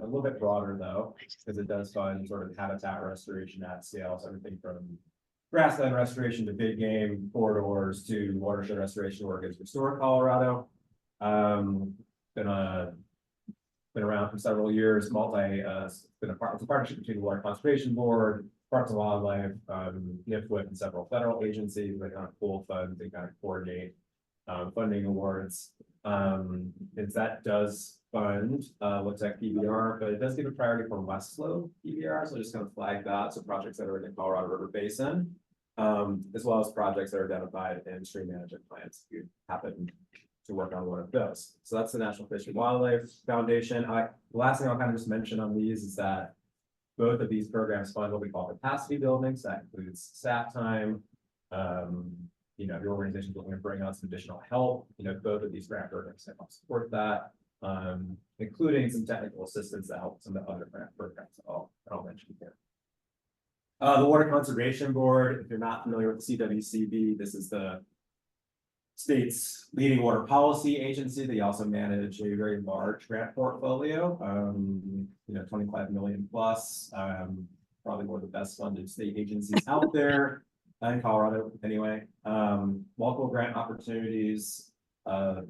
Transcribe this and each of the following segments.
A little bit broader though, because it does fund sort of habitat restoration at scale. So everything from grassland restoration to big game corridors to watershed restoration work is Restore Colorado. Been around for several years. It's been it's a partnership between the Water Conservation Board, Parks and Wildlife, NIFWIP, and several federal agencies that kind of pool funds and kind of coordinate funding awards. That does fund looks like PBR, but it does give a priority for West Slope PBR. So just kind of flag that. So projects that are in the Colorado River Basin, as well as projects that are identified in stream management plans. If you happen to work on one of those. So that's the National Fish and Wildlife Foundation. The last thing I'll kind of just mention on these is that both of these programs fund what we call capacity building. So that includes staff time. If your organization is looking to bring on some additional help, both of these grant programs can help support that, including some technical assistance that help some of the other grant programs that I'll mention here. The Water Conservation Board, if you're not familiar with the CWCB, this is the state's leading water policy agency. They also manage a very large grant portfolio, 25 million plus, probably one of the best funded state agencies out there in Colorado anyway. Multiple grant opportunities.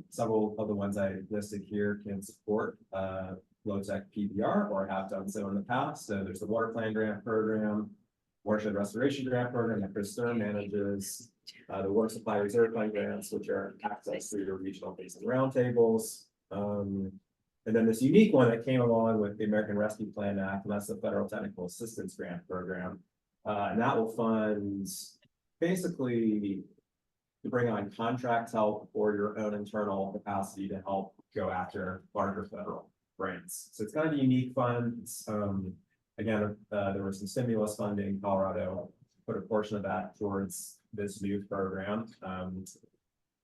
Several of the ones I listed here can support low-tech PBR or have done so in the past. So there's the Water Plan Grant Program, Watershed Restoration Grant Program that Chris Stern manages, the Water Supply Reserve Fund grants, which are accessed through your regional basin roundtables. And then this unique one that came along with the American Rescue Plan Act, and that's the Federal Technical Assistance Grant Program. And that will fund basically to bring on contract help or your own internal capacity to help go after larger federal grants. So it's kind of a unique fund. Again, there was some stimulus funding. Colorado put a portion of that towards this new program.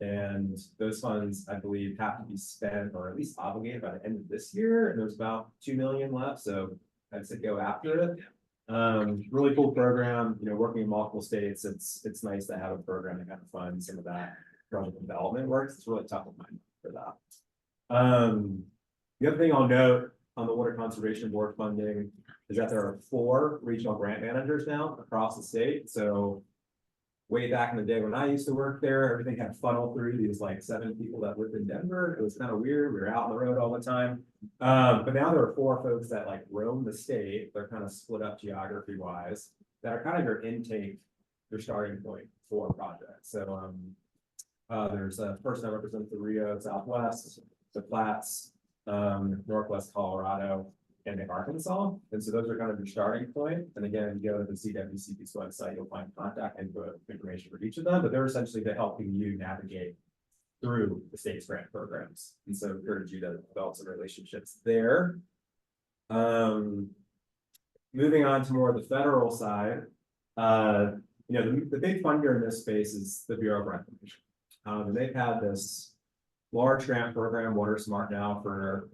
And those funds, I believe, have to be spent or at least obligated by the end of this year. And there's about 2 million left. So I'd say go after it. Really cool program, working in multiple states. It's nice to have a program that kind of funds some of that project development work. It's really top of mind for that. The other thing I'll note on the Water Conservation Board funding is that there are 4 regional grant managers now across the state. So way back in the day when I used to work there, everything kind of funneled through these like 7 people that lived in Denver. It was kind of weird. We were out on the road all the time. But now there are 4 folks that like roam the state. They're kind of split up geography wise that are kind of your intake, your starting point for projects. So there's a person that represents the Rio Southwest, the Flats, Northwest Colorado, and Arkansas. And so those are kind of your starting point. And again, you go to the CWCP's website, you'll find contact information for each of them, but they're essentially helping you navigate through the state's grant programs. And so I encourage you to develop some relationships there. Moving on to more of the federal side, the big funder in this space is the Bureau of Reclamation. And they've had this large grant program, Water Smart, now for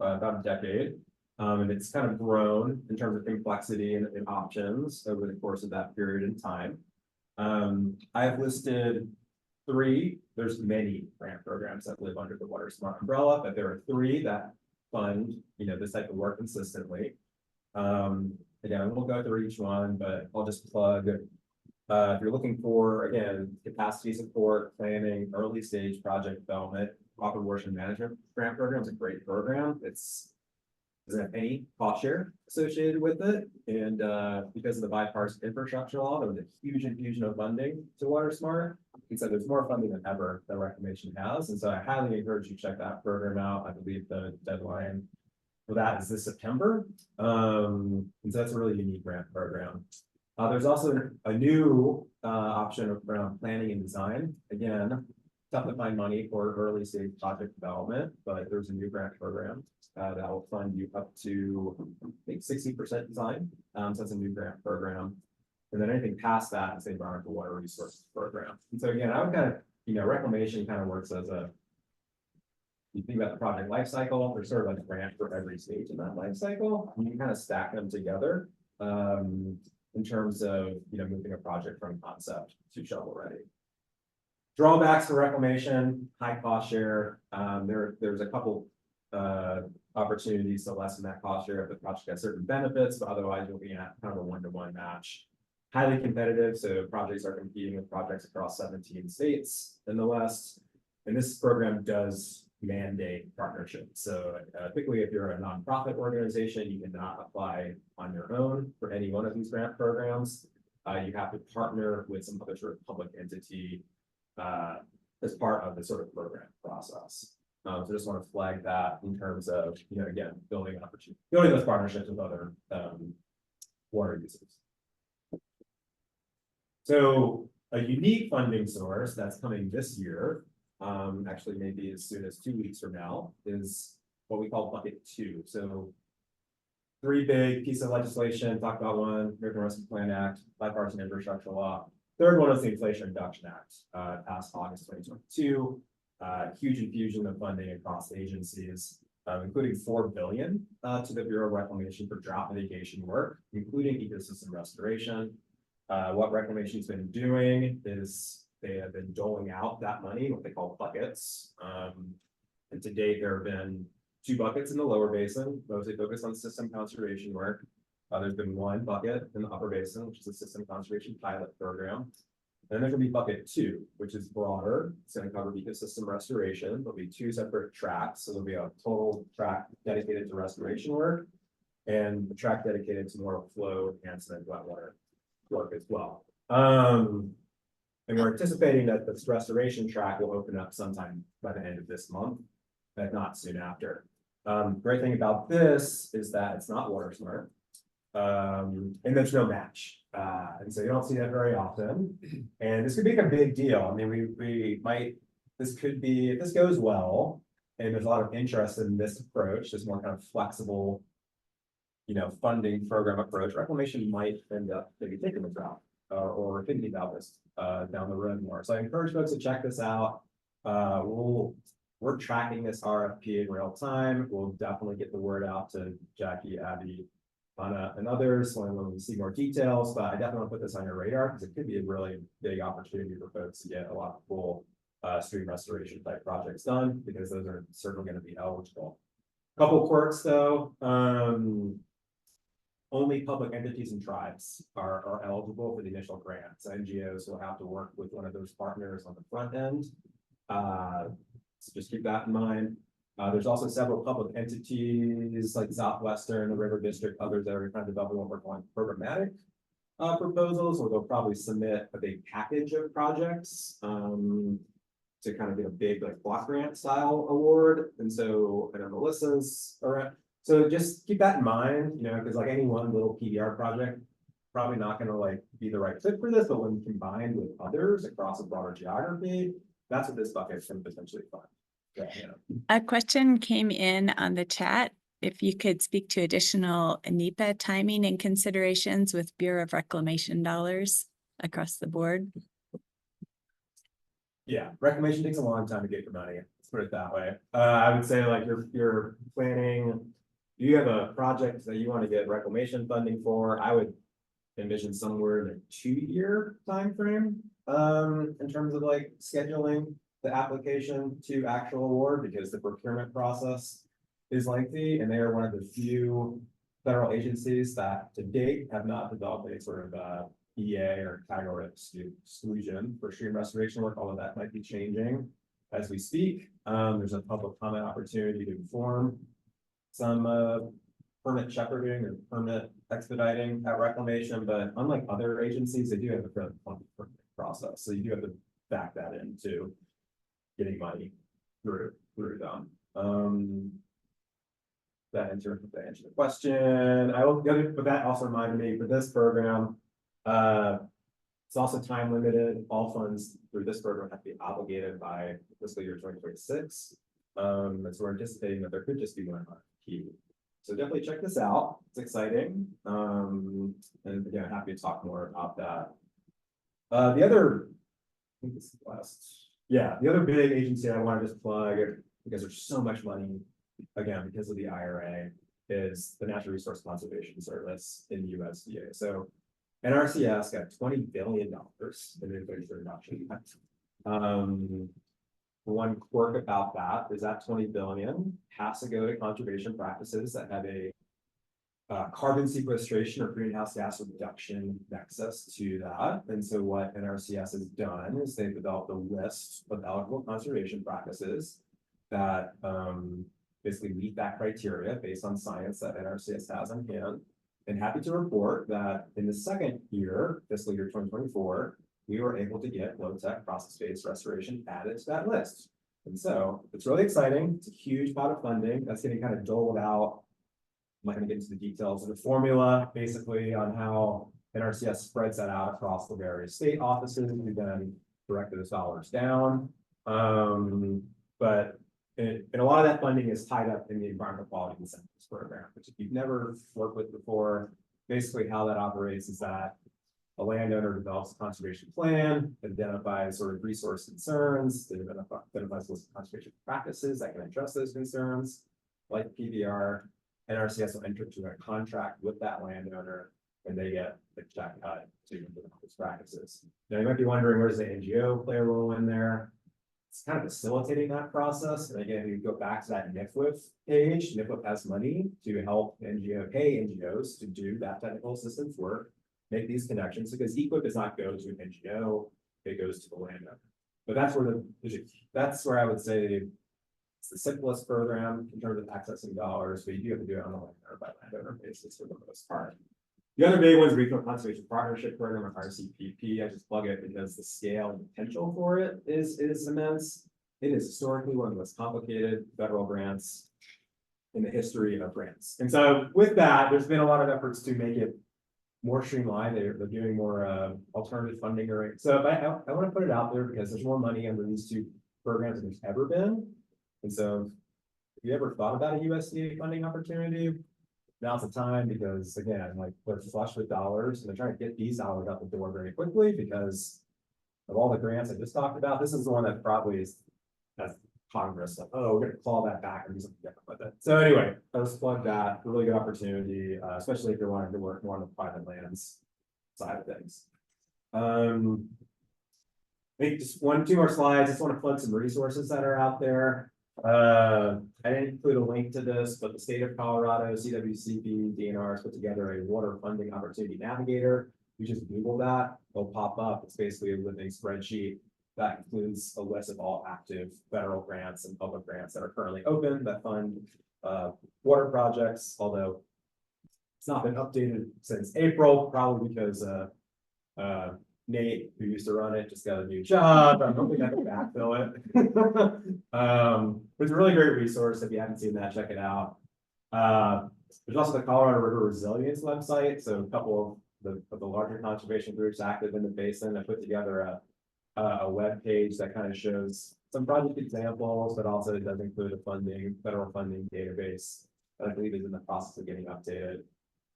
about a decade. And it's kind of grown in terms of complexity and options over the course of that period in time. I've listed 3. There's many grant programs that live under the Water Smart umbrella, but there are 3 that fund this type of work consistently. Again, we'll go through each one, but I'll just plug. If you're looking for, again, capacity support, planning, early stage project development, Proper Watershed Management Grant Program is a great program. Doesn't have any cost share associated with it. And because of the bipartisan infrastructure law, there was a huge infusion of funding to Water Smart. And so there's more funding than ever that Reclamation has. And so I highly encourage you to check that program out. I believe the deadline for that is this September. And so that's a really unique grant program. There's also a new option around planning and design. Again, tough to find money for early stage project development, but there's a new grant program that will fund you up to, I think, 60% design. So that's a new grant program. And then anything past that is the Environmental Water Resources Program. And so again, I would kind of, Reclamation kind of works as you think about the project life cycle, there's sort of like a grant for every stage in that life cycle. And you can kind of stack them together in terms of, moving a project from concept to shovel ready. Drawbacks for Reclamation, high cost share. There's a couple opportunities to lessen that cost share if the project has certain benefits, but otherwise you'll be at kind of a one-to-one match. Highly competitive, so projects are competing with projects across 17 states in the West. And this program does mandate partnerships. So typically, if you're a nonprofit organization, you cannot apply on your own for any one of these grant programs. You have to partner with some other sort of public entity as part of the sort of program process. So just want to flag that in terms of, again, building those partnerships with other water users. So a unique funding source that's coming this year, actually maybe as soon as 2 weeks from now, is what we call bucket 2. So 3 big pieces of legislation, talked about one, American Rescue Plan Act, bipartisan infrastructure law. Third one was the Inflation Reduction Act, passed August 2022. Huge infusion of funding across agencies, including $4 billion to the Bureau of Reclamation for drought mitigation work, including ecosystem restoration. What Reclamation's been doing is they have been doling out that money, what they call buckets. And to date, there have been 2 buckets in the lower basin, mostly focused on system conservation work. There's been 1 bucket in the upper basin, which is a system conservation pilot program. And then there's gonna be bucket 2, which is broader. It's gonna cover ecosystem restoration. There'll be 2 separate tracks. So there'll be a total track dedicated to restoration work and a track dedicated to more flow enhancement, wet water work as well. And we're anticipating that this restoration track will open up sometime by the end of this month, if not soon after. Great thing about this is that it's not water smart, and there's no match. And so you don't see that very often. And this could be a big deal. I mean, we might, this could be, if this goes well, and there's a lot of interest in this approach, this more kind of flexible, funding program approach, Reclamation might end up maybe taking this route or thinking about this down the road more. So I encourage folks to check this out. We're tracking this RFP in real time. We'll definitely get the word out to Jackie, Abby, Anna, and others when we see more details, but I definitely want to put this on your radar because it could be a really big opportunity for folks to get a lot of cool stream restoration type projects done, because those are certainly going to be eligible. Couple quirks though. Only public entities and tribes are eligible for the initial grants. NGOs will have to work with one of those partners on the front end. So just keep that in mind. There's also several public entities like Southwestern, the River District, others that are trying to develop what we're calling programmatic proposals, or they'll probably submit a big package of projects to kind of get a big block grant style award. And so I know Melissa's around. So just keep that in mind, because any one little PBR project probably not going to be the right fit for this, but when combined with others across a broader geography, that's what this bucket can potentially fund. Yeah. A question came in on the chat. If you could speak to additional NEPA timing and considerations with Bureau of Reclamation dollars across the board. Yeah, Reclamation takes a long time to get your money. Let's put it that way. I would say you're planning. You have a project that you want to get Reclamation funding for. I would envision somewhere in a 2-year time frame in terms of scheduling the application to actual award, because the procurement process is lengthy, and they are one of the few federal agencies that to date have not developed any sort of EA or category exclusion for stream restoration work, although that might be changing as we speak. There's a public comment opportunity to inform some permit shepherding or permit expediting at Reclamation, but unlike other agencies, they do have a fairly funky permit process. So you do have to back that into getting money through them. That answer the question. But that also reminded me for this program, it's also time limited. All funds through this program have to be obligated by fiscal year 2026. So we're anticipating that there could just be one RFP. So definitely check this out. It's exciting. And again, happy to talk more about that. The other, I think this is the last. Yeah, the other big agency I want to just plug, because there's so much money, again, because of the IRA, is the Natural Resource Conservation Service in USDA. So NRCS got $20 billion in Inflation Reduction Act. one quirk about that is that 20 billion has to go to conservation practices that have a carbon sequestration or greenhouse gas reduction nexus to that. And so what NRCS has done is they've developed a list of eligible conservation practices that basically meet that criteria based on science that NRCS has on hand. And happy to report that in the second year, fiscal year 2024, we were able to get low-tech process-based restoration added to that list. And so it's really exciting. It's a huge pot of funding that's getting kind of doled out. I'm not going to get into the details of the formula, basically on how NRCS spreads that out across the various state offices. We've then directed those dollars down. But and a lot of that funding is tied up in the environmental quality incentives program, which if you've never worked with before, basically how that operates is that a landowner develops a conservation plan, identifies sort of resource concerns, identifies those conservation practices that can address those concerns, like PBR. NRCS will enter into a contract with that landowner, and they get the check cut to implement those practices. Now you might be wondering, where does the NGO play a role in there? It's kind of facilitating that process. And again, you go back to that NIFWIF page. NIFWIF has money to help pay NGOs to do that technical assistance work, make these connections, because EQIP does not go to an NGO, it goes to the landowner. But that's where I would say it's the simplest program in terms of accessing dollars, but you do have to do it on a landowner by landowner basis for the most part. The other big one is Regional Conservation Partnership Program, or RCPP. I just plug it because the scale and potential for it is immense. It is historically one of the most complicated federal grants in the history of grants. And so with that, there's been a lot of efforts to make it more streamlined. They're doing more alternative funding. So I want to put it out there because there's more money under these two programs than there's ever been. And so if you ever thought about a USDA funding opportunity, now's the time, because again, like they're flush with dollars and they're trying to get these dollars out the door very quickly because of all the grants I just talked about. This is the one that probably has Congress like, oh, we're going to claw that back and do something different with it. So anyway, let's plug that. Really good opportunity, especially if you're wanting to work more on the private lands side of things. I think just two more slides. Just want to plug some resources that are out there. I didn't include a link to this, but the state of Colorado, CWCP, DNR has put together a water funding opportunity navigator. You just Google that, it'll pop up. It's basically a living spreadsheet that includes a list of all active federal grants and public grants that are currently open that fund water projects, although it's not been updated since April, probably because Nate, who used to run it, just got a new job. I'm hoping I can backfill it. It's a really great resource. If you haven't seen that, check it out. There's also the Colorado River Resilience website. So a couple of the larger conservation groups active in the basin have put together a web page that kind of shows some project examples, but also it does include a federal funding database that I believe is in the process of getting updated.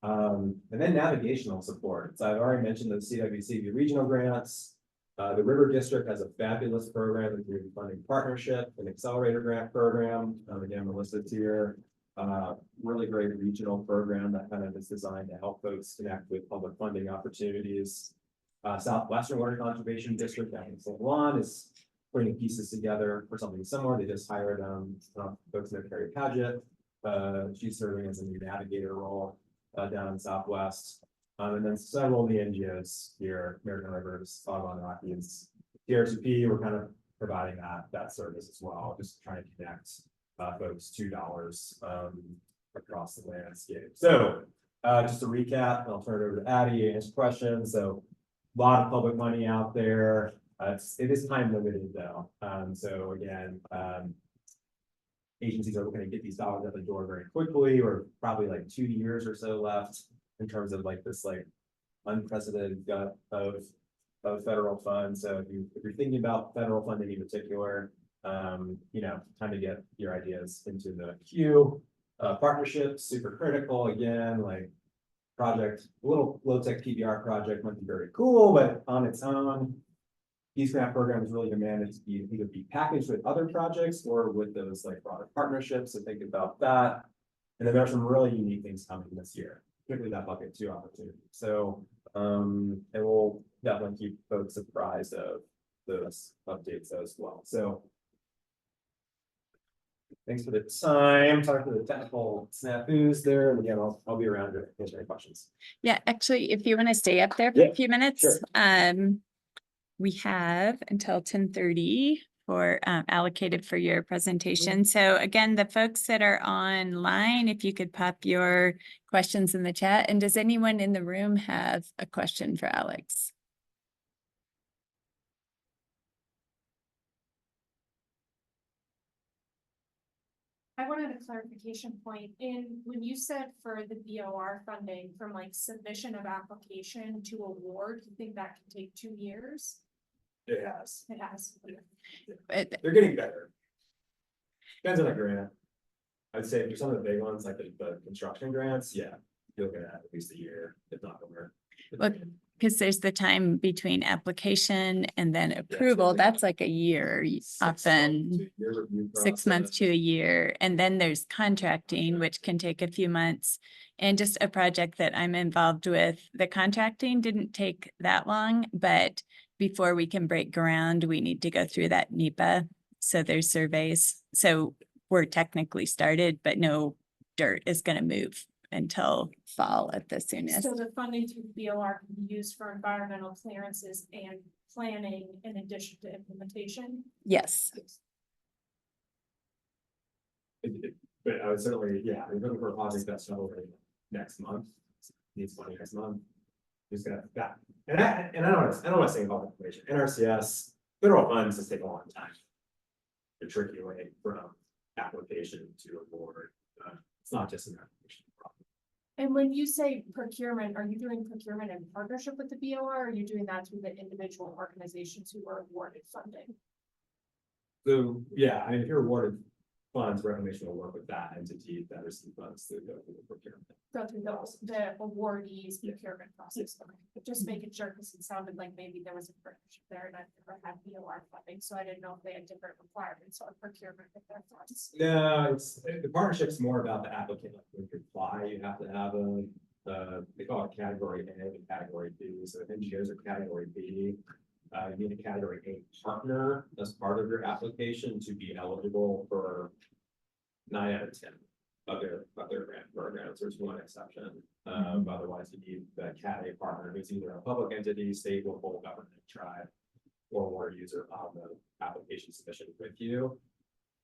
And then navigational support. So I've already mentioned the CWCB regional grants. The River District has a fabulous program, including funding partnership, an accelerator grant program. Again, listed here. Really great regional program that kind of is designed to help folks connect with public funding opportunities. Southwestern Water Conservation District down in St. Juan is putting pieces together for something similar. They just hired folks named Carrie Paget. She's serving as a new navigator role down in Southwest. And then several of the NGOs here, American Rivers, Audubon Rockies, TRCP, we're kind of providing that service as well, just trying to connect folks to dollars across the landscape. So just to recap, I'll turn it over to Addy and answer questions. So a lot of public money out there. It is time limited though. So again, agencies are looking to get these dollars out the door very quickly, or probably like 2 years or so left in terms of like this like unprecedented gut of federal funds. So if you're thinking about federal funding in particular, you know, time to get your ideas into the queue. Partnerships, super critical. Again, like project, a little low-tech PBR project might be very cool, but on its own, these grant programs really demanded to either be packaged with other projects or with those like broader partnerships. So think about that. And then there's some really unique things coming this year, particularly that bucket 2 opportunity. So and we'll definitely keep folks apprised of those updates as well. So Thanks for the time. Sorry for the technical snafus there. And again, I'll be around to answer any questions. Yeah, actually, if you want to stay up there for Yeah, a few minutes, sure. we have until 10:30 for allocated for your presentation. So again, the folks that are online, if you could pop your questions in the chat. And does anyone in the room have a question for Alex? I wanted a clarification point in when you said for the BOR funding from like submission of application to award, you think that can take 2 years? It has. It has. But They're getting better. Depends on the grant. I'd say for some of the big ones, like the construction grants, yeah, you're looking at least a year, if not more. Well, because there's the time between application and then approval, that's like a year, often 6 months to a year. And then there's contracting, which can take a few months. And just a project that I'm involved with, the contracting didn't take that long, but before we can break ground, we need to go through that NEPA. So there's surveys. So we're technically started, but no dirt is going to move until fall at the soonest. So the funding through BOR can be used for environmental clearances and planning in addition to implementation. Yes. But I would certainly, yeah, we're looking for a project that's celebrating next month. Needs money next month. Just gonna that. And I don't want to say about information. NRCS, federal funds just take a long time. The tricky way from application to award. It's not just an application problem. And when you say procurement, are you doing procurement in partnership with the BOR or are you doing that through the individual organizations who were awarded funding? So, yeah, I mean, if you're awarded funds, reclamation will work with that entity that receives funds to go through the procurement. Go through the awardees procurement process. Okay. But just making sure, because it sounded like maybe there was a partnership there and I never had BOR funding, so I didn't know if they had different requirements on procurement with their funds. No, the partnership's more about the applicant, like when you apply, you have to have they call it category A and category B, so if NGOs are category B. You need a category A partner as part of your application to be eligible for 9 out of 10 of their grant programs. There's one exception. Otherwise, you need the Cat A partner who's either a public entity, state, local government, tribe, or water user on the application submission with you.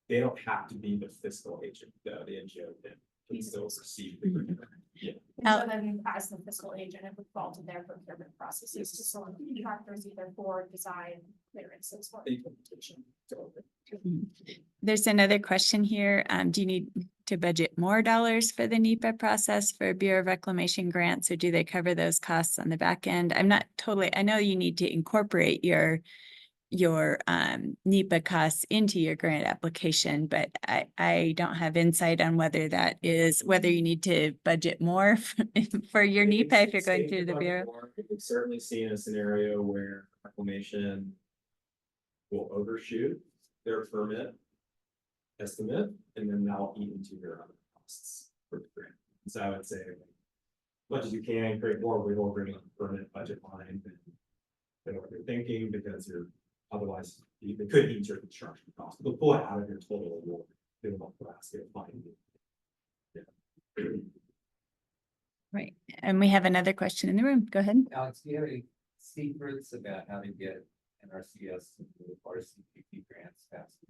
They don't have to be the fiscal agent, though. The NGO can still receive the grant. Yeah. And so then as the fiscal agent, it would fall to their procurement processes to select contractors either for design, clearances, or implementation. There's another question here. Do you need to budget more dollars for the NEPA process for Bureau of Reclamation grants, or do they cover those costs on the back end? I'm not totally, I know you need to incorporate your NEPA costs into your grant application, but I don't have insight on whether that is, whether you need to budget more for your NEPA if you're going through the Bureau. We've certainly seen a scenario where reclamation will overshoot their permit estimate, and then that'll eat into your other costs for the grant. So I would say, as much as you can, create more wiggle room on the permit budget line than what you're thinking, because you're otherwise they could eat your construction cost. They'll pull it out of your total award. They won't ask it fine. Yeah. Right. And we have another question in the room. Go ahead. Alex, do you have any secrets about how to get NRCS or CPP grants faster?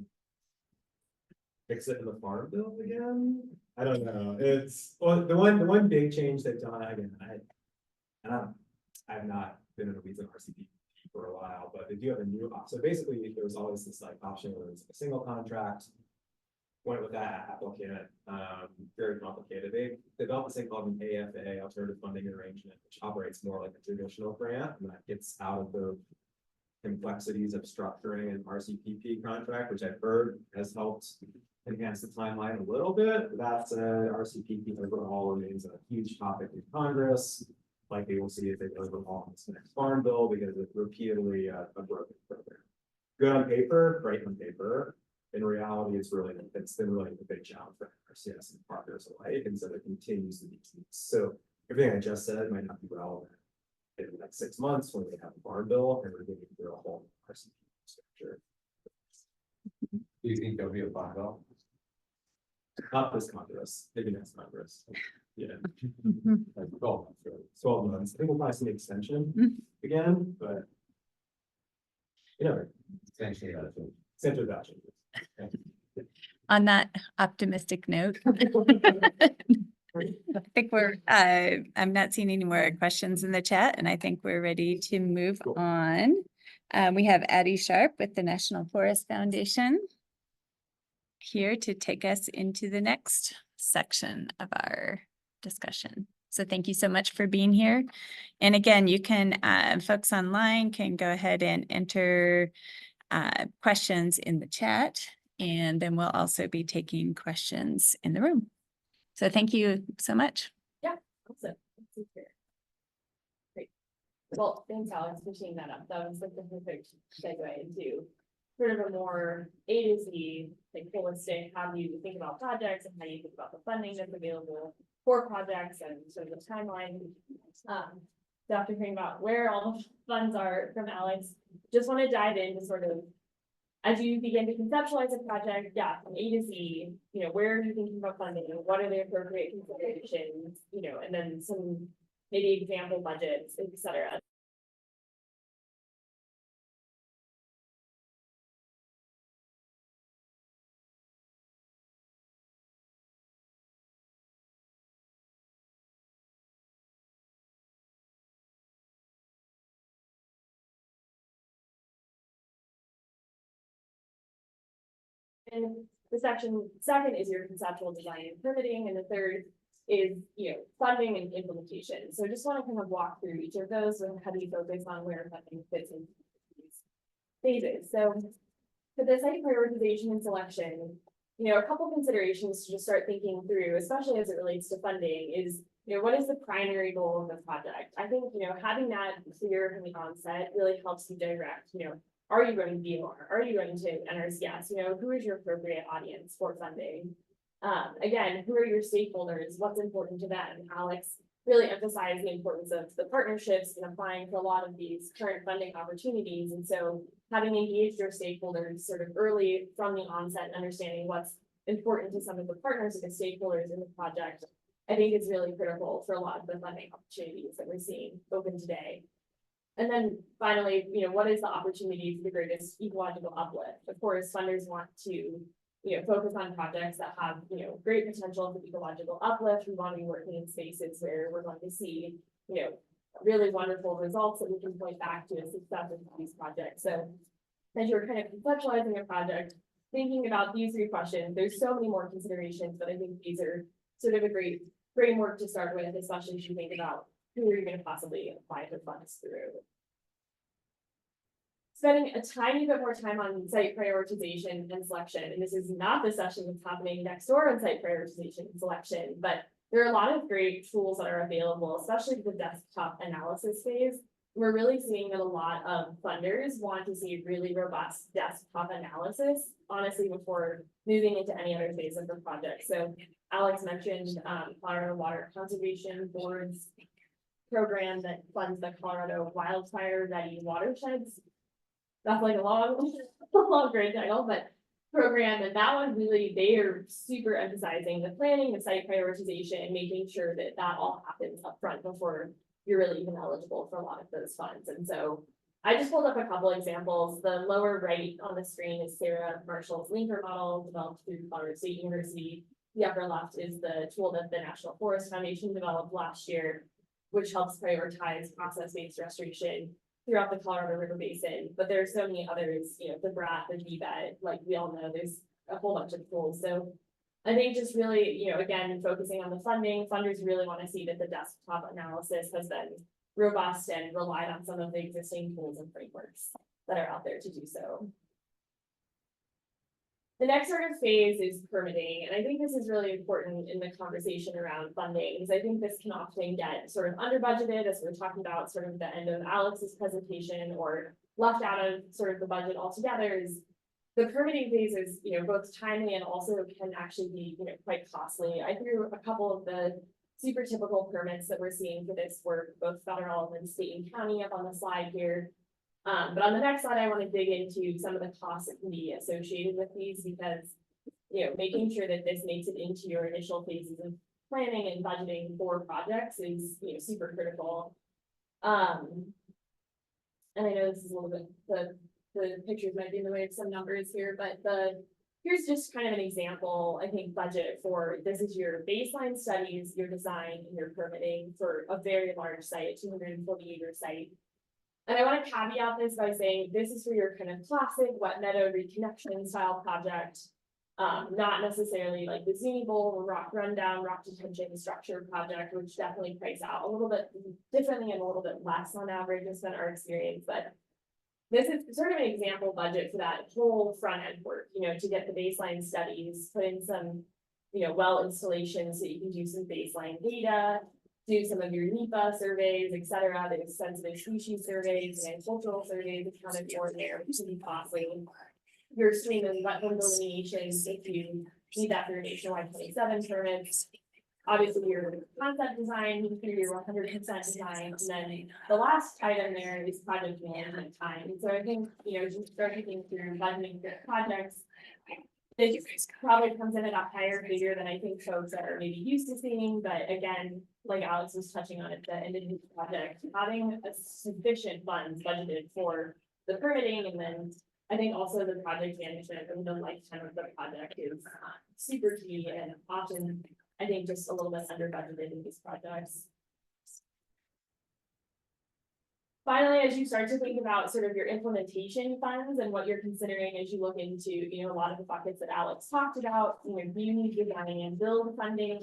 Fix it in the farm bill again? I don't know. It's well, the one big change they've done again. I've not been in the weeds on RCP for a while, but they do have a new option. So basically, there was always this like option where it was a single contract. Went with that applicant, very complicated. They developed this thing called an AFA, alternative funding arrangement, which operates more like a traditional grant, and that gets out of the complexities of structuring an RCPP contract, which I've heard has helped enhance the timeline a little bit. That said, RCPP overhaul remains a huge topic in Congress. Likely we'll see if they overhaul this next farm bill because it's repeatedly a broken program. Good on paper, great on paper. In reality, it's been really a big challenge for RCS and partners alike, and so it continues to be key. So everything I just said might not be relevant in the next 6 months when we have a farm bill and we're getting through a whole RCP structure. Do you think there'll be a farm bill? Not this Congress, maybe next Congress. Yeah. Mhm. Like 12 months, really. 12 months. I think we'll probably see an extension Mhm. again, but. You know, Essentially, that's it. extension without changes. On that optimistic note. I think I'm not seeing any more questions in the chat, and I think we're ready to move Cool. on. We have Adde Sharp with the National Forest Foundation here to take us into the next section of our discussion. So thank you so much for being here. And again, you can, folks online can go ahead and enter questions in the chat, and then we'll also be taking questions in the room. So thank you so much. Awesome. Great. Well, thanks, Alex, for teeing that up. That was like the perfect segue into sort of a more A to Z, like holistic, how do you think about projects and how you think about the funding that's available for projects and sort of the timeline. So after hearing about where all the funds are from Alex, just want to dive into sort of as you begin to conceptualize a project, from A to Z, where are you thinking about funding? What are the appropriate considerations? And then some maybe example budgets, et cetera. And the second is your conceptual design and permitting, and the third is, funding and implementation. So just want to kind of walk through each of those and how do you focus on where funding fits into these phases. So for the site prioritization and selection, a couple considerations to just start thinking through, especially as it relates to funding, is what is the primary goal of the project? I think, having that clear from the onset really helps you direct, are you running VOR? Are you running to NRCS? Who is your appropriate audience for funding? Again, who are your stakeholders? What's important to them? Alex really emphasized the importance of the partnerships and applying for a lot of these current funding opportunities. And so having engaged your stakeholders sort of early from the onset and understanding what's important to some of the partners and the stakeholders in the project, I think is really critical for a lot of the funding opportunities that we're seeing open today. And then finally, what is the opportunity for the greatest ecological uplift? Of course, funders want to, focus on projects that have, great potential for ecological uplift. We want to be working in spaces where we're going to see, really wonderful results that we can point back to as success in these projects. So as you're kind of conceptualizing a project, thinking about these three questions, there's so many more considerations, but I think these are sort of a great framework to start with, especially as you think about who are you going to possibly apply for funds through. Spending a tiny bit more time on site prioritization and selection, and this is not the session that's happening next door on site prioritization and selection, but there are a lot of great tools that are available, especially for the desktop analysis phase. We're really seeing that a lot of funders want to see really robust desktop analysis, honestly, before moving into any other phase of the project. So Alex mentioned Colorado Water Conservation Board's program that funds the Colorado Wildfire Ready Watersheds. That's like a long great title, but program, and that one really, they are super emphasizing the planning, the site prioritization, and making sure that that all happens up front before you're really even eligible for a lot of those funds. And so I just pulled up a couple examples. The lower right on the screen is Sarah Marshall's linker model developed through Colorado State University. The upper left is the tool that the National Forest Foundation developed last year, which helps prioritize process-based restoration throughout the Colorado River Basin. But there are so many others, the BRAT, the VBET, like we all know, there's a whole bunch of tools. So I think just really, again, focusing on the funding, funders really want to see that the desktop analysis has been robust and relied on some of the existing tools and frameworks that are out there to do so. The next sort of phase is permitting, and I think this is really important in the conversation around funding, because I think this can often get sort of under budgeted as we're talking about sort of the end of Alex's presentation, or left out of sort of the budget altogether. Is the permitting phase is, both timely and also can actually be, quite costly. I threw a couple of the super typical permits that we're seeing for this work, both federal and state and county, up on the slide here. But on the next slide, I want to dig into some of the costs that can be associated with these, because, making sure that this makes it into your initial phases of planning and budgeting for projects is, super critical. And I know this is a little bit, the pictures might be in the way of some numbers here, but here's just kind of an example, I think, budget for, this is your baseline studies, your design, and your permitting for a very large site, 240 acre site. And I want to caveat this by saying this is for your kind of classic wet meadow reconnection style project. Not necessarily like the Zuni Bowl or rock rundown, rock detention structure project, which definitely price out a little bit differently and a little bit less on average has been our experience, but this is sort of an example budget for that whole front end work, to get the baseline studies, put in some, well installations so you can do some baseline data, do some of your NEPA surveys, et cetera, the sensitive species surveys and cultural surveys, accounted for there, which can be costly. Your stream and wetland delineations, if you need that for your nationwide 27 permits. Obviously, your concept design, your 100% design, and then the last item there is project management time. So I think, just start thinking through budgeting for projects. This probably comes in at a higher figure than I think folks are maybe used to seeing, but again, like Alex was touching on at the end of the project, having a sufficient funds budgeted for the permitting, and then I think also the project management and the lifetime of the project is super key and often, I think, just a little bit under budgeted in these projects. Finally, as you start to think about sort of your implementation funds and what you're considering as you look into, a lot of the buckets that Alex talked about, do you need design and build funding?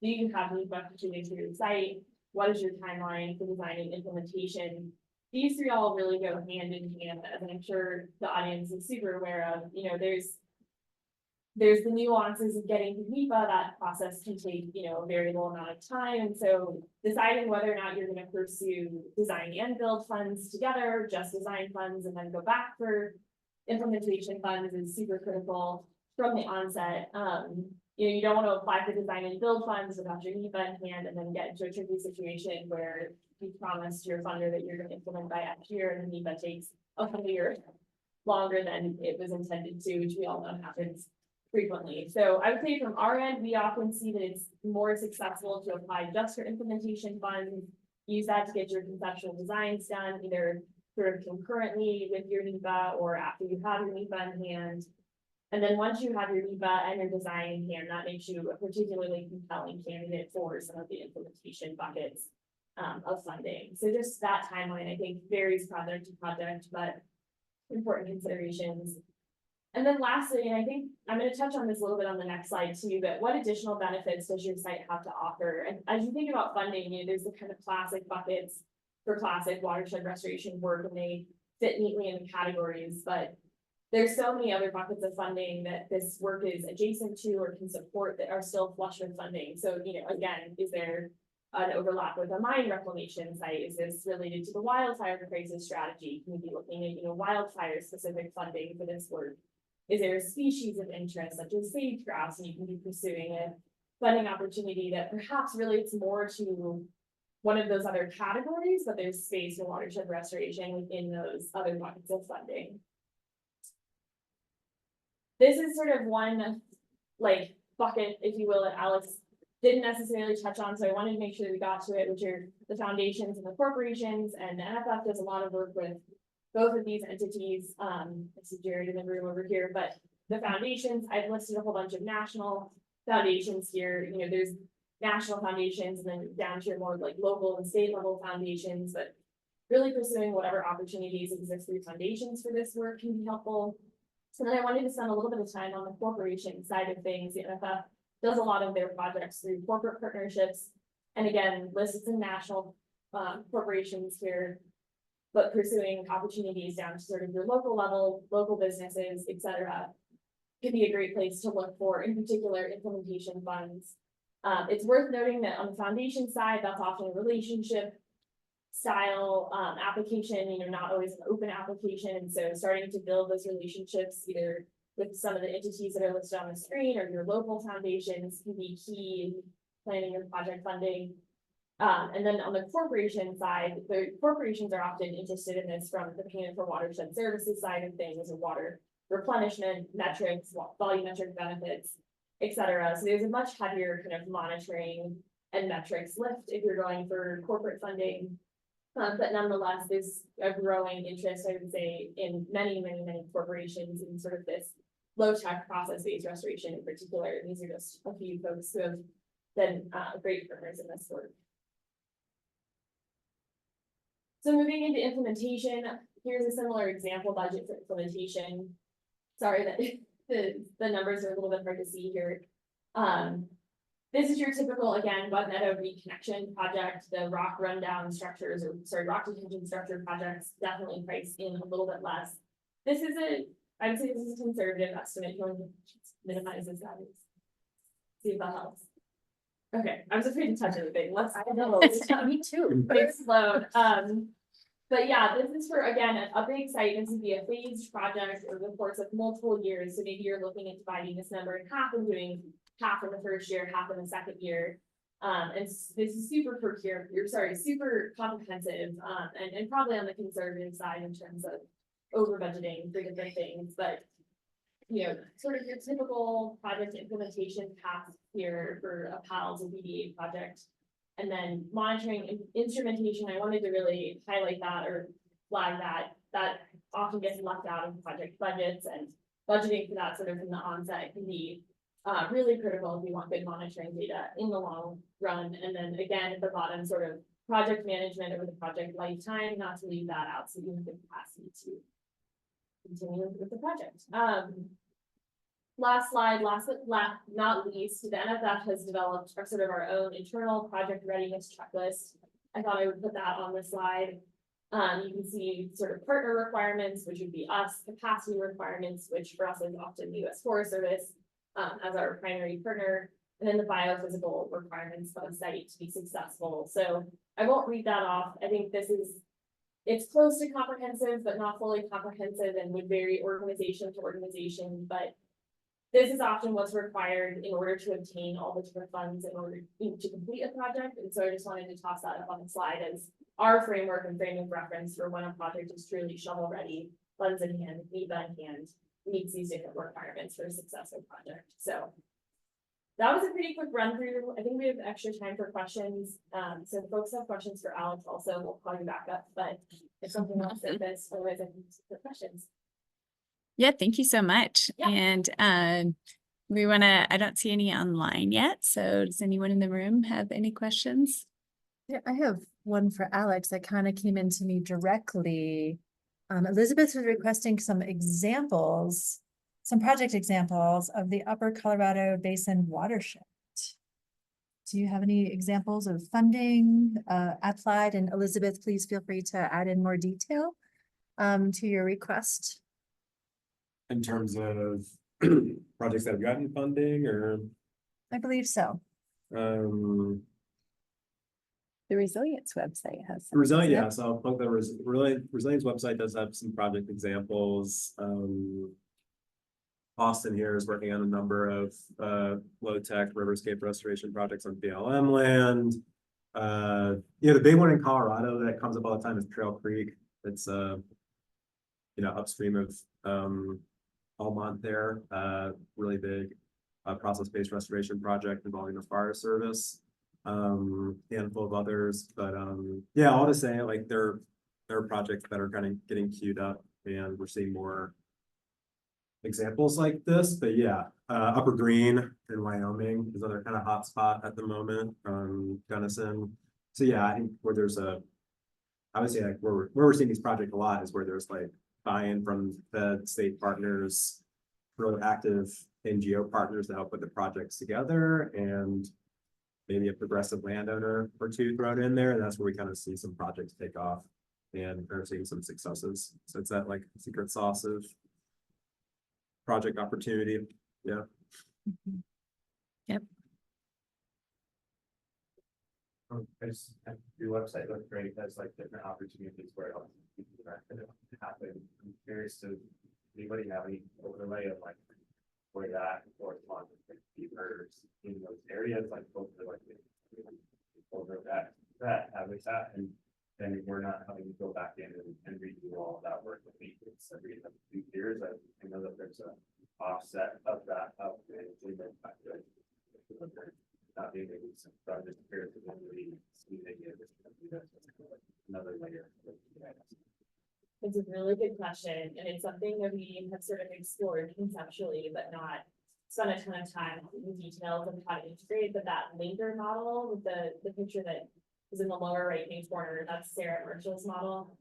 Do you have any budgeting for your site? What is your timeline for design and implementation? These three all really go hand in hand, as I'm sure the audience is super aware of. There's the nuances of getting to NEPA. That process can take, a variable amount of time. And so deciding whether or not you're going to pursue design and build funds together, just design funds, and then go back for implementation funds is super critical from the onset. You don't want to apply for design and build funds without your NEPA in hand and then get into a tricky situation where you promised your funder that you're going to implement by X year and the NEPA takes a whole year longer than it was intended to, which we all know happens frequently. So I would say from our end, we often see that it's more successful to apply just for implementation funds, use that to get your conceptual designs done, either sort of concurrently with your NEPA or after you have your NEPA in hand. And then once you have your NEPA and your design in hand, that makes you a particularly compelling candidate for some of the implementation buckets of funding. So just that timeline, I think, varies project to project, but important considerations. And then lastly, and I think I'm going to touch on this a little bit on the next slide too, but what additional benefits does your site have to offer? And as you think about funding, there's the kind of classic buckets for classic watershed restoration work, and they fit neatly in the categories, but there's so many other buckets of funding that this work is adjacent to or can support that are still flush with funding. So, again, is there an overlap with a mine reclamation site? Is this related to the wildfire crisis strategy? Can we be looking at, wildfire specific funding for this work? Is there a species of interest such as sage grouse, and you can be pursuing a funding opportunity that perhaps relates more to one of those other categories, but there's space for watershed restoration within those other buckets of funding. This is sort of one bucket, if you will, that Alex didn't necessarily touch on, so I wanted to make sure we got to it, which are the foundations and the corporations, and the NFF does a lot of work with both of these entities. I see Jared in the room over here, but the foundations, I've listed a whole bunch of national foundations here. There's national foundations and then down to your more local and state level foundations, but really pursuing whatever opportunities exist through foundations for this work can be helpful. So then I wanted to spend a little bit of time on the corporation side of things. The NFF does a lot of their projects through corporate partnerships, and again, lists some national corporations here, but pursuing opportunities down to sort of your local level, local businesses, et cetera, can be a great place to look for, in particular, implementation funds. It's worth noting that on the foundation side, that's often a relationship style application, not always an open application. And so starting to build those relationships either with some of the entities that are listed on the screen or your local foundations can be key in planning your project funding. And then on the corporation side, the corporations are often interested in this from the payment for watershed services side of things, or water replenishment metrics, volumetric benefits, et cetera. So there's a much heavier kind of monitoring and metrics lift if you're going for corporate funding. But nonetheless, there's a growing interest, I would say, in many corporations in sort of this low-tech process-based restoration in particular. And these are just a few folks who have been great partners in this work. So moving into implementation, here's a similar example budget for implementation. Sorry that the numbers are a little bit hard to see here. This is your typical, again, Bud Meadow reconnection project. The rock rundown structures, or sorry, rock detention structure projects definitely priced in a little bit less. This is I would say this is a conservative estimate. You want to minimize this values. See if that helps. Okay, I was afraid to touch anything. I know. Me too. Explode. But yeah, this is for, again, a big site. This would be a phased project over the course of multiple years. So maybe you're looking at dividing this number in half and doing half in the first year, half in the second year. And this is super super comprehensive, and probably on the conservative side in terms of over budgeting for different things, but you know, sort of your typical project implementation path here for a PALS or BDA project. And then monitoring and instrumentation, I wanted to really highlight that or flag that often gets left out of project budgets, and budgeting for that sort of from the onset can be really critical if you want good monitoring data in the long run. And then again, at the bottom, sort of project management over the project lifetime, not to leave that out, so you have the capacity to continue with the project. Last slide, last but not least, the NFF has developed our own internal project readiness checklist. I thought I would put that on the slide. You can see sort of partner requirements, which would be us, capacity requirements, which for us is often the US Forest Service as our primary partner, and then the biophysical requirements of the site to be successful. So I won't read that off. I think it's close to comprehensive, but not fully comprehensive, and would vary organization to organization, but this is often what's required in order to obtain all the different funds in order to complete a project. And so I just wanted to toss that up on the slide as our framework and frame of reference for when a project is truly shovel ready, funds in hand, NEPA in hand, meets these different requirements for a successful project. So that was a pretty quick run through. I think we have extra time for questions. So if folks have questions for Alex also, we'll call you back up, but if something else surface, otherwise I can for questions. Yeah, thank you so much. Yeah. And I don't see any online yet. So does anyone in the room have any questions? Yeah, I have one for Alex that kind of came into me directly. Elizabeth was requesting some examples, some project examples of the Upper Colorado Basin watershed. Do you have any examples of funding applied? And Elizabeth, please feel free to add in more detail to your request. In terms of projects that have gotten funding, or I believe so. The Resilience website has some. Resilient, Yep. yeah, so I'll plug the Resilience website does have some project examples. Austin here is working on a number of low-tech riverscape restoration projects on BLM land. The big one in Colorado that comes up all the time is Trail Creek. It's upstream of Almont there, really big process-based restoration project involving the fire service. Handful of others, but yeah, all to say, like there are projects that are kind of getting queued up, and we're seeing more examples like this. But yeah, Upper Green in Wyoming is another kind of hot spot at the moment. Gunnison. So yeah, I think I would say like where we're seeing these projects a lot is where there's like buy-in from the state partners, really active NGO partners to help put the projects together, and maybe a progressive landowner or two thrown in there. And that's where we kind of see some projects take off and are seeing some successes. So it's that like secret sauce of project opportunity. Yeah. Yep. Your website looks great. That's like different opportunities where that could happen. I'm curious to anybody have any overlay of like where that corresponds with the murders in those areas, like both the like over that habitat, and then we're not having to go back in and redo all of that work with maintenance every 2 years. I know that there's a offset of that up in the factor. Not being able to project here to really see another layer. It's a really good question, and it's something that we have sort of explored conceptually, but not spent a ton of time in the details of how to integrate. But that linker model with the picture that is in the lower right hand corner, that's Sarah Marshall's model.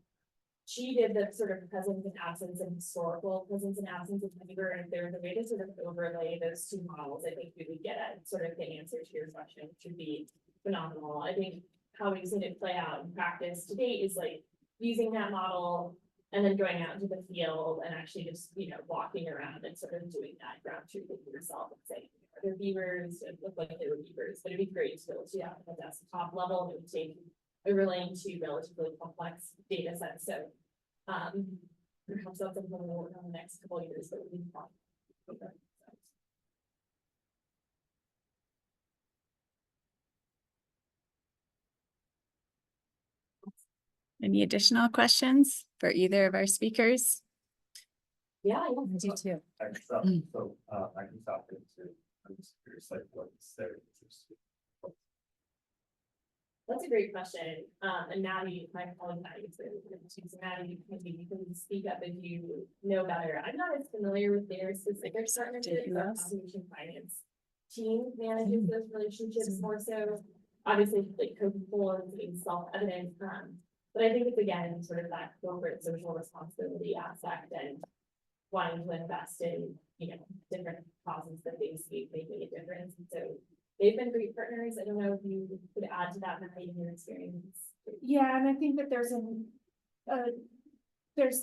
She did the sort of presence and absence and historical presence and absence of labor, and if there was a way to sort of overlay those two models, I think we would get at sort of the answer to your question, which would be phenomenal. I think how we've seen it play out in practice to date is like using that model and then going out into the field and actually just, you know, walking around and sort of doing that ground truthing yourself and saying, are there beavers? It looked like there were beavers, but it'd be great to be able to, yeah, that's the top level. It would take overlaying to relatively complex data sets. So, perhaps that's something we'll work on the next couple of years, but we can talk. Okay. Any additional questions for either of our speakers? Yeah, I do too. I can stop, so, I can stop it too. I'm just curious, like, what's their interest? that's a great question. And Maddie, my colleague Maddie, so Maddie, maybe you can speak up if you know better. I'm not as familiar with their specific partnerships. Our acquisition finance team manages those relationships more so. Obviously, like Coca-Cola is self-evident. But I think it's again sort of that corporate social responsibility aspect and wanting to invest in, you know, different causes that they see making a difference. And so they've been great partners. I don't know if you could add to that, Maddie, in your experience. Yeah, and I think that there's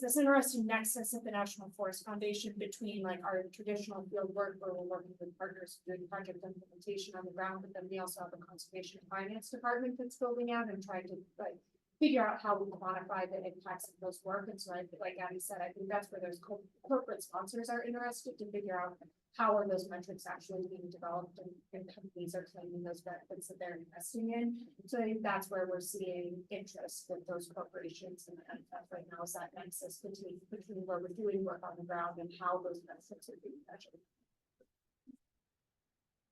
this interesting nexus at the National Forest Foundation between like our traditional field work where we're working with partners doing project implementation on the ground, but then we also have a conservation and finance department that's building out and trying to like figure out how we quantify the impacts of those work. And so like Abby said, I think that's where those corporate sponsors are interested to figure out how are those metrics actually being developed and companies are claiming those benefits that they're investing in. So I think that's where we're seeing interest with those corporations and that right now is that nexus between where we're doing work on the ground and how those benefits are being measured.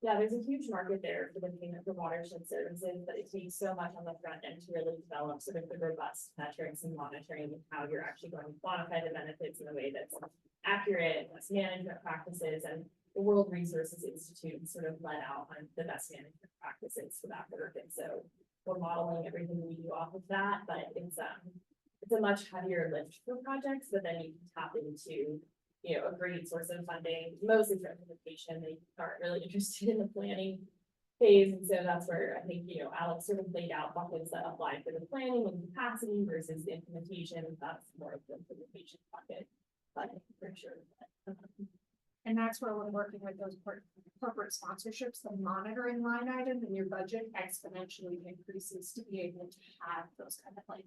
Yeah, there's a huge market there for the payment for watershed services, but it takes so much on the front end to really develop sort of the robust metrics and monitoring and how you're actually going to quantify the benefits in a way that's accurate, best management practices, and the World Resources Institute sort of led out on the best management practices for that work. And so we're modeling everything we do off of that, but it's a much heavier lift for projects, but then you can tap into, you know, a great source of funding, mostly for implementation. They aren't really interested in the planning phase. And so that's where I think, you know, Alex sort of laid out buckets that apply for the planning and capacity versus the implementation. That's more of the implementation bucket, but for sure. And that's where we're working with those corporate sponsorships, the monitoring line item in your budget exponentially increases to be able to have those kind of like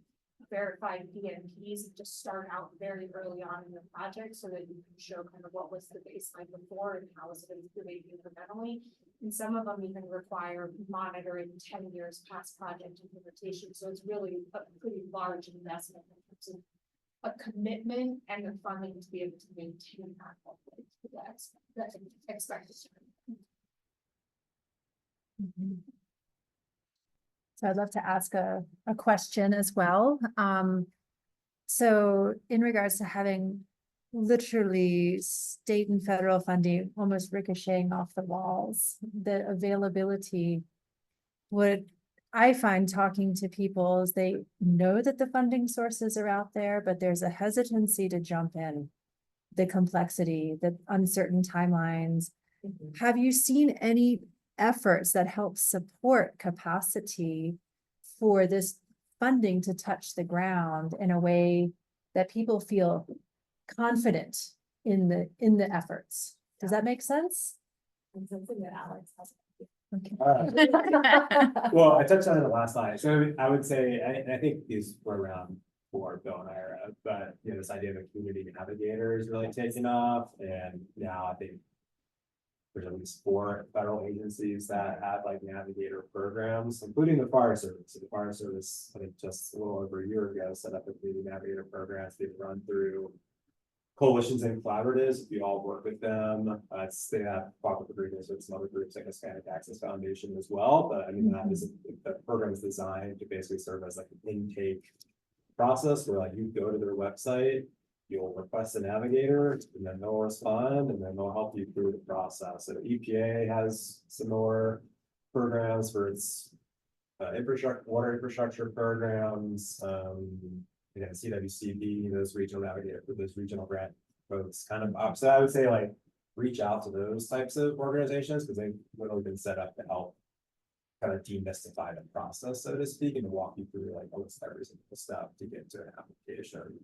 verified PMPs to start out very early on in the project so that you can show kind of what was the baseline before and how is it improving incrementally. And some of them even require monitoring 10 years past project implementation. So it's really a pretty large investment in terms of a commitment and the funding to be able to maintain that expected. So I'd love to ask a question as well. So in regards to having literally state and federal funding almost ricocheting off the walls, the availability, what I find talking to people is they know that the funding sources are out there, but there's a hesitancy to jump in. The complexity, the uncertain timelines. Have you seen any efforts that help support capacity for this funding to touch the ground in a way that people feel confident in the efforts? Does that make sense? And something that Alex has. Okay. Well, I touched on it the last slide, so I would say, I think these were around for Bill and Ira, but you know, this idea of a community navigator is really taking off, and now I think there's at least 4 federal agencies that have like navigator programs, including the fire service. So the fire service, I think just a little over a year ago, set up a community navigator programs they've run through coalitions and collaboratives. If you all work with them, they have cooperative agreements with some other groups like Hispanic Access Foundation as well. But I mean, that is the program is designed to basically serve as like an intake process where like you go to their website, you'll request a navigator, and then they'll respond, and then they'll help you through the process. So EPA has similar programs for its infrastructure, water infrastructure programs. CWCB, those regional grant folks kind of, so I would say like reach out to those types of organizations because they've literally been set up to help kind of demystify the process, so to speak, and to walk you through like almost every single step to get to an application.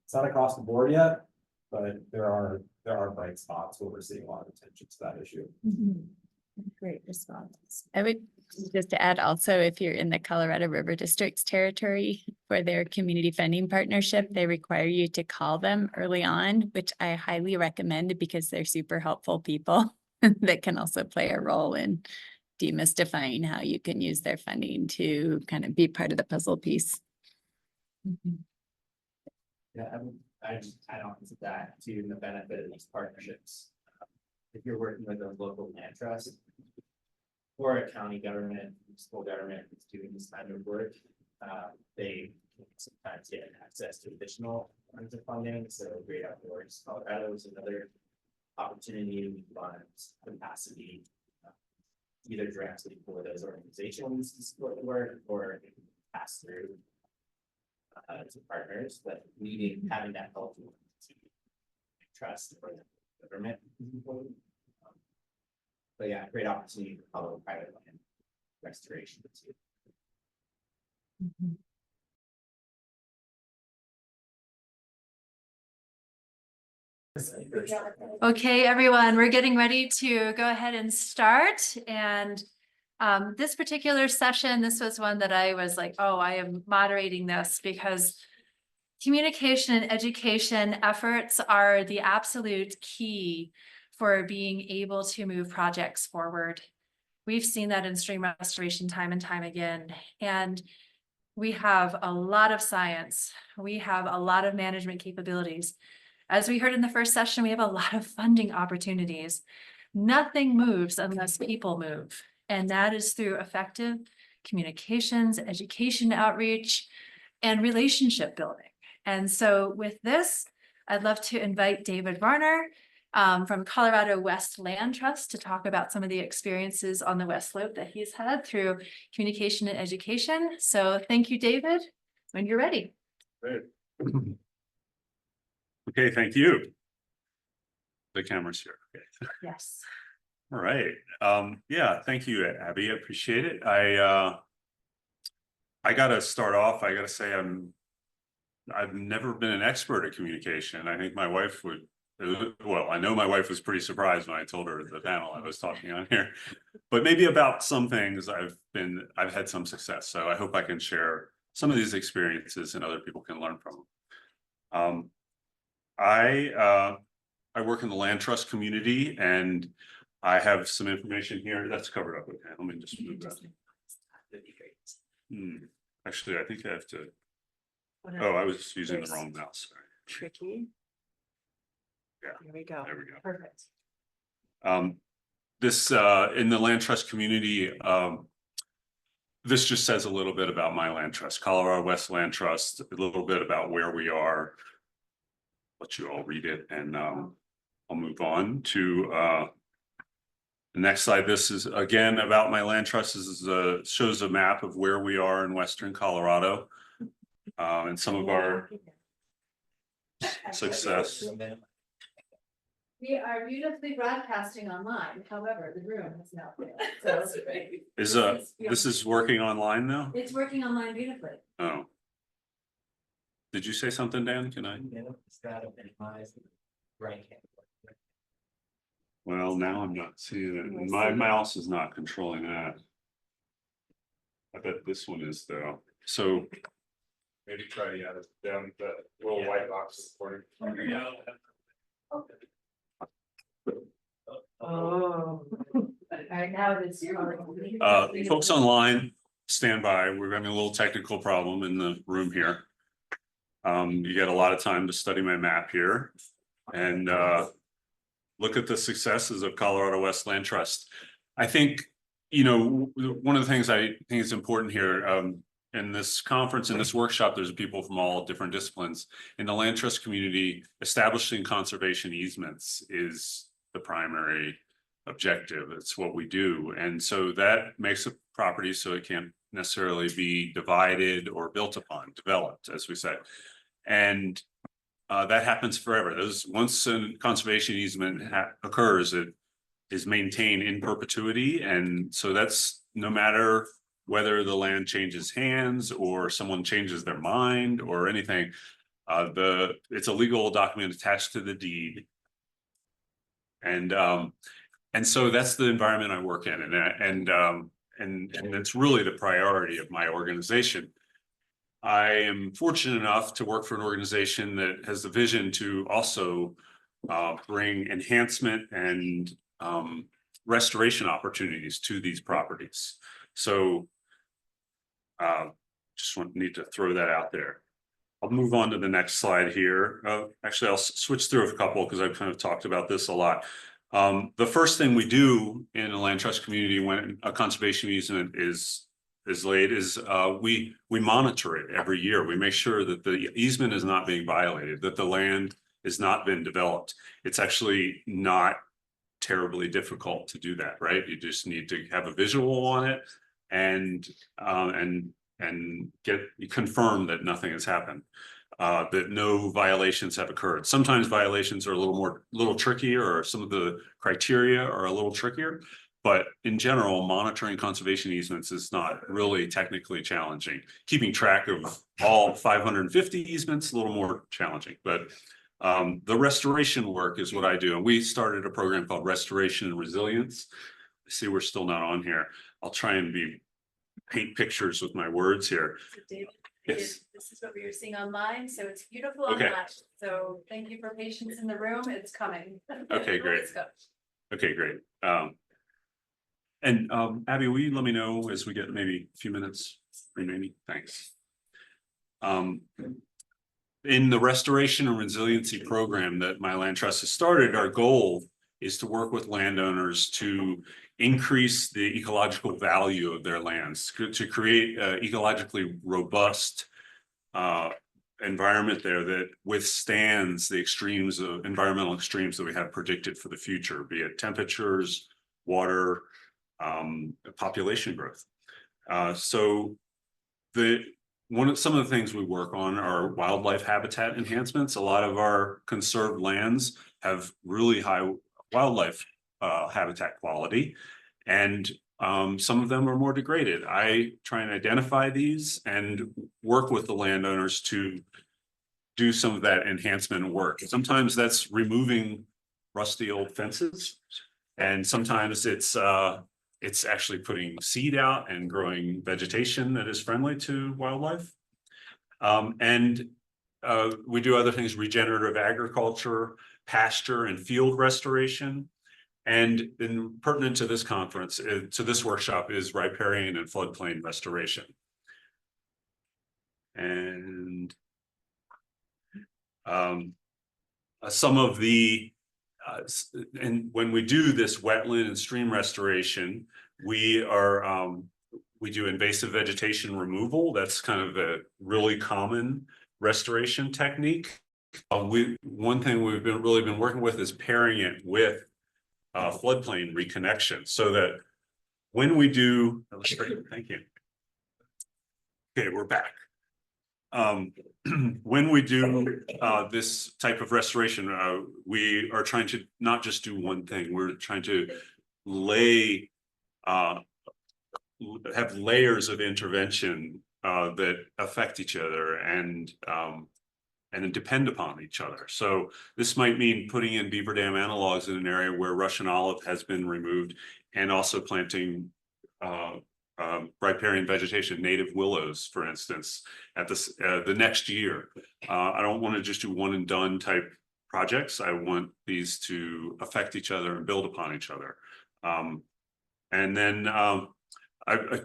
It's not across the board yet, but there are bright spots where we're seeing a lot of attention to that issue. Great response. I would just add also, if you're in the Colorado River District's territory for their community funding partnership, they require you to call them early on, which I highly recommend because they're super helpful people that can also play a role in demystifying how you can use their funding to kind of be part of the puzzle piece. Yeah, I just add on to that to the benefit of these partnerships. If you're working with a local land trust or a county government, school government that's doing this kind of work, they sometimes get access to additional kinds of funding. So Great Outdoors Colorado is another opportunity. We fund capacity either directly for those organizations to support the work or pass through to partners, but having that help to trust for the government is important. But yeah, great opportunity for public private land restoration too. Okay, everyone, we're getting ready to go ahead and start. And this particular session, this was one that I was like, oh, I am moderating this because communication and education efforts are the absolute key for being able to move projects forward. We've seen that in stream restoration time and time again. And we have a lot of science. We have a lot of management capabilities. As we heard in the first session, we have a lot of funding opportunities. Nothing moves unless people move. And that is through effective communications, education outreach, and relationship building. And so with this, I'd love to invite David Varner from Colorado West Land Trust to talk about some of the experiences on the West Slope that he's had through communication and education. So thank you, David, when you're ready. Great. Okay, thank you. The camera's here. Okay. Yes. All right. Yeah, thank you, Abby. I appreciate it. I gotta start off. I gotta say I've never been an expert at communication. I think my wife would, well, I know my wife was pretty surprised when I told her the panel I was talking on here, but maybe about some things I've had some success. So I hope I can share some of these experiences and other people can learn from them. I work in the land trust community and I have some information here that's covered up. Okay, let me just move that. Actually, I think I have to. Oh, I was using the wrong mouse. Sorry. Tricky. Yeah. Here we go. There we go. Perfect. This in the land trust community, this just says a little bit about my land trust, Colorado West Land Trust, a little bit about where we are. Let you all read it, and I'll move on to the next slide. This is again about my land trust. This is shows a map of where we are in Western Colorado, and some of our success. We are beautifully broadcasting online. However, the room has now failed. So This is working online now? it's working online beautifully. Oh. Did you say something, Dan? Can I? Well, now I'm not seeing it. And my mouse is not controlling that. I bet this one is though. So maybe try down the little white box. Oh. Right now it's. Folks online, stand by. We're having a little technical problem in the room here. You get a lot of time to study my map here and look at the successes of Colorado West Land Trust. I think, you know, one of the things I think is important here, in this conference, in this workshop, there's people from all different disciplines. In the land trust community, establishing conservation easements is the primary objective. It's what we do. And so that makes a property so it can't necessarily be divided or built upon, developed, as we say. And that happens forever. Once a conservation easement occurs, it is maintained in perpetuity. And so that's no matter whether the land changes hands or someone changes their mind or anything, it's a legal document attached to the deed. And so that's the environment I work in, and it's really the priority of my organization. I am fortunate enough to work for an organization that has the vision to also bring enhancement and restoration opportunities to these properties. So need to throw that out there. I'll move on to the next slide here. Actually, I'll switch through a couple because I've kind of talked about this a lot. The first thing we do in a land trust community when a conservation easement is laid is we monitor it every year. We make sure that the easement is not being violated, that the land has not been developed. It's actually not terribly difficult to do that, right? You just need to have a visual on it and confirm that nothing has happened, that no violations have occurred. Sometimes violations are a little trickier, or some of the criteria are a little trickier, but in general, monitoring conservation easements is not really technically challenging. Keeping track of all 550 easements, a little more challenging, but the restoration work is what I do. And we started a program called Restoration and Resilience. I see we're still not on here. I'll try and paint pictures with my words here. So David, Yes. this is what we were seeing online, so it's beautiful Okay. online. So thank you for patience in the room. It's coming. Okay, great. Let's go. Okay, great. And Abby, will you let me know as we get maybe a few minutes remaining? Thanks. In the restoration and resiliency program that my land trust has started, our goal is to work with landowners to increase the ecological value of their lands, to create an ecologically robust environment there that withstands the extremes of environmental extremes that we have predicted for the future, be it temperatures, water, population growth. So some of the things we work on are wildlife habitat enhancements. A lot of our conserved lands have really high wildlife habitat quality, and some of them are more degraded. I try and identify these and work with the landowners to do some of that enhancement work. Sometimes that's removing rusty old fences, and sometimes it's actually putting seed out and growing vegetation that is friendly to wildlife. We do other things: regenerative agriculture, pasture and field restoration. And pertinent to this conference, to this workshop, is riparian and floodplain restoration. And some of the and when we do this wetland and stream restoration, we do invasive vegetation removal. That's kind of a really common restoration technique. One thing we've really been working with is pairing it with floodplain reconnection, so that when we do, thank you. Okay, we're back. When we do this type of restoration, we are trying to not just do one thing. We're trying to have layers of intervention that affect each other and depend upon each other. So this might mean putting in beaver dam analogs in an area where Russian olive has been removed, and also planting riparian vegetation, native willows, for instance, at the next year. I don't want to just do one and done type projects. I want these to affect each other and build upon each other. And then I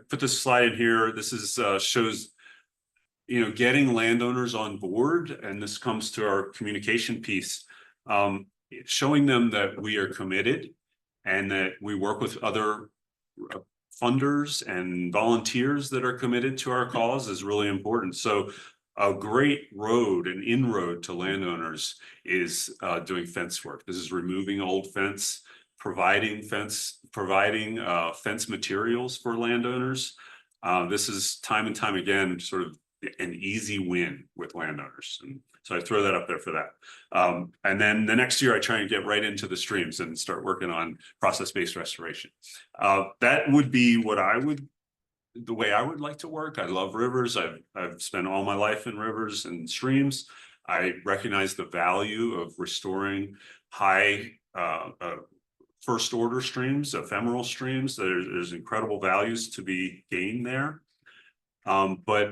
put this slide in here. This is shows, getting landowners on board, and this comes to our communication piece, showing them that we are committed and that we work with other funders and volunteers that are committed to our cause is really important. So a great road, an inroad to landowners is doing fence work. This is removing old fence, providing fence materials for landowners. This is time and time again sort of an easy win with landowners. And so I throw that up there for that. And then the next year I try and get right into the streams and start working on process-based restoration. That would be the way I would like to work. I love rivers. I've spent all my life in rivers and streams. I recognize the value of restoring high first order streams, ephemeral streams. There's incredible values to be gained there. But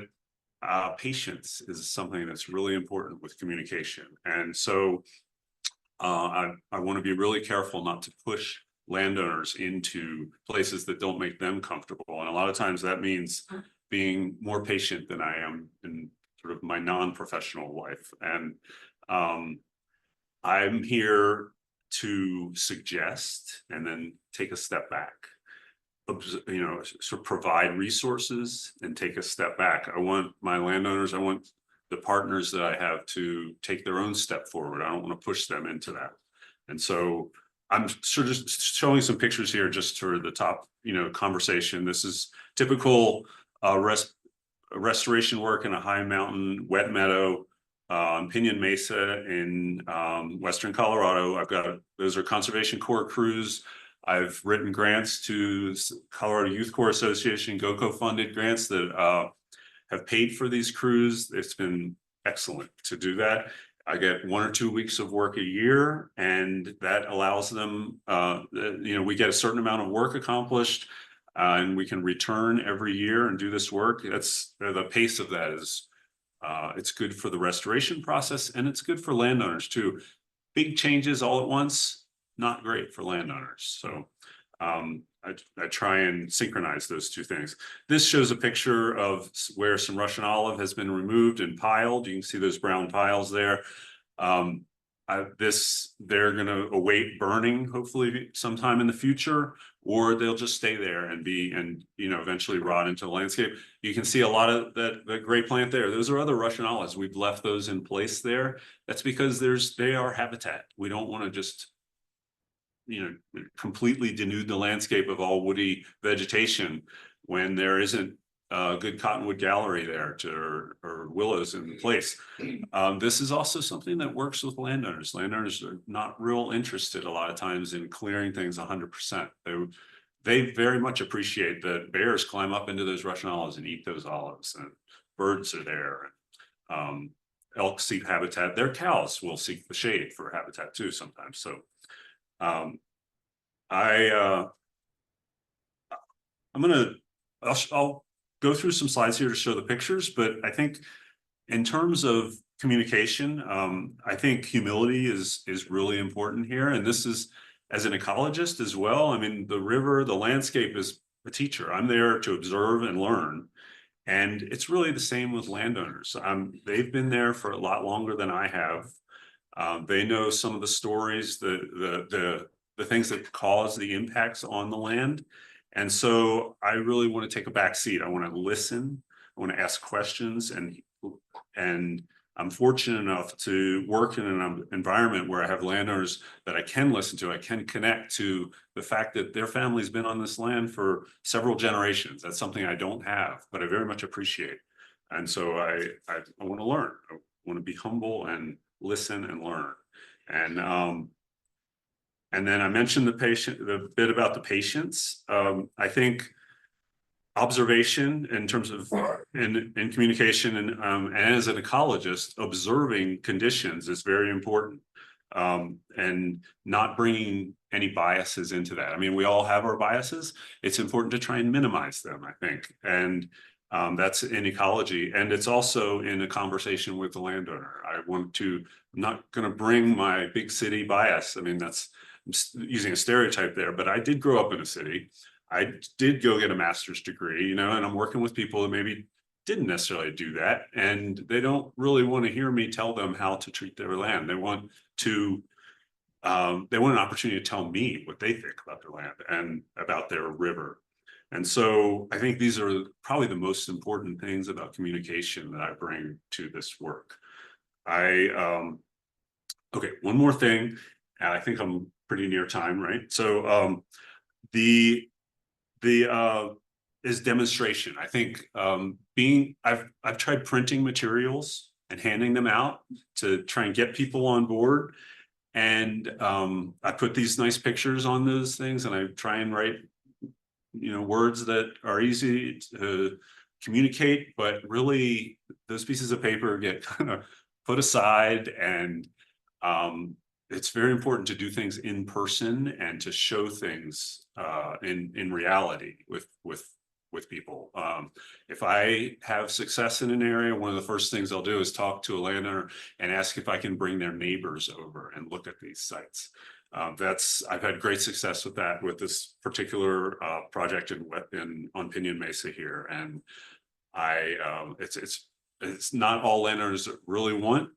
patience is something that's really important with communication. And so I want to be really careful not to push landowners into places that don't make them comfortable. And a lot of times that means being more patient than I am in sort of my non-professional life. And I'm here to suggest and then take a step back. Sort of provide resources and take a step back. I want my landowners, I want the partners that I have to take their own step forward. I don't want to push them into that. And so I'm sort of just showing some pictures here just for the top, conversation. This is typical restoration work in a high mountain wet meadow on Pinyon Mesa in Western Colorado. Those are Conservation Corps crews. I've written grants to Colorado Youth Corps Association, GOCO funded grants that have paid for these crews. It's been excellent to do that. I get 1 or 2 weeks of work a year, and that allows them, we get a certain amount of work accomplished, and we can return every year and do this work. That's the pace of that is, it's good for the restoration process, and it's good for landowners too. Big changes all at once, not great for landowners. So I try and synchronize those two things. This shows a picture of where some Russian olive has been removed and piled. You can see those brown piles there. They're going to await burning, hopefully sometime in the future, or they'll just stay there and eventually rot into the landscape. You can see a lot of that great plant there. Those are other Russian olives. We've left those in place there. That's because they are habitat. We don't want to just completely denude the landscape of all woody vegetation when there isn't a good cottonwood gallery there or willows in place. This is also something that works with landowners. Landowners are not real interested a lot of times in clearing things 100%. They very much appreciate that bears climb up into those Russian olives and eat those olives, and birds are there. Elk seek habitat. Their cows will seek the shade for habitat too sometimes. So I'll go through some slides here to show the pictures, but I think in terms of communication, I think humility is really important here. And this is, as an ecologist as well, I mean, the river, the landscape is a teacher. I'm there to observe and learn. And it's really the same with landowners. They've been there for a lot longer than I have. They know some of the stories, the things that cause the impacts on the land. And so I really want to take a back seat. I want to listen. I want to ask questions. And I'm fortunate enough to work in an environment where I have landowners that I can listen to. I can connect to the fact that their family's been on this land for several generations. That's something I don't have, but I very much appreciate. And so I want to learn. I want to be humble and listen and learn. And then I mentioned the bit about the patients. I think observation in terms of in communication and as an ecologist, observing conditions is very important, and not bringing any biases into that. I mean, we all have our biases. It's important to try and minimize them, I think. And That's in ecology, and it's also in a conversation with the landowner. I'm not going to bring my big city bias. I mean, I'm using a stereotype there, but I did grow up in a city. I did go get a master's degree, you know, and I'm working with people that maybe didn't necessarily do that, and they don't really want to hear me tell them how to treat their land. They want an opportunity to tell me what they think about their land and about their river. And so I think these are probably the most important things about communication that I bring to this work. Okay, one more thing, and I think I'm pretty near time, right? So is demonstration. I think I've tried printing materials and handing them out to try and get people on board. And I put these nice pictures on those things, and I try and write, you know, words that are easy to communicate, but really those pieces of paper get kind of put aside. And it's very important to do things in person and to show things in reality with people. If I have success in an area, one of the first things I'll do is talk to a landowner and ask if I can bring their neighbors over and look at these sites. I've had great success with that, with this particular project on Pinyon Mesa here. And it's not all landowners that really want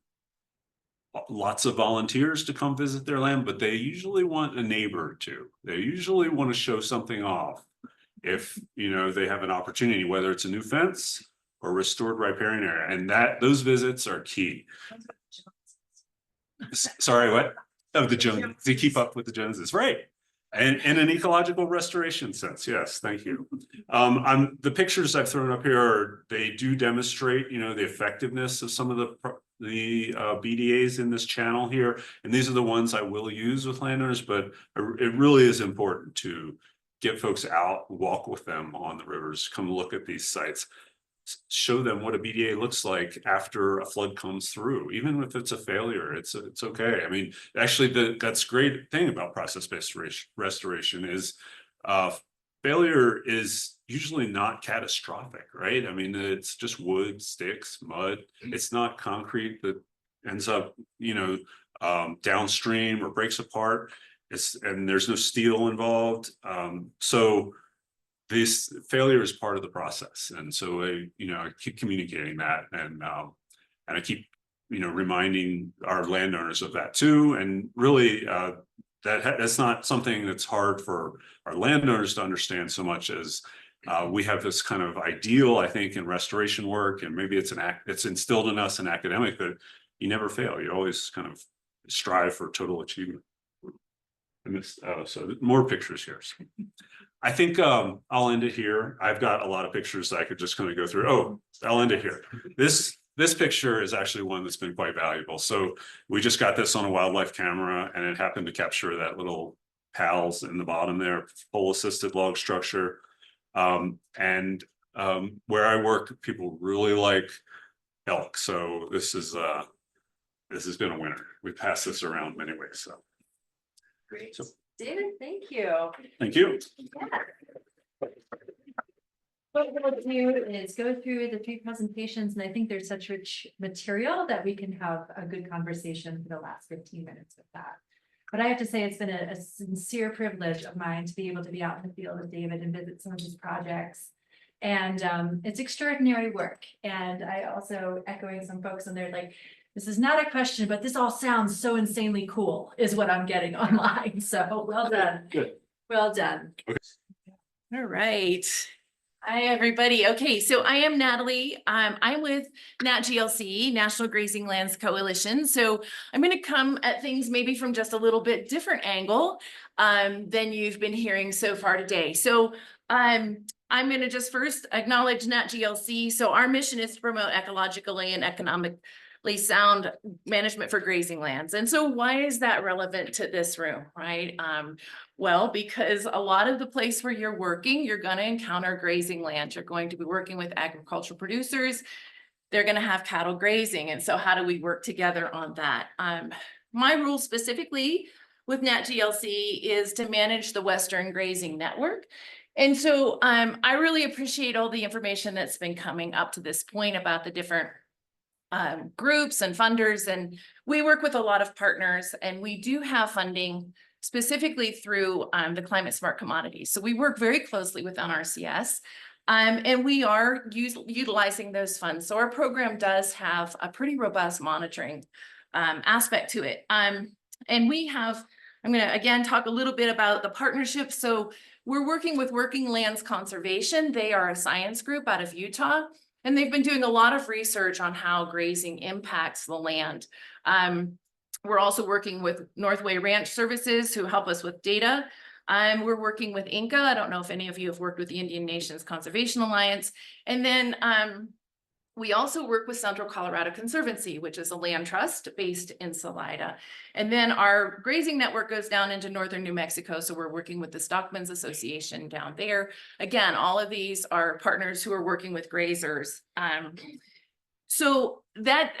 lots of volunteers to come visit their land, but they usually want a neighbor or two. They usually want to show something off if, you know, they have an opportunity, whether it's a new fence or restored riparian area. And those visits are key. Sorry, what? Oh, the Joneses, to keep up with the Joneses, right? And in an ecological restoration sense, yes, thank you. The pictures I've thrown up here, they do demonstrate, you know, the effectiveness of some of the BDAs in this channel here, and these are the ones I will use with landowners. But it really is important to get folks out, walk with them on the rivers, come look at these sites, show them what a BDA looks like after a flood comes through. Even if it's a failure, it's okay. I mean, actually, that's great thing about process-based restoration is failure is usually not catastrophic, right? I mean, it's just wood, sticks, mud. It's not concrete that ends up, you know, downstream or breaks apart. And there's no steel involved. So this failure is part of the process. And so I keep communicating that, and I keep, you know, reminding our landowners of that too. And really, that's not something that's hard for our landowners to understand so much as we have this kind of ideal, I think, in restoration work, and maybe it's instilled in us in academic that you never fail. You always kind of strive for total achievement. And this, so more pictures here. I think I'll end it here. I've got a lot of pictures that I could just kind of go through. Oh, I'll end it here. This picture is actually one that's been quite valuable. So we just got this on a wildlife camera, and it happened to capture that little PALS in the bottom there, pole assisted log structure. And where I work, people really like elk. So this has been a winner. We passed this around many ways. So. Great. So, David, thank you. thank you. Yeah. What we'll do is go through the 3 presentations, and I think there's such rich material that we can have a good conversation for the last 15 minutes with that. But I have to say, it's been a sincere privilege of mine to be able to be out in the field with David and visit some of his projects. And it's extraordinary work. And I also, echoing some folks on there, like, this is not a question, but this all sounds so insanely cool, is what I'm getting online. So well done. Good. Well done. Okay. All right. Hi, everybody. Okay, so I am Natalie. I'm with NatGLC, National Grazing Lands Coalition. So I'm going to come at things maybe from just a little bit different angle than you've been hearing so far today. So I'm going to just first acknowledge NatGLC. So our mission is to promote ecologically and economically sound management for grazing lands. And so why is that relevant to this room, right? Well, because a lot of the place where you're working, you're going to encounter grazing land. You're going to be working with agricultural producers. They're going to have cattle grazing. And so how do we work together on that? My role specifically with NatGLC is to manage the Western Grazing Network. And so I really appreciate all the information that's been coming up to this point about the different groups and funders, and we work with a lot of partners, and we do have funding specifically through the Climate Smart Commodities. So we work very closely with NRCS, and we are utilizing those funds. So our program does have a pretty robust monitoring aspect to it. And we have, I'm going to again talk a little bit about the partnership. So we're working with Working Lands Conservation. They are a science group out of Utah, and they've been doing a lot of research on how grazing impacts the land. We're also working with Northway Ranch Services, who help us with data. We're working with Inca. I don't know if any of you have worked with the Indian Nations Conservation Alliance. And then we also work with Central Colorado Conservancy, which is a land trust based in Salida. And then our grazing network goes down into northern New Mexico. So we're working with the Stockmen's Association down there. Again, all of these are partners who are working with grazers. So that,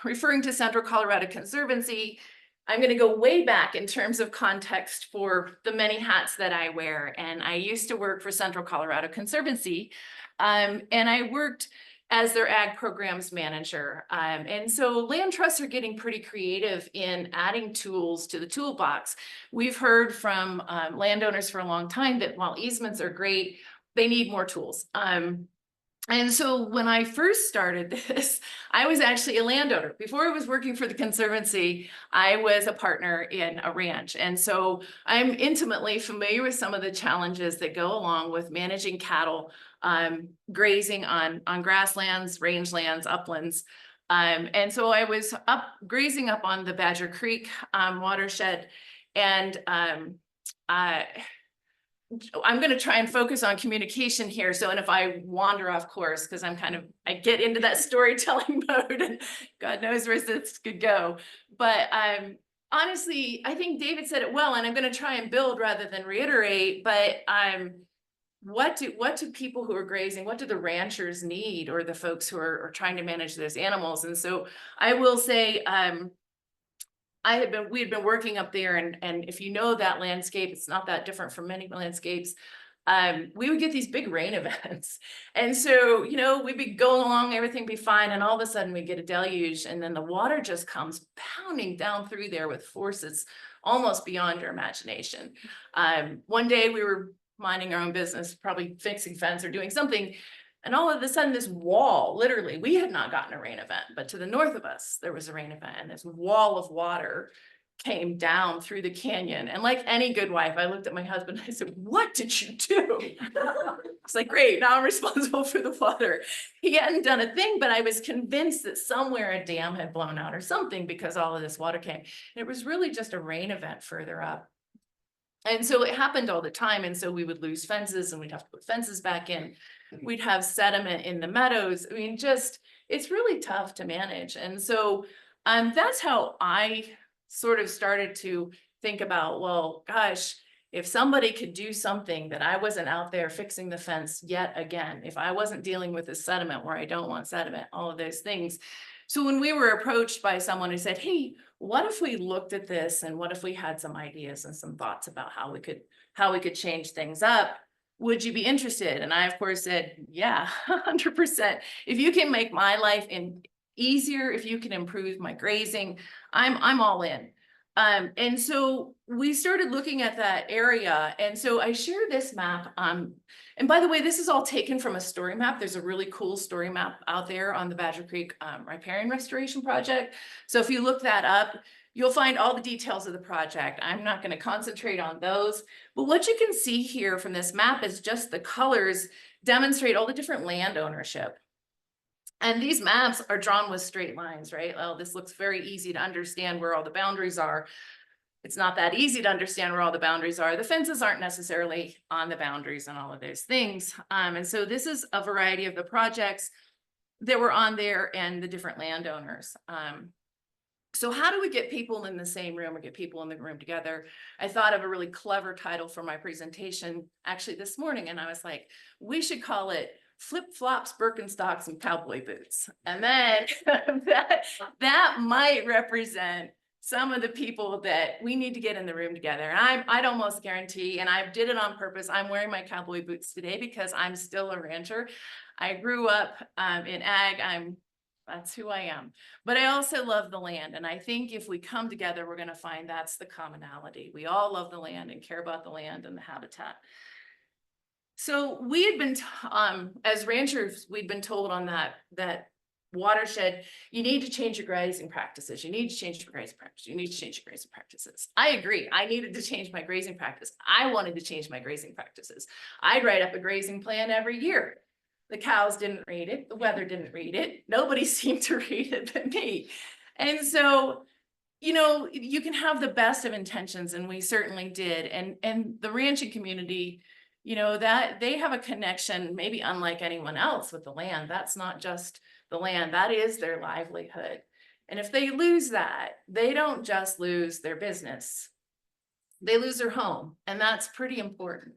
referring to Central Colorado Conservancy, I'm going to go way back in terms of context for the many hats that I wear. And I used to work for Central Colorado Conservancy, and I worked as their ag programs manager. And so land trusts are getting pretty creative in adding tools to the toolbox. We've heard from landowners for a long time that while easements are great, they need more tools. And so when I first started this, I was actually a landowner. Before I was working for the Conservancy, I was a partner in a ranch. And so I'm intimately familiar with some of the challenges that go along with managing cattle, grazing on grasslands, rangelands, uplands. And so I was grazing up on the Badger Creek watershed, and I'm going to try and focus on communication here. So, and if I wander off course, because I get into that storytelling mode, and God knows where this could go. But honestly, I think David said it well, and I'm going to try and build rather than reiterate. But what do people who are grazing, what do the ranchers need, or the folks who are trying to manage those animals? And so I will say, we had been working up there, and if you know that landscape, it's not that different from many landscapes. We would get these big rain events. And so, we'd be going along, everything be fine. And all of a sudden we get a deluge, and then the water just comes pounding down through there with forces almost beyond your imagination. One day we were minding our own business, probably fixing fence or doing something. And all of a sudden this wall, literally, we had not gotten a rain event, but to the north of us, there was a rain event, and this wall of water came down through the canyon. And like any good wife, I looked at my husband and I said, "What did you do?" It's like, great, now I'm responsible for the water. He hadn't done a thing, but I was convinced that somewhere a dam had blown out or something, because all of this water came. And it was really just a rain event further up. And so it happened all the time. And so we would lose fences, and we'd have to put fences back in. We'd have sediment in the meadows. I mean, it's really tough to manage. And so that's how I sort of started to think about, well, gosh, if somebody could do something that I wasn't out there fixing the fence yet again, if I wasn't dealing with the sediment where I don't want sediment, all of those things. So when we were approached by someone who said, "Hey, what if we looked at this, and what if we had some ideas and some thoughts about how we could change things up? Would you be interested?" And I, of course, said, "Yeah, 100%. If you can make my life easier, if you can improve my grazing, I'm all in." And so we started looking at that area. And so I share this map. And by the way, this is all taken from a story map. There's a really cool story map out there on the Badger Creek Riparian Restoration Project. So if you look that up, you'll find all the details of the project. I'm not going to concentrate on those. But what you can see here from this map is just the colors demonstrate all the different land ownership. And these maps are drawn with straight lines, right? Well, this looks very easy to understand where all the boundaries are. It's not that easy to understand where all the boundaries are. The fences aren't necessarily on the boundaries and all of those things. And so this is a variety of the projects that were on there and the different landowners. So how do we get people in the same room, or get people in the room together? I thought of a really clever title for my presentation actually this morning, and I was like, we should call it Flip-Flops, Birkenstocks, and Cowboy Boots. And then that might represent some of the people that we need to get in the room together. And I'd almost guarantee, and I did it on purpose, I'm wearing my cowboy boots today because I'm still a rancher. I grew up in ag, that's who I am. But I also love the land. And I think if we come together, we're gonna find that's the commonality. We all love the land and care about the land and the habitat. So we had been, as ranchers, we'd been told on that watershed, you need to change your grazing practices. You need to change your grazing practices. You need to change your grazing practices. I agree. I needed to change my grazing practice. I wanted to change my grazing practices. I'd write up a grazing plan every year. The cows didn't read it. The weather didn't read it. Nobody seemed to read it but me. And so, you know, you can have the best of intentions, and we certainly did. And the ranching community, you know, that they have a connection maybe unlike anyone else with the land. That's not just the land, that is their livelihood. And if they lose that, they don't just lose their business, they lose their home, and that's pretty important.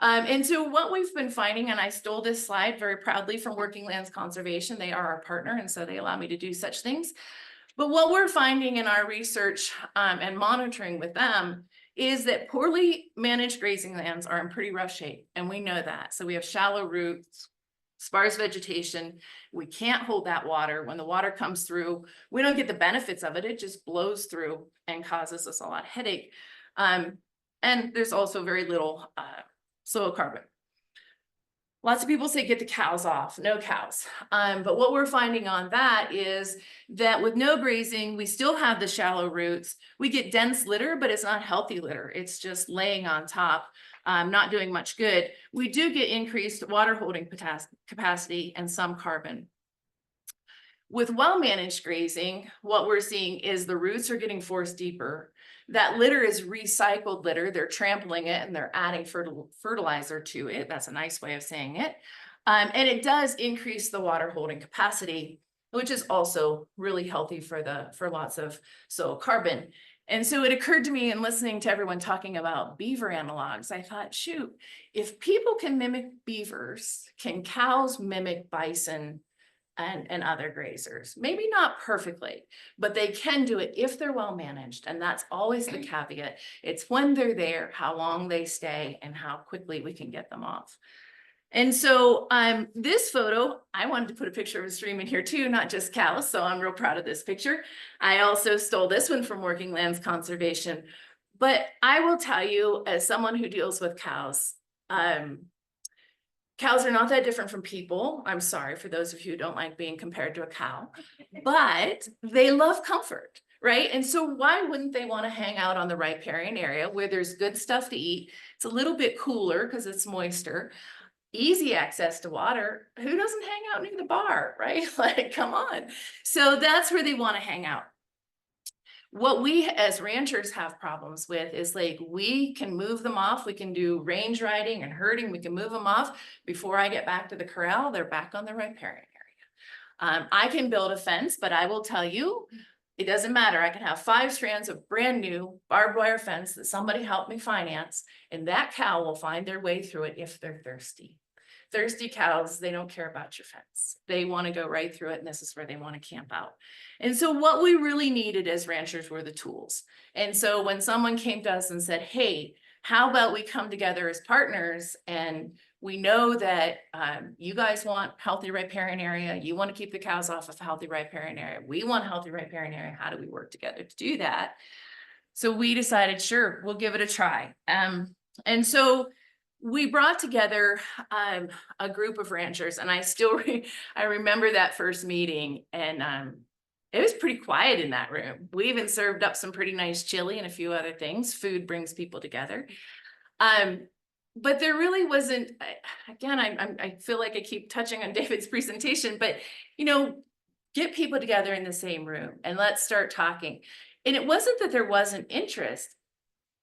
And so what we've been finding, and I stole this slide very proudly from Working Lands Conservation, they are our partner, and so they allow me to do such things. But what we're finding in our research and monitoring with them is that poorly managed grazing lands are in pretty rough shape, and we know that. So we have shallow roots, sparse vegetation. We can't hold that water. When the water comes through, we don't get the benefits of it. It just blows through and causes us a lot of headache. And there's also very little soil carbon. Lots of people say get the cows off, no cows. But what we're finding on that is that with no grazing, we still have the shallow roots. We get dense litter, but it's not healthy litter. It's just laying on top, not doing much good. We do get increased water holding capacity and some carbon. With well-managed grazing, what we're seeing is the roots are getting forced deeper. That litter is recycled litter. They're trampling it and they're adding fertilizer to it. That's a nice way of saying it. And it does increase the water holding capacity, which is also really healthy for lots of soil carbon. And so it occurred to me in listening to everyone talking about beaver analogs, I thought, shoot, if people can mimic beavers, can cows mimic bison and other grazers? Maybe not perfectly, but they can do it if they're well managed. And that's always the caveat. It's when they're there, how long they stay, and how quickly we can get them off. And so this photo, I wanted to put a picture of a stream in here too, not just cows. So I'm real proud of this picture. I also stole this one from Working Lands Conservation. But I will tell you, as someone who deals with cows, cows are not that different from people. I'm sorry for those of you who don't like being compared to a cow, but they love comfort, right? And so why wouldn't they want to hang out on the riparian area where there's good stuff to eat? It's a little bit cooler because it's moister, easy access to water. Who doesn't hang out near the bar, right? Like, come on. So that's where they want to hang out. What we as ranchers have problems with is like, we can move them off. We can do range riding and herding. We can move them off. Before I get back to the corral, they're back on the riparian area. I can build a fence, but I will tell you, it doesn't matter. I can have 5 strands of brand new barbed wire fence that somebody helped me finance, and that cow will find their way through it if they're thirsty. Thirsty cows, they don't care about your fence. They want to go right through it, and this is where they want to camp out. And so what we really needed as ranchers were the tools. And so when someone came to us and said, hey, how about we come together as partners, and we know that you guys want healthy riparian area, you want to keep the cows off of healthy riparian area, we want healthy riparian area, how do we work together to do that? So we decided, sure, we'll give it a try. And so we brought together a group of ranchers, and I remember that first meeting, and it was pretty quiet in that room. We even served up some pretty nice chili and a few other things. Food brings people together. But there really wasn't, again, I feel like I keep touching on David's presentation, but, you know, get people together in the same room and let's start talking. And it wasn't that there wasn't interest,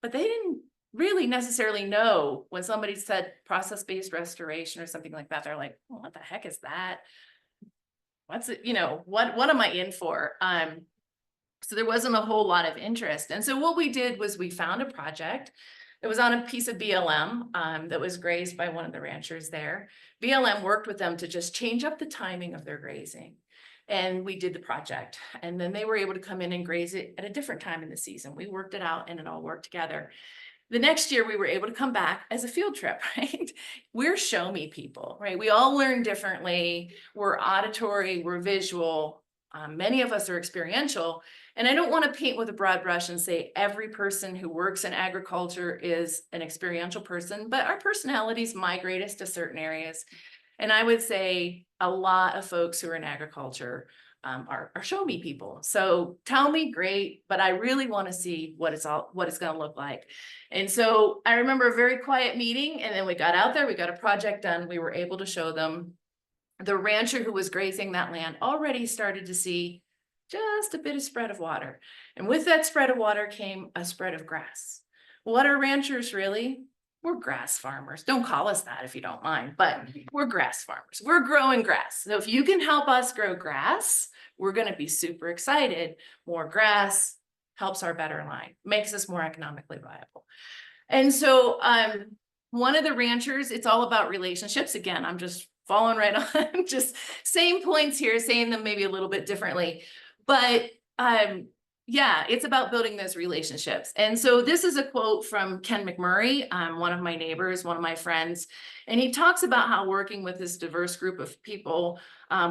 but they didn't really necessarily know when somebody said process-based restoration or something like that. They're like, well, what the heck is that? What's it, you know, what am I in for? So there wasn't a whole lot of interest. And so what we did was we found a project that was on a piece of BLM that was grazed by one of the ranchers there. BLM worked with them to just change up the timing of their grazing. and we did the project. And then they were able to come in and graze it at a different time in the season. We worked it out and it all worked together. The next year we were able to come back as a field trip, right? We're show me people, right? We all learn differently. We're auditory, we're visual. Many of us are experiential. And I don't want to paint with a broad brush and say every person who works in agriculture is an experiential person, but our personalities migrate us to certain areas. And I would say a lot of folks who are in agriculture are show me people. So tell me, great, but I really want to see what it's going to look like. And so I remember a very quiet meeting, and then we got out there, we got a project done. We were able to show them. The rancher who was grazing that land already started to see just a bit of spread of water. And with that spread of water came a spread of grass. What are ranchers really? We're grass farmers. Don't call us that if you don't mind, but we're grass farmers. We're growing grass. So if you can help us grow grass, we're going to be super excited. More grass helps our better line, makes us more economically viable. And so one of the ranchers, it's all about relationships. Again, I'm just following right on, just same points here, saying them maybe a little bit differently. But yeah, it's about building those relationships. And so this is a quote from Ken McMurray, one of my neighbors, one of my friends, and he talks about how working with this diverse group of people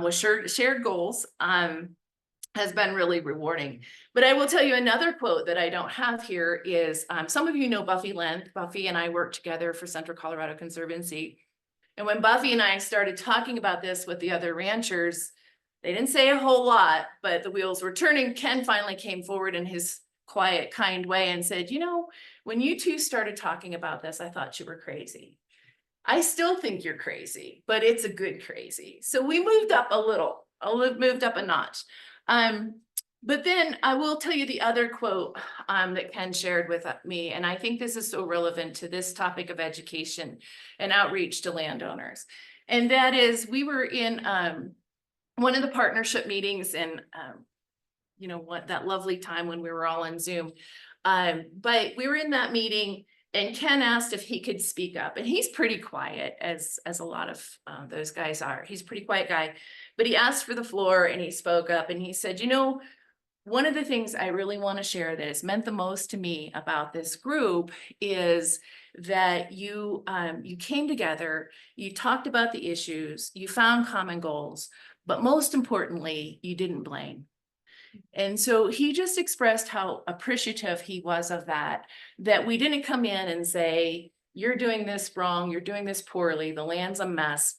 with shared goals has been really rewarding. But I will tell you another quote that I don't have here is, some of you know Buffy Lent. Buffy and I worked together for Central Colorado Conservancy. And when Buffy and I started talking about this with the other ranchers, they didn't say a whole lot, but the wheels were turning. Ken finally came forward in his quiet, kind way and said, you know, when you two started talking about this, I thought you were crazy. I still think you're crazy, but it's a good crazy. So we moved up a little, moved up a notch. But then I will tell you the other quote that Ken shared with me, and I think this is so relevant to this topic of education and outreach to landowners. And that is, we were in one of the partnership meetings, and you know what, that lovely time when we were all on Zoom. But we were in that meeting, and Ken asked if he could speak up, and he's pretty quiet, as a lot of those guys are. He's a pretty quiet guy, but he asked for the floor and he spoke up and he said, you know, one of the things I really want to share that has meant the most to me about this group is that you came together, you talked about the issues, you found common goals, but most importantly, you didn't blame. And so he just expressed how appreciative he was of that we didn't come in and say, you're doing this wrong, you're doing this poorly, the land's a mess.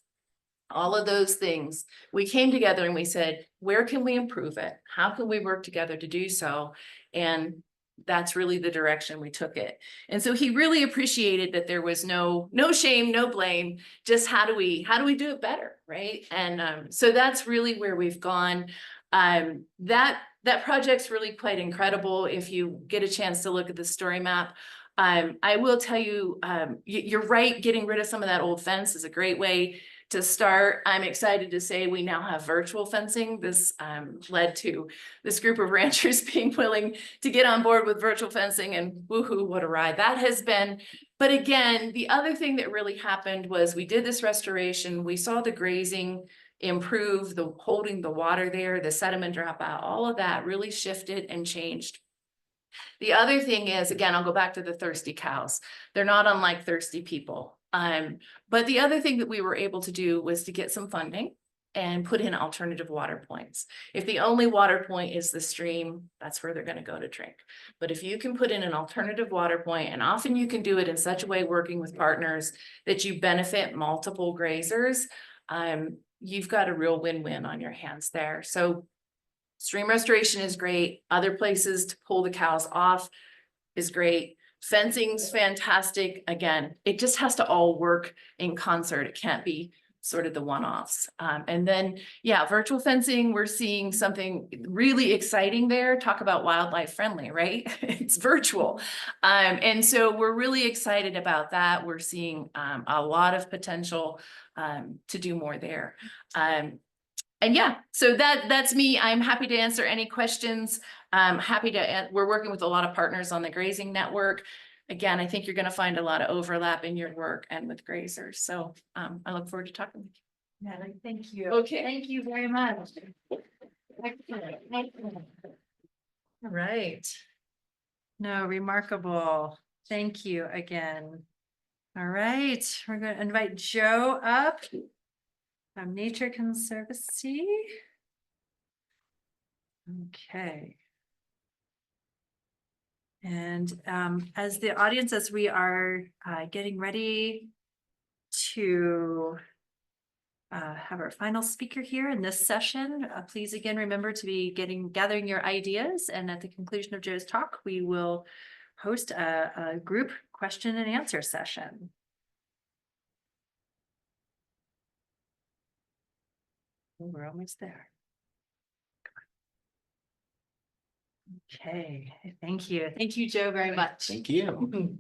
All of those things, we came together and we said, where can we improve it? How can we work together to do so? And that's really the direction we took it. And so he really appreciated that there was no shame, no blame, just how do we do it better, right? And so that's really where we've gone. That project's really quite incredible. If you get a chance to look at the story map, I will tell you, you're right, getting rid of some of that old fence is a great way to start. I'm excited to say we now have virtual fencing. This led to this group of ranchers being willing to get on board with virtual fencing, and woohoo, what a ride that has been. But again, the other thing that really happened was we did this restoration. We saw the grazing improve, the holding the water there, the sediment drop out, all of that really shifted and changed. The other thing is, again, I'll go back to the thirsty cows. They're not unlike thirsty people. But the other thing that we were able to do was to get some funding and put in alternative water points. If the only water point is the stream, that's where they're going to go to drink. But if you can put in an alternative water point, and often you can do it in such a way working with partners that you benefit multiple grazers, you've got a real win-win on your hands there. So stream restoration is great. Other places to pull the cows off is great. Fencing's fantastic. Again, it just has to all work in concert. It can't be sort of the one-offs. And then, yeah, virtual fencing, we're seeing something really exciting there. Talk about wildlife friendly, right? It's virtual. And so we're really excited about that. We're seeing a lot of potential to do more there. And yeah, so that's me. I'm happy to answer any questions. We're working with a lot of partners on the grazing network. Again, I think you're going to find a lot of overlap in your work and with grazers. So I look forward to talking with you. Natalie, thank you. Okay. Thank you very much. All right. No, remarkable. Thank you again. All right, we're going to invite Joe up from Nature Conservancy. Okay. And as the audience, as we are getting ready to have our final speaker here in this session, please again remember to be gathering your ideas, and at the conclusion of Joe's talk, we will host a group question and answer session. We're almost there. Okay, thank you. Thank you, Joe, very much. Thank you.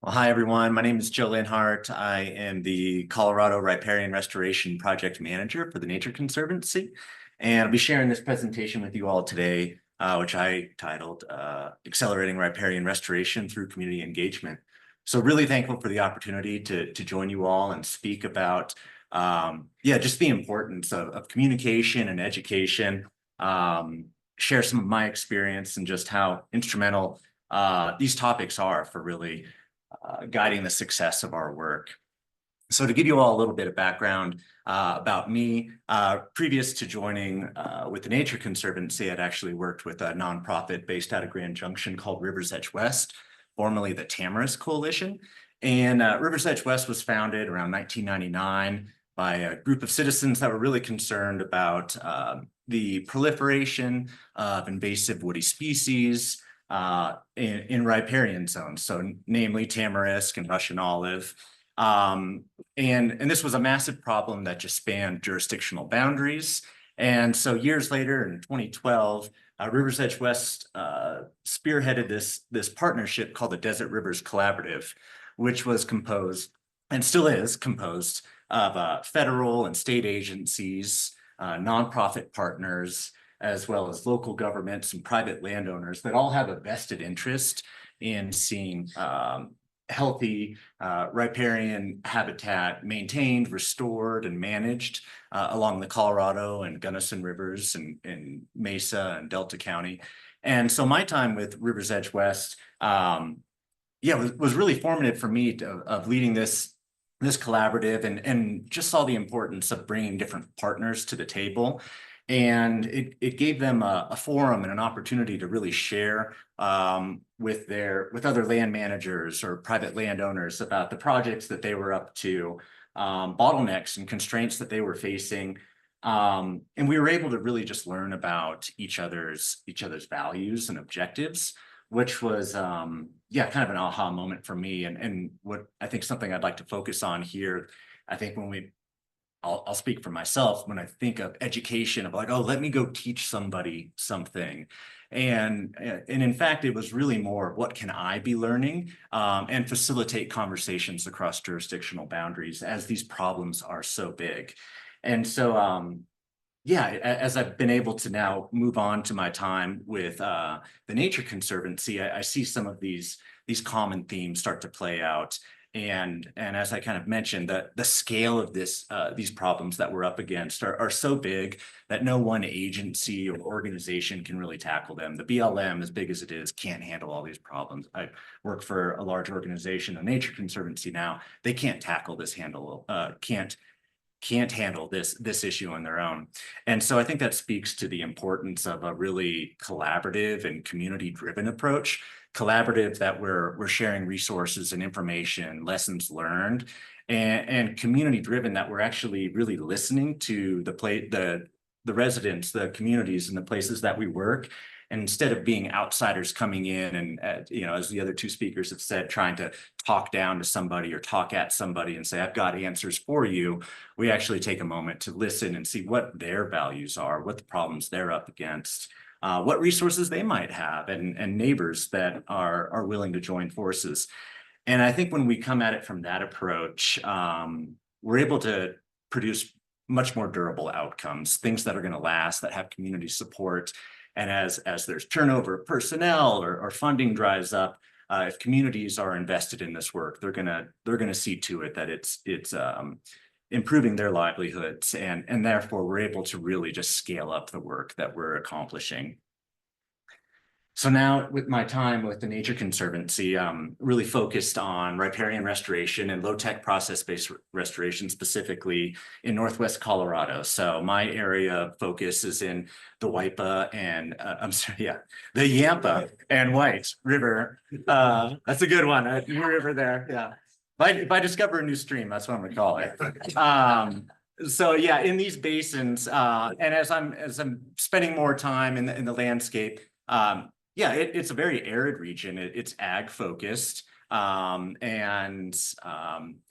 Well, hi, everyone. My name is Joe Leonhard. I am the Colorado Riparian Restoration Project Manager for the Nature Conservancy. And I'll be sharing this presentation with you all today, which I titled Accelerating Riparian Restoration Through Community Engagement. So really thankful for the opportunity to join you all and speak about just the importance of communication and education, share some of my experience and just how instrumental these topics are for really guiding the success of our work. So to give you all a little bit of background about me, previous to joining with the Nature Conservancy, I'd actually worked with a nonprofit based out of Grand Junction called Rivers Edge West, formerly the Tamarask Coalition. And Rivers Edge West was founded around 1999 by a group of citizens that were really concerned about the proliferation of invasive woody species in riparian zones, so namely tamarisk and Russian olive. And this was a massive problem that just spanned jurisdictional boundaries. And so years later in 2012, Rivers Edge West spearheaded this partnership called the Desert Rivers Collaborative, which was composed and still is composed of federal and state agencies, nonprofit partners, as well as local governments and private landowners that all have a vested interest in seeing healthy riparian habitat maintained, restored, and managed along the Colorado and Gunnison rivers and Mesa and Delta County. And so my time with Rivers Edge West, was really formative for me of leading this collaborative and just saw the importance of bringing different partners to the table. And it gave them a forum and an opportunity to really share with other land managers or private landowners about the projects that they were up to, bottlenecks and constraints that they were facing. And we were able to really just learn about each other's values and objectives, which was kind of an aha moment for me, and what I think something I'd like to focus on here. I think I'll speak for myself when I think of education, of like, oh, let me go teach somebody something. And in fact, it was really more of what can I be learning and facilitate conversations across jurisdictional boundaries as these problems are so big. And so, as I've been able to now move on to my time with the Nature Conservancy, I see some of these common themes start to play out. And as I kind of mentioned, the scale of these problems that we're up against are so big that no one agency or organization can really tackle them. The BLM, as big as it is, can't handle all these problems. I work for a large organization, the Nature Conservancy now. They can't tackle this can't handle this issue on their own. And so I think that speaks to the importance of a really collaborative and community-driven approach. Collaborative that we're sharing resources and information, lessons learned, and community-driven that we're actually really listening to the residents, the communities, and the places that we work. And instead of being outsiders coming in and, as the other two speakers have said, trying to talk down to somebody or talk at somebody and say, I've got answers for you, we actually take a moment to listen and see what their values are, what the problems they're up against, what resources they might have, and neighbors that are willing to join forces. And I think when we come at it from that approach, we're able to produce much more durable outcomes, things that are going to last, that have community support. And as there's turnover of personnel or funding dries up, if communities are invested in this work, they're gonna see to it that improving their livelihoods, and therefore we're able to really just scale up the work that we're accomplishing. So now with my time with the Nature Conservancy, really focused on riparian restoration and low-tech process-based restoration, specifically in Northwest Colorado. So my area of focus is in the Waipa and the Yampa and White River. That's a good one. New river there. Yeah. If I discover a new stream, that's what I'm gonna call it. So yeah, in these basins, and as I'm spending more time in the landscape, yeah, it's a very arid region. It's ag focused. Yeah,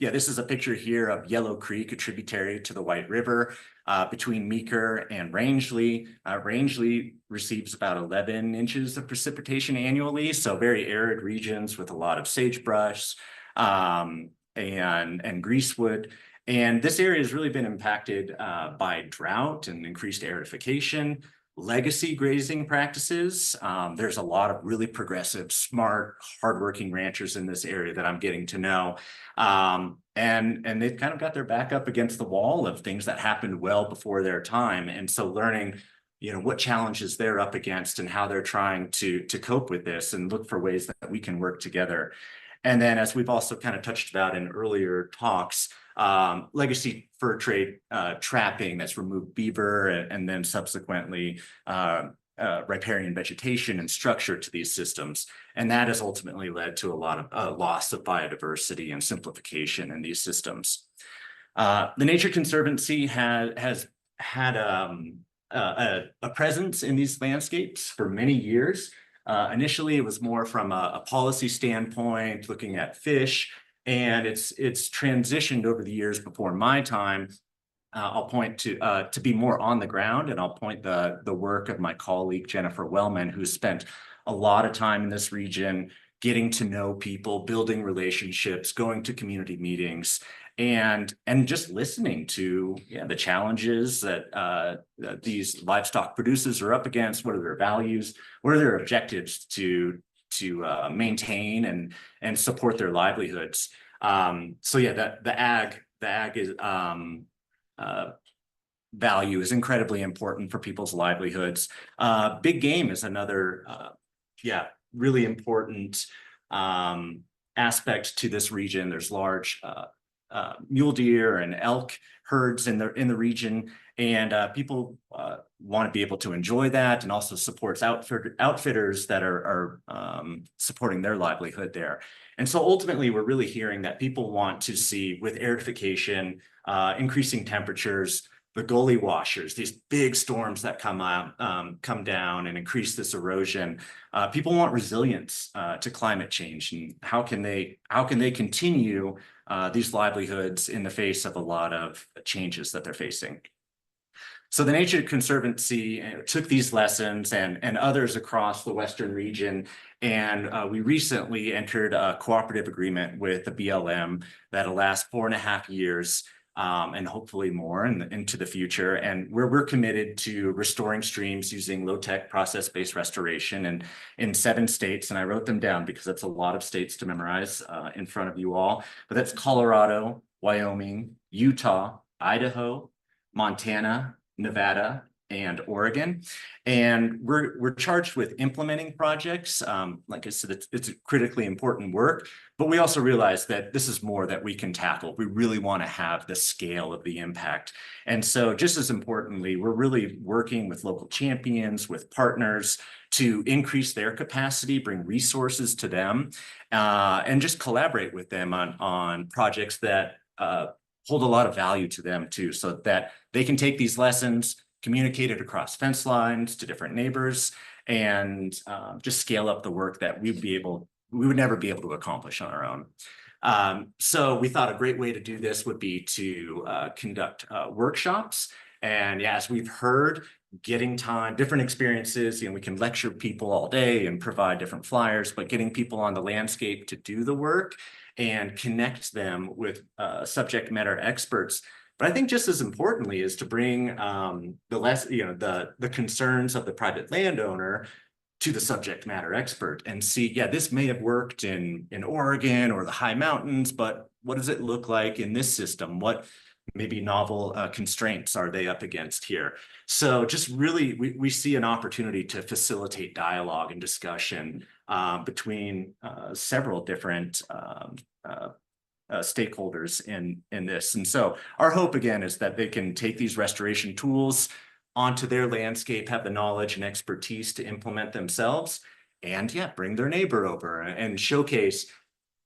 this is a picture here of Yellow Creek, a tributary to the White River, between Meeker and Rangeley. Rangeley receives about 11 inches of precipitation annually, so very arid regions with a lot of sagebrush and greasewood. And this area has really been impacted by drought and increased aridification, legacy grazing practices. There's a lot of really progressive, smart, hardworking ranchers in this area that I'm getting to know. And they've kind of got their back up against the wall of things that happened well before their time. And so learning, what challenges they're up against and how they're trying to cope with this and look for ways that we can work together. And then, as we've also kind of touched about in earlier talks, legacy fur trade trapping that's removed beaver and then subsequently riparian vegetation and structure to these systems. And that has ultimately led to a lot of loss of biodiversity and simplification in these systems. The Nature Conservancy has had a presence in these landscapes for many years. Initially, it was more from a policy standpoint, looking at fish, and it's transitioned over the years before my time. I'll point to be more on the ground, and I'll point the work of my colleague, Jennifer Wellman, who's spent a lot of time in this region, getting to know people, building relationships, going to community meetings, and just listening to the challenges that these livestock producers are up against. What are their values? What are their objectives to maintain and support their livelihoods? So yeah, the ag is value is incredibly important for people's livelihoods. Big game is another really important aspect to this region. There's large mule deer and elk herds in the region, and people want to be able to enjoy that, and also supports outfitters that are supporting their livelihood there. And so ultimately, we're really hearing that people want to see, with aridification, increasing temperatures, the gully washers, these big storms that come down and increase this erosion. People want resilience to climate change, and how can they continue these livelihoods in the face of a lot of changes that they're facing. So the Nature Conservancy took these lessons and others across the Western region, and we recently entered a cooperative agreement with the BLM that'll last 4.5 years, and hopefully more into the future. And we're committed to restoring streams using low-tech process-based restoration and in 7 states. And I wrote them down because that's a lot of states to memorize in front of you all. But that's Colorado, Wyoming, Utah, Idaho, Montana, Nevada, and Oregon. And we're charged with implementing projects. Like I said, it's critically important work, but we also realize that this is more that we can tackle. We really want to have the scale of the impact. And so just as importantly, we're really working with local champions, with partners to increase their capacity, bring resources to them, and just collaborate with them on projects that hold a lot of value to them too, so that they can take these lessons, communicate it across fence lines to different neighbors, and just scale up the work that we would never be able to accomplish on our own. So we thought a great way to do this would be to conduct workshops. And yeah, as we've heard, getting time, different experiences, we can lecture people all day and provide different flyers, but getting people on the landscape to do the work and connect them with subject matter experts. But I think just as importantly is to bring the concerns of the private landowner to the subject matter expert and see, this may have worked in Oregon or the high mountains, but what does it look like in this system? What maybe novel constraints are they up against here? So just really, we see an opportunity to facilitate dialogue and discussion between several different stakeholders in this. And so our hope again is that they can take these restoration tools onto their landscape, have the knowledge and expertise to implement themselves, and yeah, bring their neighbor over and showcase,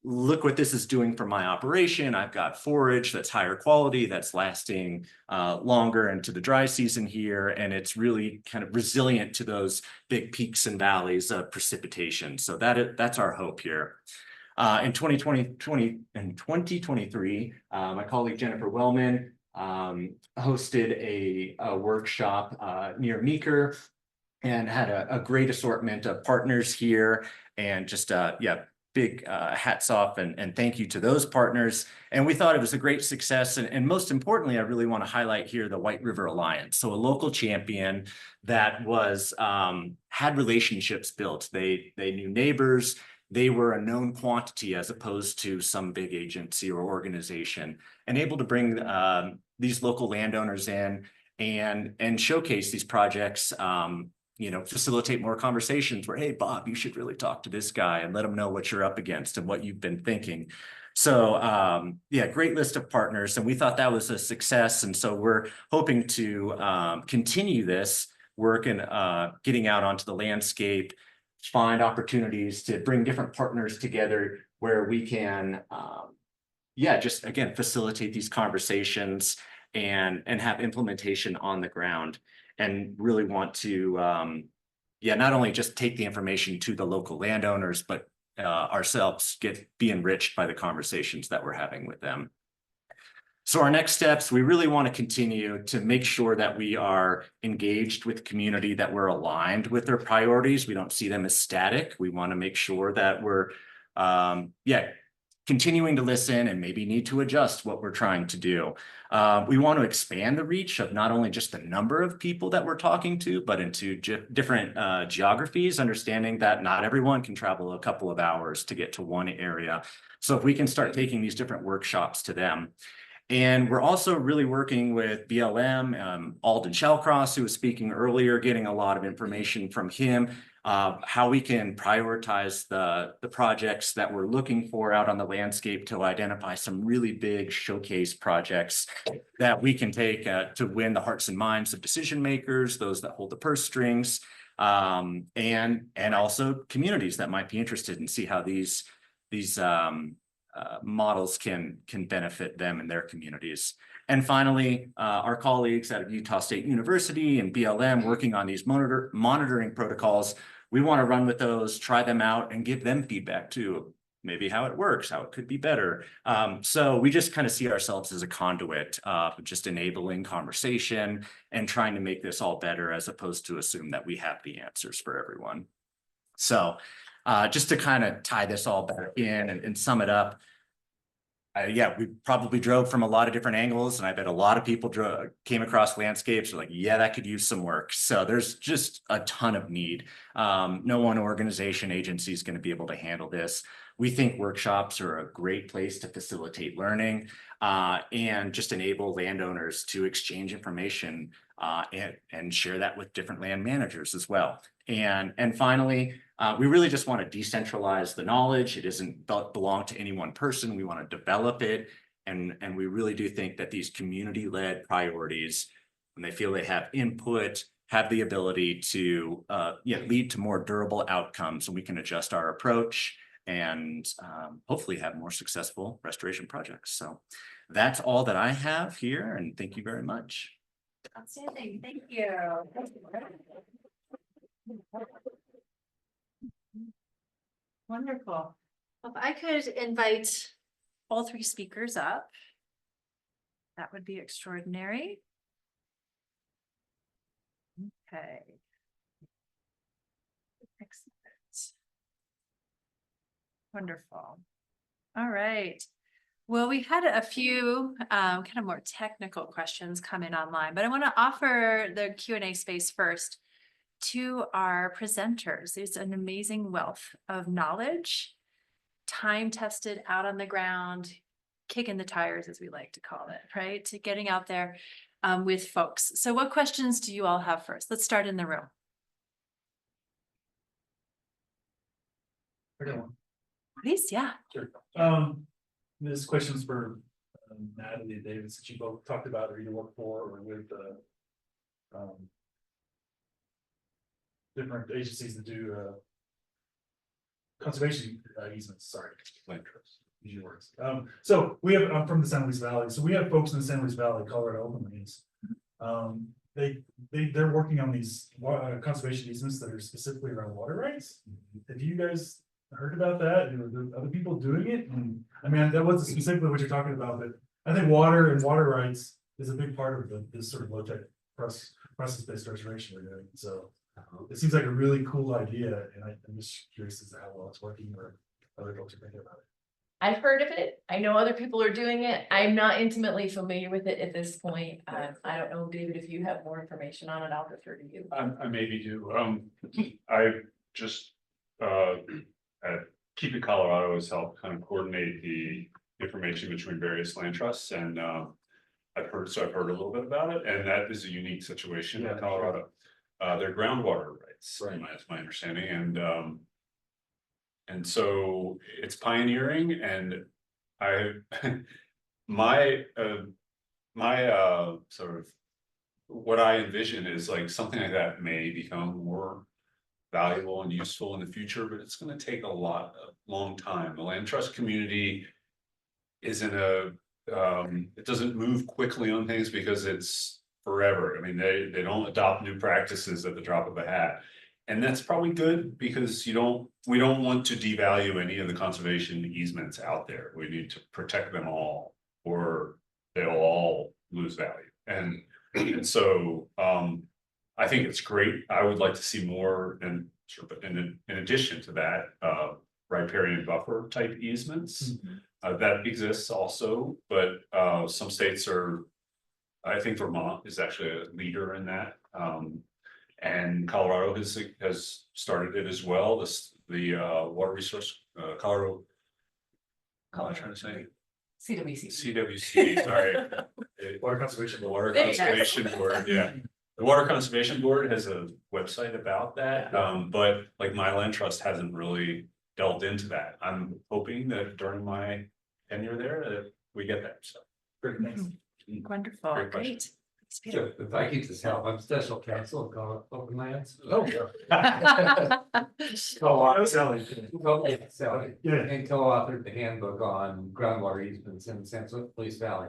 look what this is doing for my operation. I've got forage that's higher quality, that's lasting longer into the dry season here, and it's really kind of resilient to those big peaks and valleys of precipitation. So that's our hope here. In 2023, my colleague Jennifer Wellman hosted a workshop near Meeker and had a great assortment of partners here, and just yeah, big hats off and thank you to those partners. And we thought it was a great success. And most importantly, I really want to highlight here the White River Alliance. So a local champion that was had relationships built. They knew neighbors. They were a known quantity as opposed to some big agency or organization, and able to bring these local landowners in and showcase these projects, you know, facilitate more conversations where, hey, Bob, you should really talk to this guy and let him know what you're up against and what you've been thinking. So yeah, great list of partners. And we thought that was a success. And so we're hoping to continue this work and getting out onto the landscape, find opportunities to bring different partners together where we can, yeah, just again, facilitate these conversations and have implementation on the ground, and really want to, yeah, not only just take the information to the local landowners, but ourselves be enriched by the conversations that we're having with them. So our next steps, we really want to continue to make sure that we are engaged with the community, that we're aligned with their priorities. We don't see them as static. We want to make sure that we're, yeah, continuing to listen and maybe need to adjust what we're trying to do. We want to expand the reach of not only just the number of people that we're talking to, but into different geographies, understanding that not everyone can travel a couple of hours to get to one area. So if we can start taking these different workshops to them. And we're also really working with BLM, Alden Shellcross, who was speaking earlier, getting a lot of information from him, how we can prioritize the projects that we're looking for out on the landscape to identify some really big showcase projects that we can take to win the hearts and minds of decision makers, those that hold the purse strings, and also communities that might be interested and see how these models can benefit them and their communities. And finally, our colleagues out of Utah State University and BLM working on these monitoring protocols, we want to run with those, try them out, and give them feedback too, maybe how it works, how it could be better. So we just kind of see ourselves as a conduit of just enabling conversation and trying to make this all better, as opposed to assume that we have the answers for everyone. So just to kind of tie this all back in and sum it up, yeah, we probably drove from a lot of different angles, and I bet a lot of people came across landscapes like, yeah, that could use some work. So there's just a ton of need. No one organization, agency is going to be able to handle this. We think workshops are a great place to facilitate learning and just enable landowners to exchange information and share that with different land managers as well. And finally, we really just want to decentralize the knowledge. It doesn't belong to any one person. We want to develop it. And we really do think that these community-led priorities, when they feel they have input, have the ability to lead to more durable outcomes, and we can adjust our approach and hopefully have more successful restoration projects. So that's all that I have here, and thank you very much. Outstanding, thank you. Wonderful. If I could invite all three speakers up, that would be extraordinary. Okay. Excellent. Wonderful. All right. Well, we had a few kind of more technical questions come in online, but I want to offer the Q&A space first to our presenters. There's an amazing wealth of knowledge, time tested out on the ground, kicking the tires, as we like to call it, right? To getting out there with folks. So what questions do you all have first? Let's start in the room. Please, yeah. Sure. This question's for Natalie and David, since you both talked about or you work for or with different agencies that do conservation easements, sorry, land trust, use your words. So we have, I'm from the San Luis Valley, so we have folks in the San Luis Valley, Colorado open lands. They're working on these conservation easements that are specifically around water rights. Have you guys heard about that? Are there other people doing it? And I mean, that wasn't specifically what you're talking about, but I think water and water rights is a big part of this sort of low tech process-based restoration we're doing. So it seems like a really cool idea, and I'm just curious as to how well it's working or other folks are thinking about it. I've heard of it. I know other people are doing it. I'm not intimately familiar with it at this point. I don't know, David, if you have more information on it, I'll defer to you. I maybe do. I just at Keep It Colorado has helped kind of coordinate the information between various land trusts, and I've heard a little bit about it, and that is a unique situation in Colorado. They're groundwater rights, that's my understanding, and so it's pioneering, and my sort of what I envision is like something like that may become more valuable and useful in the future, but it's going to take a long time. The land trust community is in it doesn't move quickly on things because it's forever. I mean, they don't adopt new practices at the drop of a hat. And that's probably good because we don't want to devalue any of the conservation easements out there. We need to protect them all, or they'll all lose value. And so I think it's great. I would like to see more, and sort of in addition to that, riparian buffer type easements. That exists also, but some states are, I think Vermont is actually a leader in that. And Colorado has started it as well. The water resource, Colorado. What am I trying to say? CWC, sorry. Water Conservation Board. Water Conservation Board, yeah. The Water Conservation Board has a website about that, but like my land trust hasn't really delved into that. I'm hoping that during my tenure there, that we get that, so. Great, thanks. Wonderful, Great question. great. Sure, if I could just help, I'm special counsel in open lands. Oh, yeah. Co-authored Yeah. and co-authored the handbook on groundwater easements in San Luis Valley.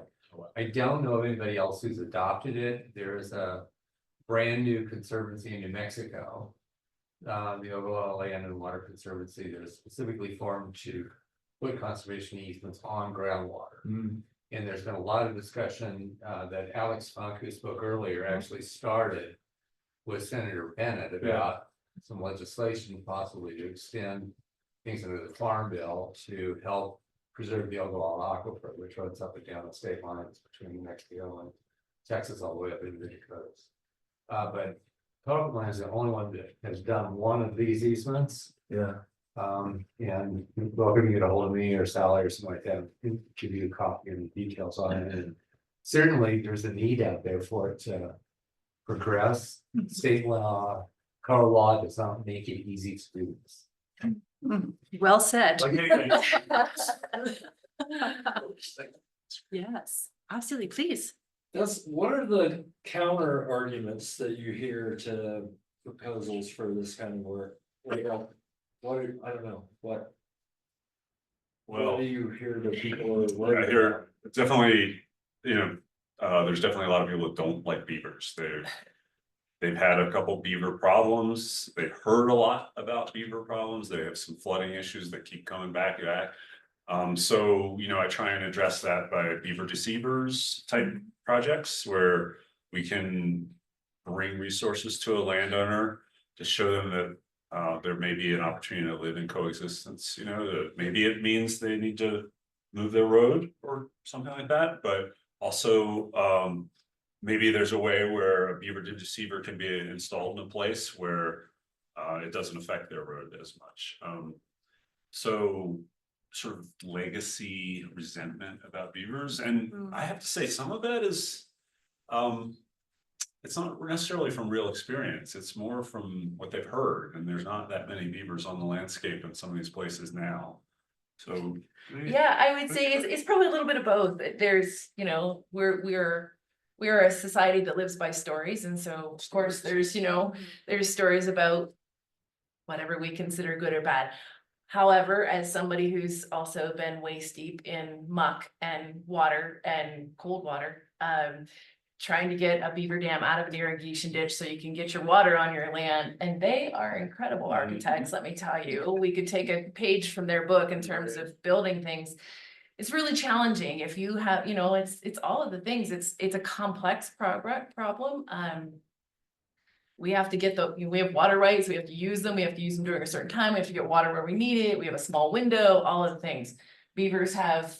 I don't know of anybody else who's adopted it. There is a brand new conservancy in New Mexico. The Overall Land and Water Conservancy that is specifically formed to put conservation easements on groundwater. And there's been a lot of discussion that Alex Funk, who spoke earlier, actually started with Senator Bennett about some legislation possibly to extend things under the Farm Bill to help preserve the overall aquifer, which runs up and down the state lines between New Mexico and Texas all the way up into the Dakotas. But Public Land is the only one that has done one of these easements. Yeah. And welcome to get a hold of me or Sally or something like that, give you a copy and details on it. And certainly there's a need out there for it to progress. State law, Colorado law does not make it easy to do this. Well said. Like anything. Yes, absolutely, please. What are the counter arguments that you hear to proposals for this kind of work? I don't know, what Well, do you hear that people are I worried about? hear definitely, there's definitely a lot of people that don't like beavers. They've had a couple beaver problems. They've heard a lot about beaver problems. They have some flooding issues that keep coming back. So, I try and address that by beaver deceivers type projects where we can bring resources to a landowner to show them that there may be an opportunity to live in coexistence, that maybe it means they need to move their road or something like that, but also maybe there's a way where a beaver deceiver can be installed in a place where it doesn't affect their road as much. So sort of legacy resentment about beavers, and I have to say, some of that is, it's not necessarily from real experience, it's more from what they've heard, and there's not that many beavers on the landscape in some of these places now. So. Yeah, I would say it's probably a little bit of both. There's, you know, we're a society that lives by stories, and so of course there's, you know, there's stories about whatever we consider good or bad. However, as somebody who's also been waist deep in muck and water and cold water, trying to get a beaver dam out of an irrigation ditch so you can get your water on your land, and they are incredible architects, let me tell you. We could take a page from their book in terms of building things. It's really challenging if you have, you know, it's all of the things. It's a complex problem. We have to get we have water rights, we have to use them during a certain time, we have to get water where we need it, we have a small window, all of the things. Beavers have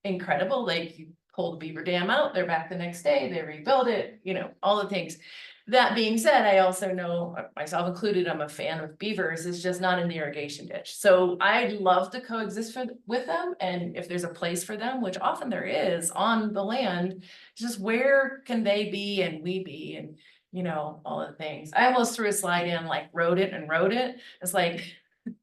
incredible, like, you pull the beaver dam out, they're back the next day, they rebuild it, you know, all the things. That being said, I also know, myself included, I'm a fan of beavers, it's just not in the irrigation ditch. So I'd love to coexist with them, and if there's a place for them, which often there is on the land, just where can they be and we be, and you know, all the things. I almost threw a slide in, like, wrote it. It's like,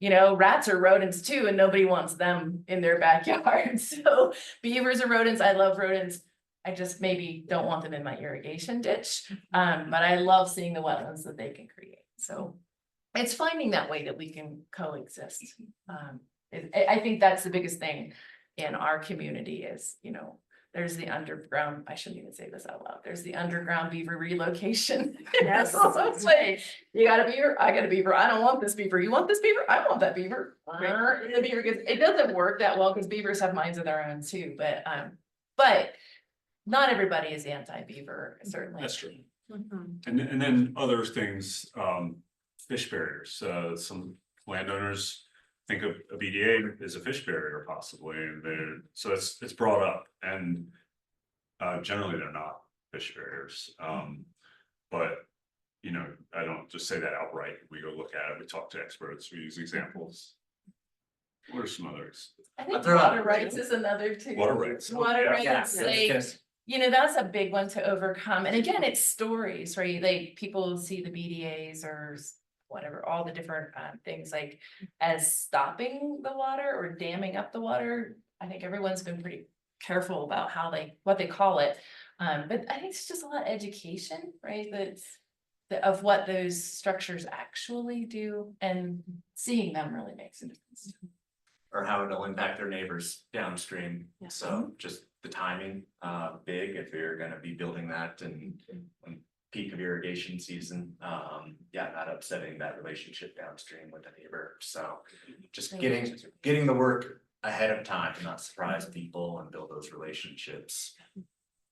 you know, rats are rodents too, and nobody wants them in their backyard. So beavers are rodents. I love rodents. I just maybe don't want them in my irrigation ditch. But I love seeing the wetlands that they can create. So it's finding that way that we can coexist. I think that's the biggest thing in our community is, you know, there's the underground, I shouldn't even say this out loud, there's the underground beaver relocation. Yes. It's like, you got a beaver, I got a beaver, I don't want this beaver, you want this beaver, I want that beaver. And the beaver gets, it doesn't work that well because beavers have minds of their own too, but not everybody is anti-beaver, certainly. That's true. And then other things, fish barriers, some landowners think of a BDA as a fish barrier possibly, and so it's brought up, and generally they're not fish barriers. But you know, I don't just say that outright. We go look at it, we talk to experts, we use examples. What are some others? I think water rights is another too. Water rights. Water rights, Yeah, like, yes. you know, that's a big one to overcome. And again, it's stories, right? Like, people see the BDAs or whatever, all the different things like as stopping the water or damming up the water. I think everyone's been pretty careful about what they call it. But I think it's just a lot of education, right? Of what those structures actually do, and seeing them really makes a difference. Or how it'll impact their neighbors downstream. Yeah. So just the timing, big, if you're gonna be building that and peak of irrigation season, yeah, not upsetting that relationship downstream with the neighbor. So just getting the work ahead of time to not surprise people and build those relationships.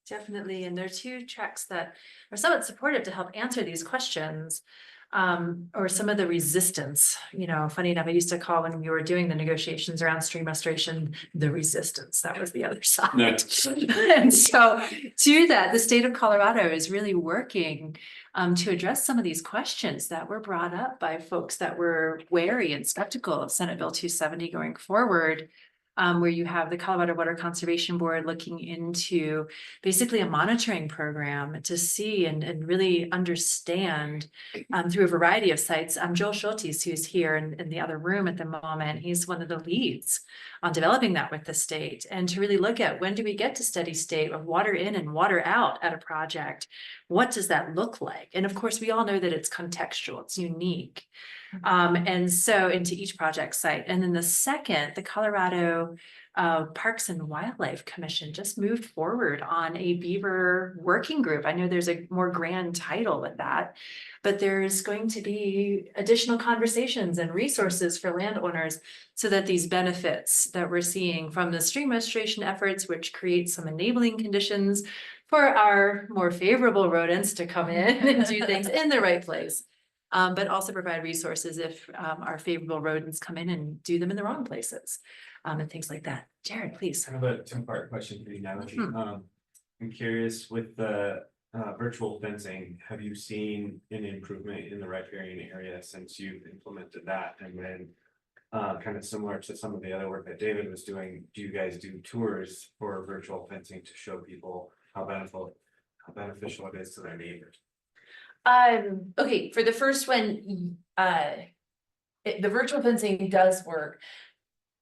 Definitely, and there are two tracks that are somewhat supportive to help answer these questions. Or some of the resistance, you know, funny enough, I used to call when we were doing the negotiations around stream restoration, the resistance, that was the other side. No. And so to that, the state of Colorado is really working to address some of these questions that were brought up by folks that were wary and skeptical of Senate Bill 270 going forward. Where you have the Colorado Water Conservation Board looking into basically a monitoring program to see and really understand through a variety of sites. Joel Schultes, who's here in the other room at the moment, he's one of the leads on developing that with the state, and to really look at when do we get to steady state of water in and water out at a project? What does that look like? And of course, we all know that it's contextual, it's unique. And so into each project site. And then the second, the Colorado Parks and Wildlife Commission just moved forward on a beaver working group. I know there's a more grand title with that, but there's going to be additional conversations and resources for landowners so that these benefits that we're seeing from the stream restoration efforts, which create some enabling conditions for our more favorable rodents to come in and do things in the right place. But also provide resources if our favorable rodents come in and do them in the wrong places, and things like that. Jared, please. I have a two-part question for you, Natalie. I'm curious, with the virtual fencing, have you seen an improvement in the riparian area since you've implemented that? And then kind of similar to some of the other work that David was doing, do you guys do tours for virtual fencing to show people how beneficial it is to their neighbors? Okay, for the first one, the virtual fencing does work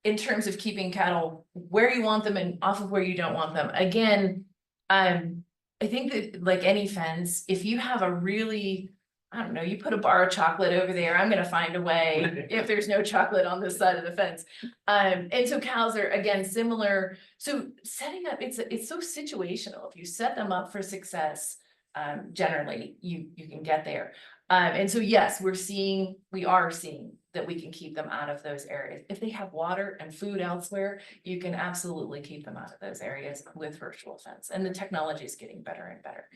in terms of keeping cattle where you want them and off of where you don't want them. Again, I think that like any fence, if you have a really, I don't know, you put a bar of chocolate over there, I'm gonna find a way if there's no chocolate on this side of the fence. And so cows are, again, similar. So setting up, it's so situational. If you set them up for success, generally you can get there. And so, yes, we are seeing that we can keep them out of those areas. If they have water and food elsewhere, you can absolutely keep them out of those areas with virtual fence, and the technology is getting better and better.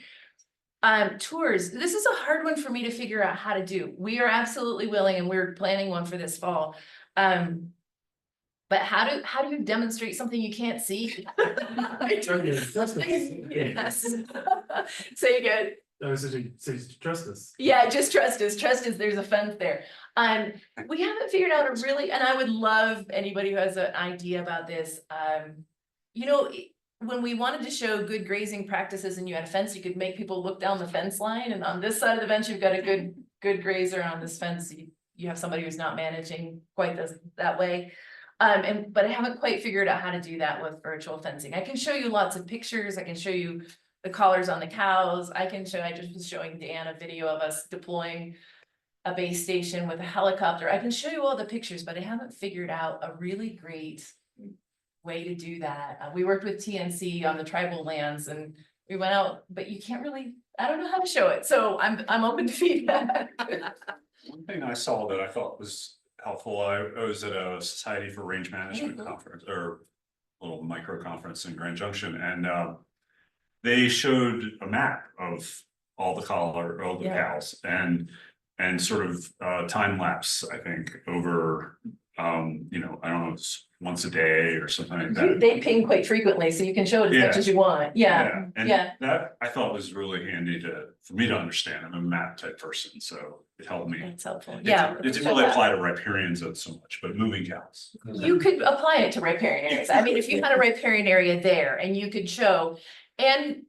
Tours, this is a hard one for me to figure out how to do. We are absolutely willing, and we're planning one for this fall. But how do you demonstrate something you can't see? Yes. Say again. I was saying, trust us. Yeah, just trust us, there's a fence there. We haven't figured out a really, and I would love anybody who has an idea about this. You know, when we wanted to show good grazing practices and you had a fence, you could make people look down the fence line, and on this side of the bench, you've got a good grazer. On this fence, you have somebody who's not managing quite that way. But I haven't quite figured out how to do that with virtual fencing. I can show you lots of pictures. I can show you the collars on the cows. I just was showing Dan a video of us deploying a base station with a helicopter. I can show you all the pictures, but I haven't figured out a really great way to do that. We worked with TNC on the tribal lands, and we went out, but you can't really, I don't know how to show it. So I'm open to feedback. One thing I saw that I thought was helpful, I was at a Society for Range Management conference, or a little micro conference in Grand Junction, and they showed a map of all the cows and sort of time lapse, I think, over you know, I don't know, it's once a day or something like that. They ping quite frequently, so you can show it as much as you want. Yeah. And that I thought was really handy for me to understand. I'm a map type person, so it helped me. It's helpful. It Yeah. didn't really apply to riparians so much, but moving cows. You could apply it to riparian areas. I mean, if you had a riparian area there and you could show, and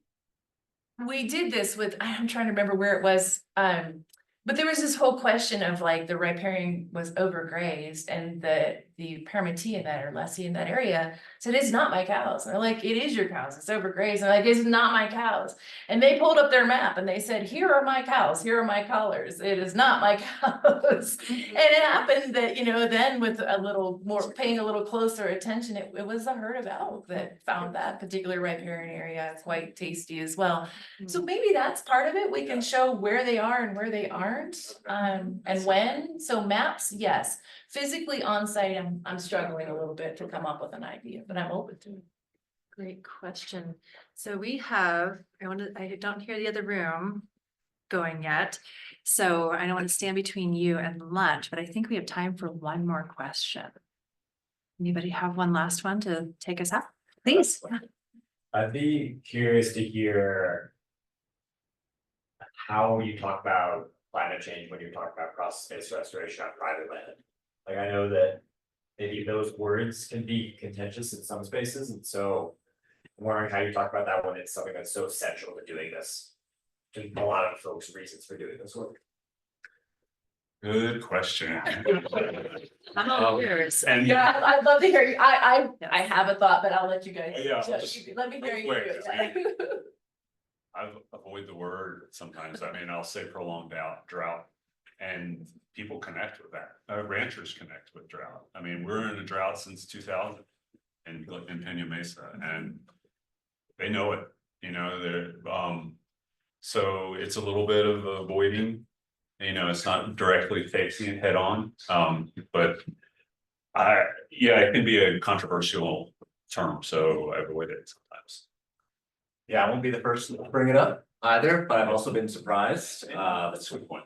we did this with, I'm trying to remember where it was. But there was this whole question of like the riparian was overgrazed, and the permittee in that, or lessee in that area said, it's not my cows. And they're like, it is your cows, it's overgrazed. And like, it's not my cows. And they pulled up their map and they said, here are my cows, here are my collars. It is not my cows. And it happened that, you know, then with a little more, paying a little closer attention, it was a herd of elk that found that particular riparian area quite tasty as well. So maybe that's part of it. We can show where they are and where they aren't, and when. So maps, yes. Physically on site, I'm struggling a little bit to come up with an idea, but I'm open to it. Great question. So we have, I don't hear the other room going yet. So I don't want to stand between you and lunch, but I think we have time for one more question. Anybody have one last one to take us out? Please. I'd be curious to hear how you talk about climate change when you're talking about cross-space restoration on private land. Like, I know that maybe those words can be contentious in some spaces, and so I'm wondering how you talk about that when it's something that's so essential to doing this. And a lot of folks' reasons for doing this work. Good question. I'm all yours. And Yeah, I'd love to hear you. I have a thought, but I'll let you guys. Yeah, Let me hear you. wait, do it. I avoid the word sometimes. I mean, I'll say prolonged drought, and people connect with that. Ranchers connect with drought. I mean, we're in a drought since 2000 in Pena Mesa, and they know it. You know, they're so it's a little bit of avoiding. You know, it's not directly facing it head on, but it can be a controversial term, so I avoid it sometimes. Yeah, I won't be the first to bring it up either, but I've also been surprised. That's a good point.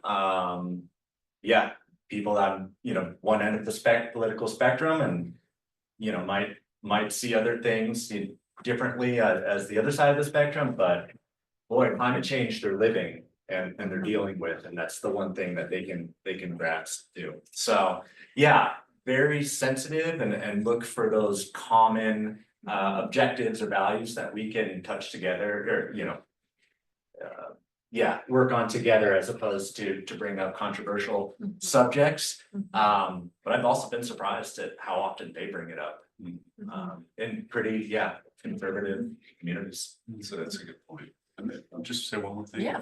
Yeah, people on, you know, one end of the political spectrum, and, you know, might see other things differently as the other side of the spectrum, but boy, climate change they're living and they're dealing with, and that's the one thing that they can grasp too. So, yeah, very sensitive and look for those common objectives or values that we can touch together or, work on together as opposed to bring up controversial subjects. But I've also been surprised at how often they bring it up. In pretty, conservative communities. So that's a good point. I'll just say one more thing. Yeah.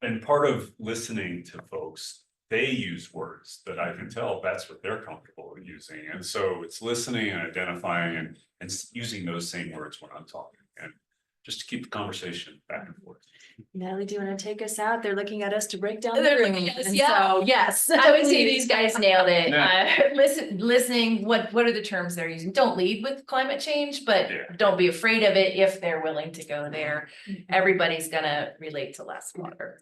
And part of listening to folks, they use words that I can tell that's what they're comfortable with using. And so it's listening and identifying and using those same words when I'm talking, and just to keep the conversation back and forth. Natalie, do you want to take us out? They're looking at us to break down. the They're room, looking at us, and yeah. so, yes. I would say these guys nailed it. Yeah. Listening, what are the terms they're using? Don't lead with climate change, but Yeah. don't be afraid of it if they're willing to go there. Everybody's gonna relate to less water.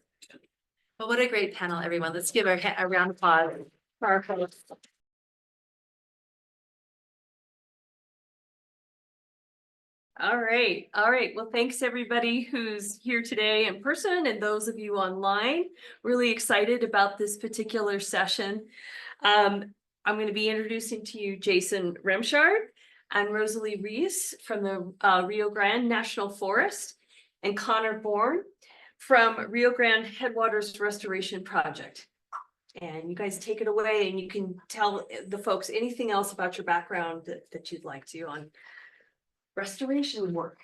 Well, what a great panel, everyone. Let's give a round of applause for our hosts. All right. Well, thanks everybody who's here today in person and those of you online. Really excited about this particular session. I'm going to be introducing to you Jason Remshard and Rosalie Rees from the Rio Grande National Forest and Connor Bourne from Rio Grande Headwaters Restoration Project. And you guys take it away and you can tell the folks anything else about your background that you'd like to on restoration work.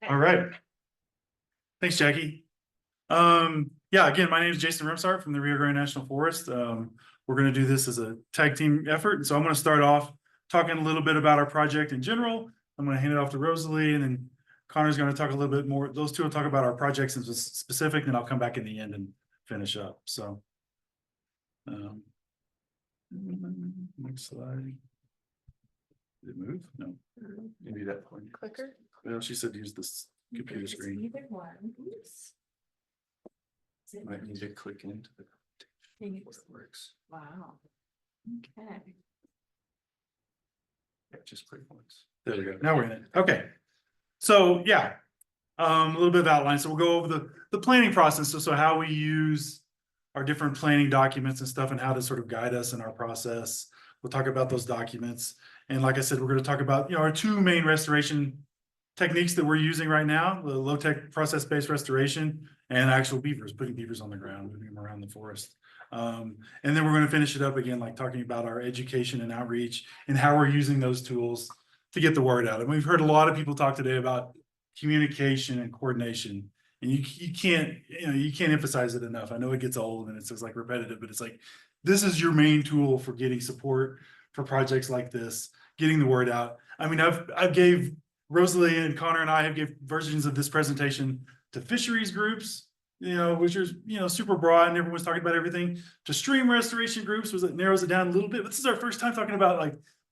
Okay. All right. Thanks, Jackie. Again, my name is Jason Remshard from the Rio Grande National Forest. We're going to do this as a tag team effort. And so I'm going to start off talking a little bit about our project in general. I'm going to hand it off to Rosalie, and then Connor's going to talk a little bit more. Those two will talk about our projects in specific, and I'll come back in the end and finish up. So next slide. Did it move? No. Maybe that point. Clicker? Well, she said use this computer screen. Either one. Oops. Is it- Might need to click into the Maybe where it works. Wow. Okay. Yeah, just click once. There we go. Now we're in it. Okay. So a little bit of outline. So we'll go over the planning process. So how we use our different planning documents and stuff and how to sort of guide us in our process. We'll talk about those documents. And like I said, we're going to talk about, our two main restoration techniques that we're using right now, the low-tech process-based restoration and actual beavers, putting beavers on the ground, moving them around the forest. And then we're going to finish it up again, like talking about our education and outreach and how we're using those tools to get the word out. And we've heard a lot of people talk today about communication and coordination. And you can't emphasize it enough. I know it gets old and it's just like repetitive, but it's like, this is your main tool for getting support for projects like this, getting the word out. I mean, I've gave Rosalie and Connor and I have gave versions of this presentation to fisheries groups, which is, super broad and everyone's talking about everything, to stream restoration groups, it narrows it down a little bit. But this is our first time talking about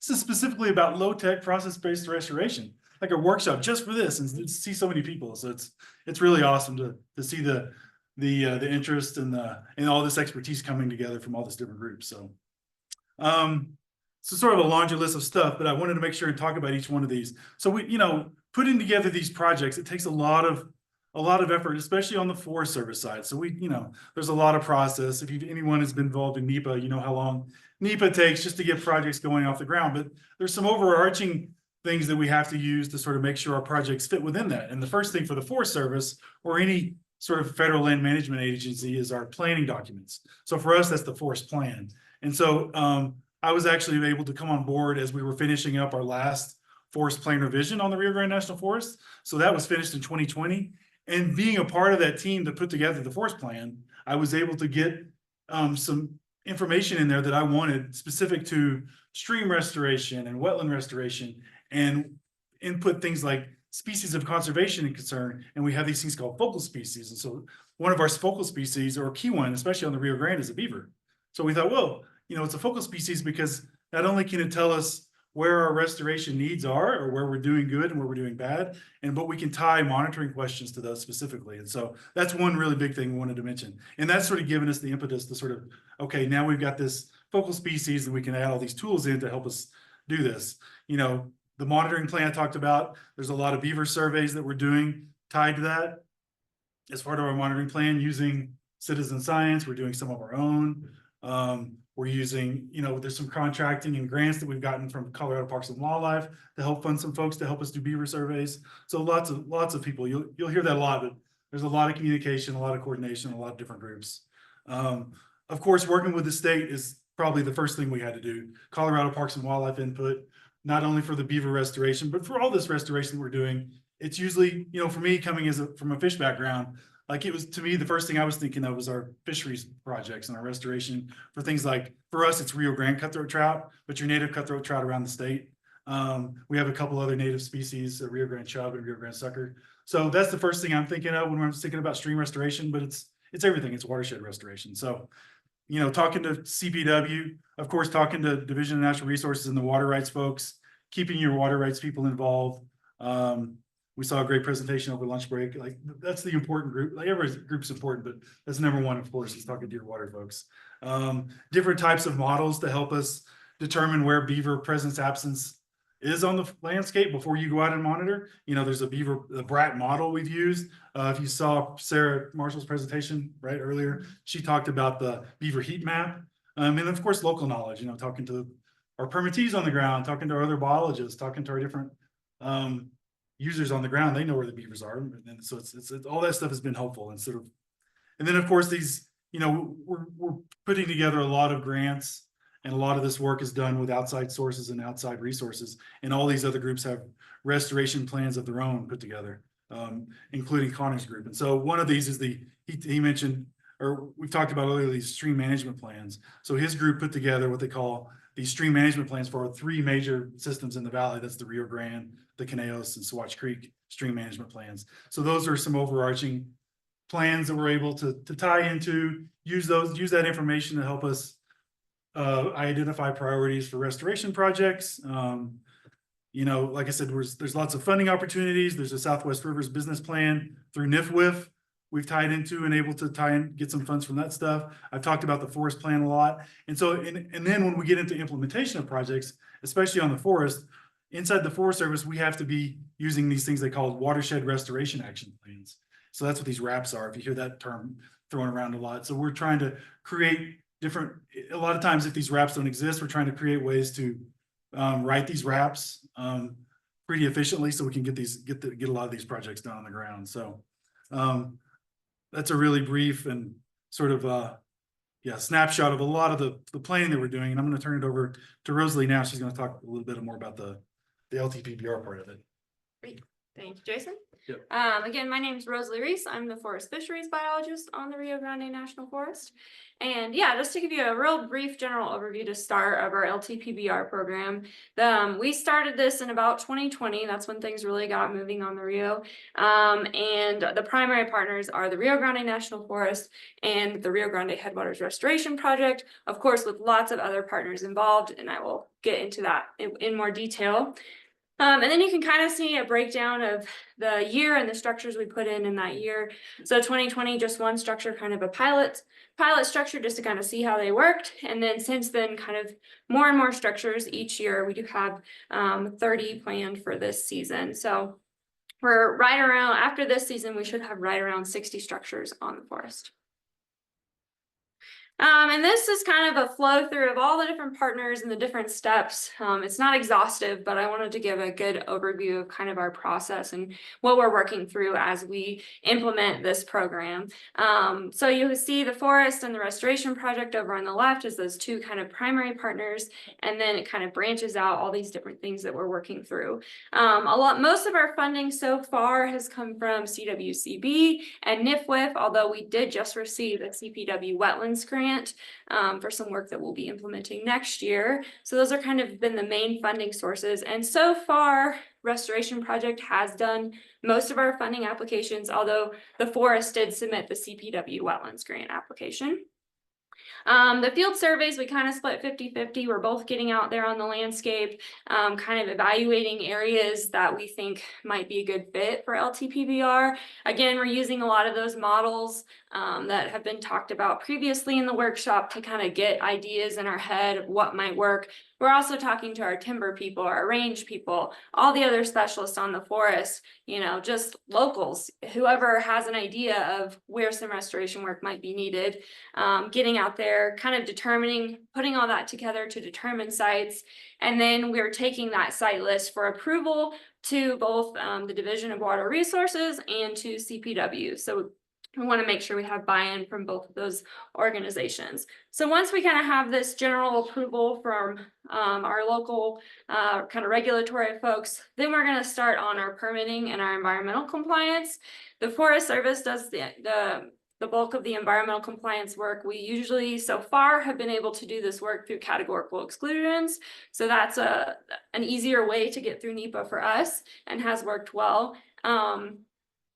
this is specifically about low-tech process-based restoration, like a workshop just for this, and see so many people. So it's really awesome to see the interest and all this expertise coming together from all these different groups. So sort of a laundry list of stuff, but I wanted to make sure and talk about each one of these. So we, putting together these projects, it takes a lot of effort, especially on the Forest Service side. So there's a lot of process. If anyone has been involved in NEPA, you know how long NEPA takes just to get projects going off the ground. But there's some overarching things that we have to use to sort of make sure our projects fit within that. And the first thing for the Forest Service or any sort of federal land management agency is our planning documents. So for us, that's the forest plan. And so I was actually able to come on board as we were finishing up our last forest plan revision on the Rio Grande National Forest. So that was finished in 2020. And being a part of that team to put together the forest plan, I was able to get some information in there that I wanted specific to stream restoration and wetland restoration and input things like species of conservation and concern. And we have these things called focal species. And so one of our focal species, or a key one, especially on the Rio Grande, is a beaver. So we thought, well, it's a focal species because not only can it tell us where our restoration needs are or where we're doing good and where we're doing bad, but we can tie monitoring questions to those specifically. And so that's one really big thing we wanted to mention. And that's sort of given us the impetus to sort of, okay, now we've got this focal species and we can add all these tools in to help us do this. The monitoring plan I talked about, there's a lot of beaver surveys that we're doing tied to that as part of our monitoring plan using citizen science. We're doing some of our own. We're using, there's some contracting and grants that we've gotten from Colorado Parks and Wildlife to help fund some folks to help us do beaver surveys. So lots of people, you'll hear that a lot, but there's a lot of communication, a lot of coordination, a lot of different groups. Of course, working with the state is probably the first thing we had to do. Colorado Parks and Wildlife input, not only for the beaver restoration, but for all this restoration we're doing. It's usually, for me coming from a fish background, like it was, to me, the first thing I was thinking of was our fisheries projects and our restoration for things like, for us, it's Rio Grande cutthroat trout, but your native cutthroat trout around the state. We have a couple other native species, Rio Grande chub and Rio Grande sucker. So that's the first thing I'm thinking of when I'm thinking about stream restoration, but it's everything, it's watershed restoration. So, talking to CPW, of course, talking to Division of Natural Resources and the water rights folks, keeping your water rights people involved. We saw a great presentation over lunch break. Like that's the important group. Like every group's important, but that's number one, of course, is talking to your water folks. Different types of models to help us determine where beaver presence absence is on the landscape before you go out and monitor. There's the BRAT model we've used. If you saw Sarah Marshall's presentation right earlier, she talked about the beaver heat map. And of course, local knowledge, talking to our permittees on the ground, talking to our other biologists, talking to our different users on the ground. They know where the beavers are. And so it's all that stuff has been helpful. And then of course these, we're putting together a lot of grants, and a lot of this work is done with outside sources and outside resources. And all these other groups have restoration plans of their own put together, including Connor's group. And so one of these is he mentioned, or we've talked about earlier, these stream management plans. So his group put together what they call these stream management plans for our 3 major systems in the valley. That's the Rio Grande, the Conejos, and Swatch Creek stream management plans. So those are some overarching plans that we're able to tie into, use that information to help us identify priorities for restoration projects. Like I said, there's lots of funding opportunities. There's a Southwest Rivers business plan through NIFWIF we've tied into and able to get some funds from that stuff. I've talked about the forest plan a lot. And so, and then when we get into implementation of projects, especially on the forest, inside the Forest Service, we have to be using these things they call watershed restoration action plans. So that's what these RAPs are, if you hear that term thrown around a lot. So we're trying to create a lot of times if these RAPs don't exist, we're trying to create ways to write these RAPs pretty efficiently so we can get a lot of these projects done on the ground. So that's a really brief and sort of snapshot of a lot of the planning that we're doing. And I'm going to turn it over to Rosalie now. She's going to talk a little bit more about the LTPBR part of it. Great. Thank you, Jason. Yep. Again, my name is Rosalie Reese. I'm the forest fisheries biologist on the Rio Grande National Forest. And just to give you a real brief general overview to start of our LTPBR program. We started this in about 2020. That's when things really got moving on the Rio. And the primary partners are the Rio Grande National Forest and the Rio Grande Headwaters Restoration Project, of course, with lots of other partners involved. And I will get into that in more detail. And then you can kind of see a breakdown of the year and the structures we put in that year. So 2020, just one structure, kind of a pilot structure just to kind of see how they worked. And then since then, kind of more and more structures each year. We do have 30 planned for this season. So we're right around, after this season, we should have right around 60 structures on the forest. And this is kind of a flow through of all the different partners and the different steps. It's not exhaustive, but I wanted to give a good overview of kind of our process and what we're working through as we implement this program. So you see the forest and the restoration project over on the left is those 2 kind of primary partners, and then it kind of branches out all these different things that we're working through. Most of our funding so far has come from CWCB and NIFWIF, although we did just receive a CPW wetlands grant for some work that we'll be implementing next year. So those are kind of been the main funding sources. And so far, Restoration Project has done most of our funding applications, although the forest did submit the CPW wetlands grant application. The field surveys, we kind of split 50-50. We're both getting out there on the landscape, kind of evaluating areas that we think might be a good fit for LTPBR. Again, we're using a lot of those models that have been talked about previously in the workshop to kind of get ideas in our head of what might work. we're also talking to our timber people, our range people, all the other specialists on the forest, you know, just locals, whoever has an idea of where some restoration work might be needed, getting out there, kind of determining, putting all that together to determine sites. And then we're taking that site list for approval to both the Division of Water Resources and to CPW. So we want to make sure we have buy-in from both of those organizations. So once we kind of have this general approval from our local kind of regulatory folks, then we're going to start on our permitting and our environmental compliance. The Forest Service does the bulk of the environmental compliance work. We usually so far have been able to do this work through categorical exclusions. So that's an easier way to get through NEPA for us and has worked well.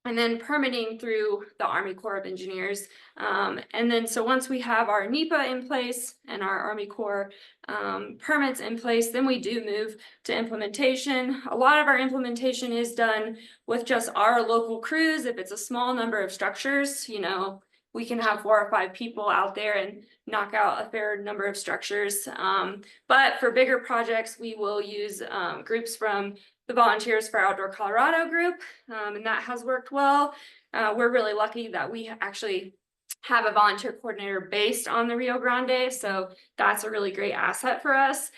And then permitting through the Army Corps of Engineers. And then so once we have our NEPA in place and our Army Corps permits in place, then we do move to implementation. A lot of our implementation is done with just our local crews. If it's a small number of structures, you know, we can have 4 or 5 people out there and knock out a fair number of structures. But for bigger projects, we will use groups from the Volunteers for Outdoor Colorado group, and that has worked well. We're really lucky that we actually have a volunteer coordinator based on the Rio Grande, so that's a really great asset for us.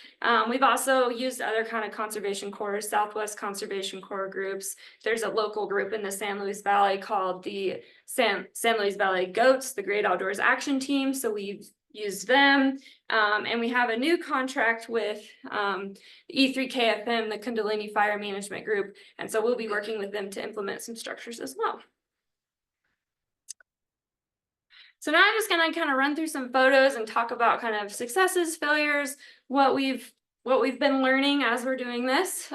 We've also used other kind of conservation corps, Southwest Conservation Corps groups. There's a local group in the San Luis Valley called the San Luis Valley Goats, the Great Outdoors Action Team, so we've used them. And we have a new contract with E3KFM, the Kundalini Fire Management Group. And so we'll be working with them to implement some structures as well. So now I'm just gonna kind of run through some photos and talk about kind of successes, failures, what we've been learning as we're doing this.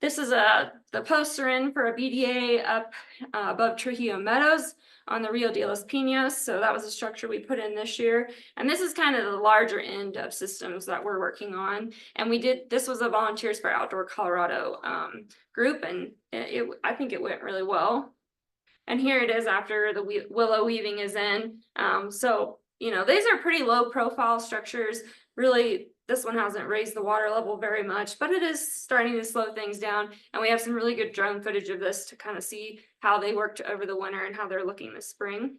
This is the poster in for a BDA up above Trujillo Meadows on the Rio de los Pinos. So that was a structure we put in this year. And this is kind of the larger end of systems that we're working on. And this was a Volunteers for Outdoor Colorado group, and I think it went really well. And here it is after the willow weaving is in. So, you know, these are pretty low profile structures. Really, this one hasn't raised the water level very much, but it is starting to slow things down. And we have some really good drone footage of this to kind of see how they worked over the winter and how they're looking this spring.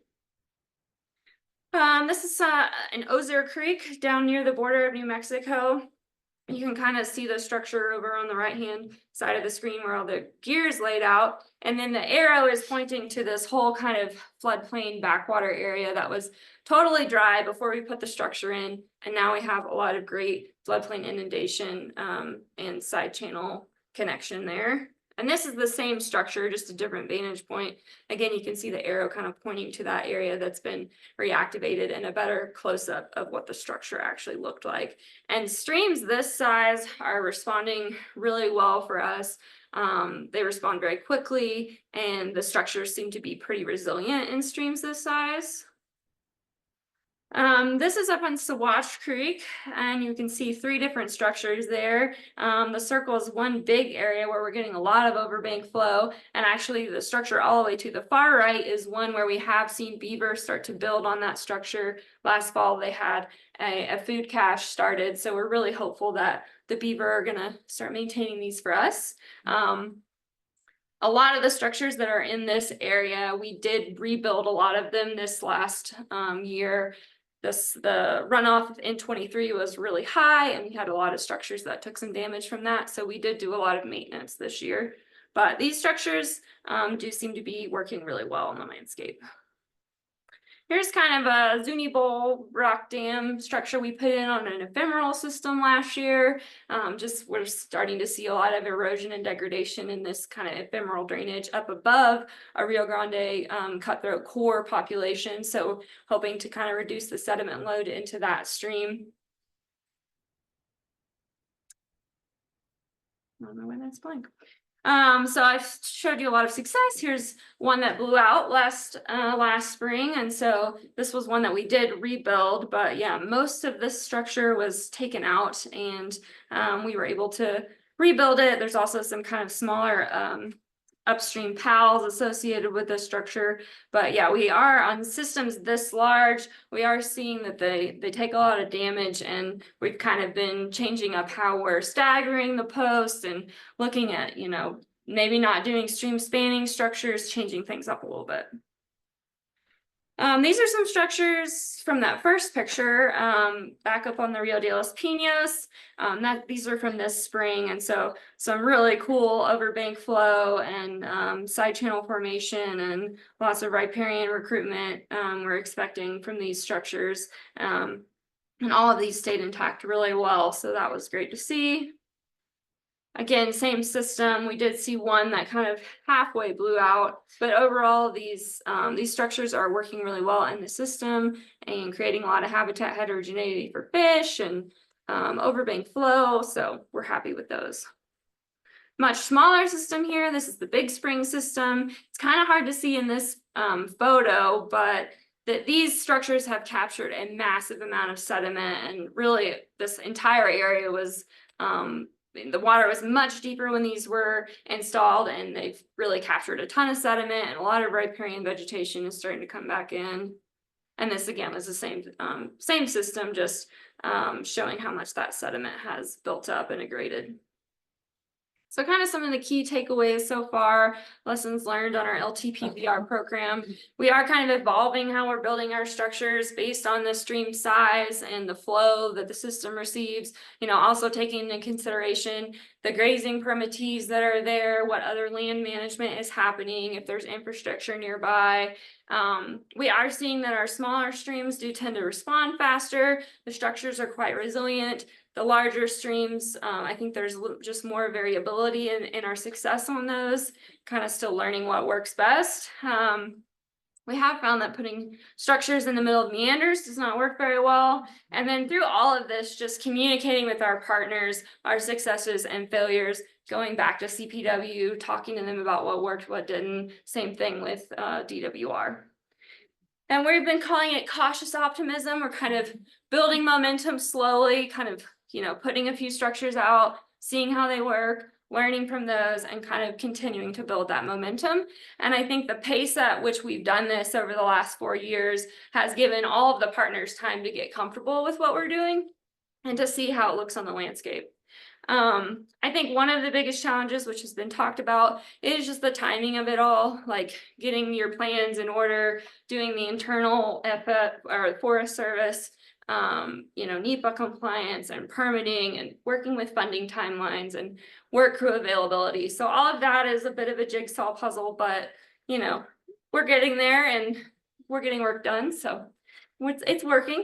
This is an Ozark Creek down near the border of New Mexico. You can kind of see the structure over on the right-hand side of the screen where all the gear is laid out. And then the arrow is pointing to this whole kind of floodplain backwater area that was totally dry before we put the structure in. And now we have a lot of great floodplain inundation and side channel connection there. And this is the same structure, just a different vantage point. Again, you can see the arrow kind of pointing to that area that's been reactivated and a better close-up of what the structure actually looked like. And streams this size are responding really well for us. They respond very quickly, and the structures seem to be pretty resilient in streams this size. This is up on Sawatch Creek, and you can see 3 different structures there. The circle is one big area where we're getting a lot of overbank flow, and actually the structure all the way to the far right is one where we have seen beaver start to build on that structure. Last fall they had a food cache started, so we're really hopeful that the beaver are gonna start maintaining these for us. A lot of the structures that are in this area, we did rebuild a lot of them this last year. The runoff in 23 was really high, and we had a lot of structures that took some damage from that. So we did do a lot of maintenance this year. But these structures do seem to be working really well in the landscape. Here's kind of a Zuni Bowl rock dam structure we put in on an ephemeral system last year. We're starting to see a lot of erosion and degradation in this kind of ephemeral drainage up above a Rio Grande cutthroat core population. So hoping to kind of reduce the sediment load into that stream. I don't know why that's blank. So I've showed you a lot of success. Here's one that blew out last spring, and so this was one that we did rebuild, but yeah, most of this structure was taken out, and we were able to rebuild it. There's also some kind of smaller upstream pals associated with this structure. But yeah, we are on systems this large. We are seeing that they take a lot of damage, and we've kind of been changing up how we're staggering the posts and looking at, you know, maybe not doing stream spanning structures, changing things up a little bit. These are some structures from that first picture, back up on the Rio de los Pinos. These are from this spring, and so some really cool overbank flow and side channel formation and lots of riparian recruitment we're expecting from these structures. And all of these stayed intact really well, so that was great to see. Again, same system. We did see one that kind of halfway blew out, but overall these structures are working really well in the system and creating a lot of habitat heterogeneity for fish and overbank flow. So we're happy with those. Much smaller system here. This is the Big Spring system. It's kind of hard to see in this photo, but these structures have captured a massive amount of sediment, and really this entire area was the water was much deeper when these were installed, and they've really captured a ton of sediment, and a lot of riparian vegetation is starting to come back in. And this again is the same system, just showing how much that sediment has built up and degraded. So kind of some of the key takeaways so far, lessons learned on our LTPVR program. We are kind of evolving how we're building our structures based on the stream size and the flow that the system receives. You know, also taking into consideration the grazing permittees that are there, what other land management is happening, if there's infrastructure nearby. We are seeing that our smaller streams do tend to respond faster. The structures are quite resilient. The larger streams, I think there's just more variability in our success on those, kind of still learning what works best. We have found that putting structures in the middle of meanders does not work very well. And then through all of this, just communicating with our partners, our successes and failures, going back to CPW, talking to them about what worked, what didn't. Same thing with DWR. And we've been calling it cautious optimism. We're kind of building momentum slowly, kind of, you know, putting a few structures out, seeing how they work, learning from those, and kind of continuing to build that momentum. And I think the pace at which we've done this over the last 4 years has given all of the partners time to get comfortable with what we're doing and to see how it looks on the landscape. I think one of the biggest challenges, which has been talked about, is just the timing of it all, like getting your plans in order, doing the internal or Forest Service, you know, NEPA compliance and permitting, and working with funding timelines and work crew availability. So all of that is a bit of a jigsaw puzzle, but you know, we're getting there and we're getting work done. So it's working.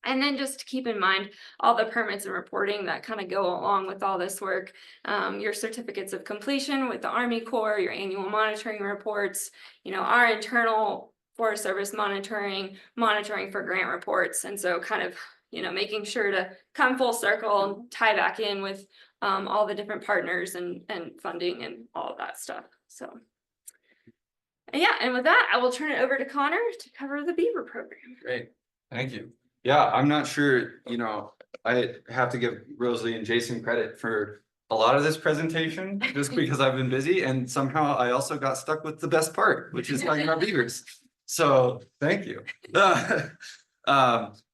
And then just keep in mind all the permits and reporting that kind of go along with all this work. Your certificates of completion with the Army Corps, your annual monitoring reports, you know, our internal Forest Service monitoring for grant reports. And so kind of, you know, making sure to come full circle and tie back in with all the different partners and funding and all of that stuff. So yeah, and with that, I will turn it over to Connor to cover the beaver program. Great, thank you. Yeah, I'm not sure, you know, I have to give Rosalie and Jason credit for a lot of this presentation, just because I've been busy, and somehow I also got stuck with the best part, which is talking about beavers. So thank you.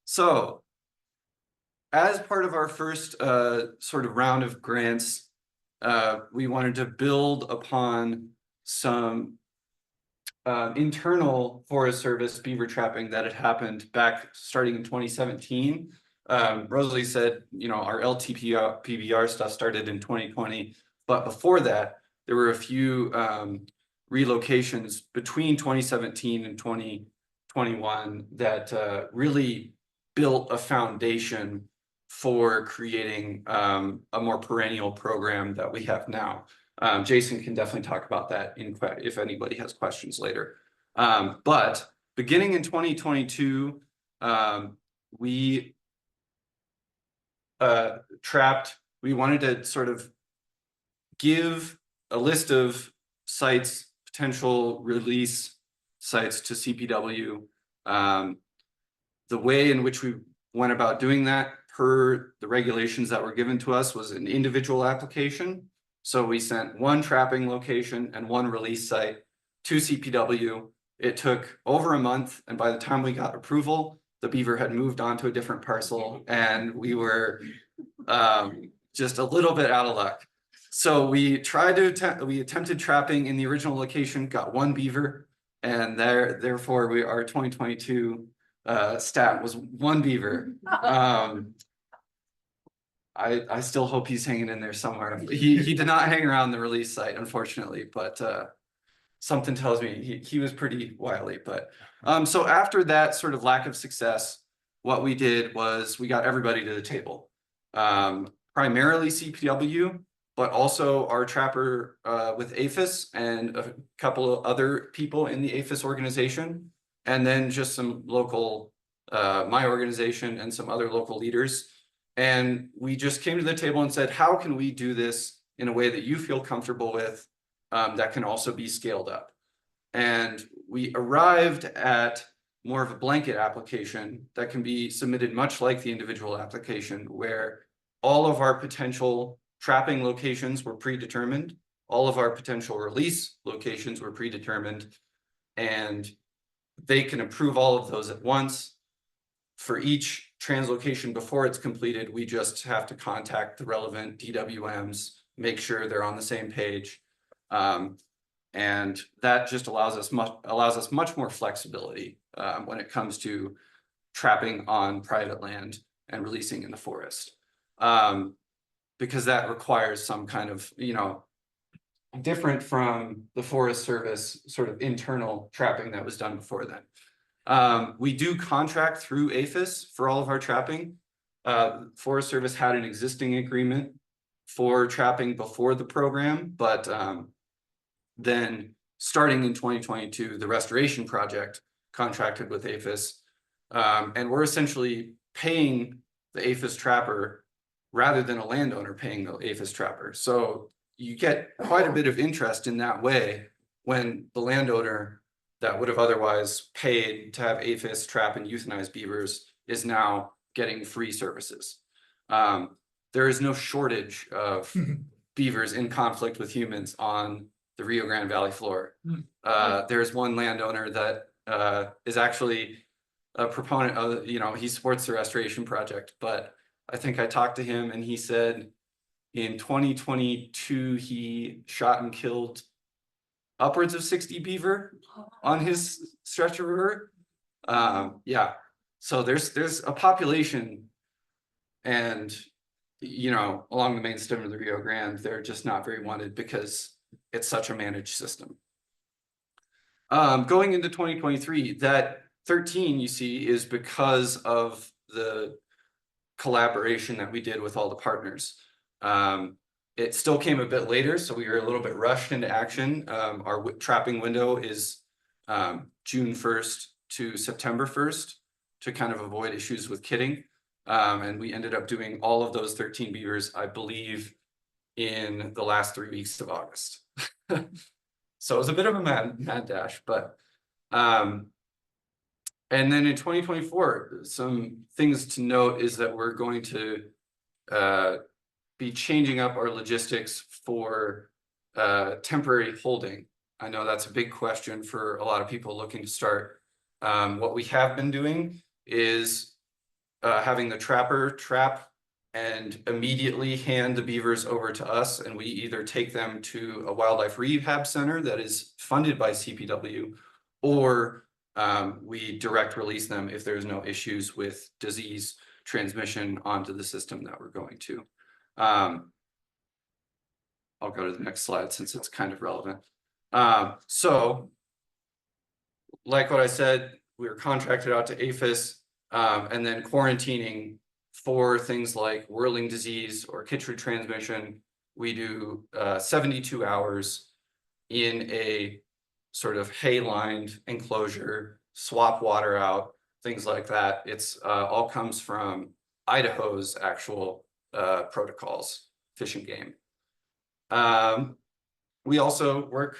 So as part of our first sort of round of grants, we wanted to build upon some internal Forest Service beaver trapping that had happened back starting in 2017. Rosalie said, you know, our LTPVR stuff started in 2020, but before that, there were a few relocations between 2017 and 2021 that really built a foundation for creating a more perennial program that we have now. Jason can definitely talk about that if anybody has questions later. But beginning in 2022, we wanted to sort of give a list of sites, potential release sites to CPW. The way in which we went about doing that per the regulations that were given to us was an individual application. So we sent one trapping location and one release site to CPW. It took over a month, and by the time we got approval, the beaver had moved on to a different parcel, and we were just a little bit out of luck. So we attempted trapping in the original location, got one beaver, and therefore our 2022 stat was one beaver. I still hope he's hanging in there somewhere. He did not hang around the release site, unfortunately, but something tells me he was pretty wily. But so after that sort of lack of success, what we did was we got everybody to the table. Primarily CPW, but also our trapper with APHIS and a couple of other people in the APHIS organization, and then just some local, my organization and some other local leaders. And we just came to the table and said, how can we do this in a way that you feel comfortable with, that can also be scaled up? And we arrived at more of a blanket application that can be submitted much like the individual application, where all of our potential trapping locations were predetermined, all of our potential release locations were predetermined, and they can approve all of those at once. For each translocation before it's completed, we just have to contact the relevant DWMs, make sure they're on the same page. And that just allows us much more flexibility when it comes to trapping on private land and releasing in the forest. Because that requires some kind of, different from the Forest Service sort of internal trapping that was done before then. We do contract through APHIS for all of our trapping. Forest Service had an existing agreement for trapping before the program, but then starting in 2022, the restoration project contracted with APHIS, and we're essentially paying the APHIS trapper rather than a landowner paying the APHIS trapper. So you get quite a bit of interest in that way when the landowner that would have otherwise paid to have APHIS trap and euthanize beavers is now getting free services. There is no shortage of beavers in conflict with humans on the Rio Grande Valley floor. There's one landowner that is actually a proponent of, he supports the restoration project, but I think I talked to him and he said in 2022, he shot and killed upwards of 60 beaver on his stretch of river. Yeah, so there's a population, and along the main stem of the Rio Grande, they're just not very wanted because it's such a managed system. Going into 2023, that 13 you see is because of the collaboration that we did with all the partners. It still came a bit later, so we were a little bit rushed into action. Our trapping window is June 1st to September 1st to kind of avoid issues with kidding. And we ended up doing all of those 13 beavers, I believe, in the last 3 weeks of August. So it was a bit of a mad dash, but and then in 2024, some things to note is that we're going to be changing up our logistics for temporary holding. I know that's a big question for a lot of people looking to start. What we have been doing is having the trapper trap and immediately hand the beavers over to us, and we either take them to a wildlife rehab center that is funded by CPW, or we direct release them if there's no issues with disease transmission onto the system that we're going to. I'll go to the next slide since it's kind of relevant. So, like what I said, we were contracted out to APHIS, and then quarantining for things like whirling disease or chytrid transmission. We do 72 hours in a sort of hay-lined enclosure, swap water out, things like that. It's all comes from Idaho's actual protocols, Fish and Game. We also work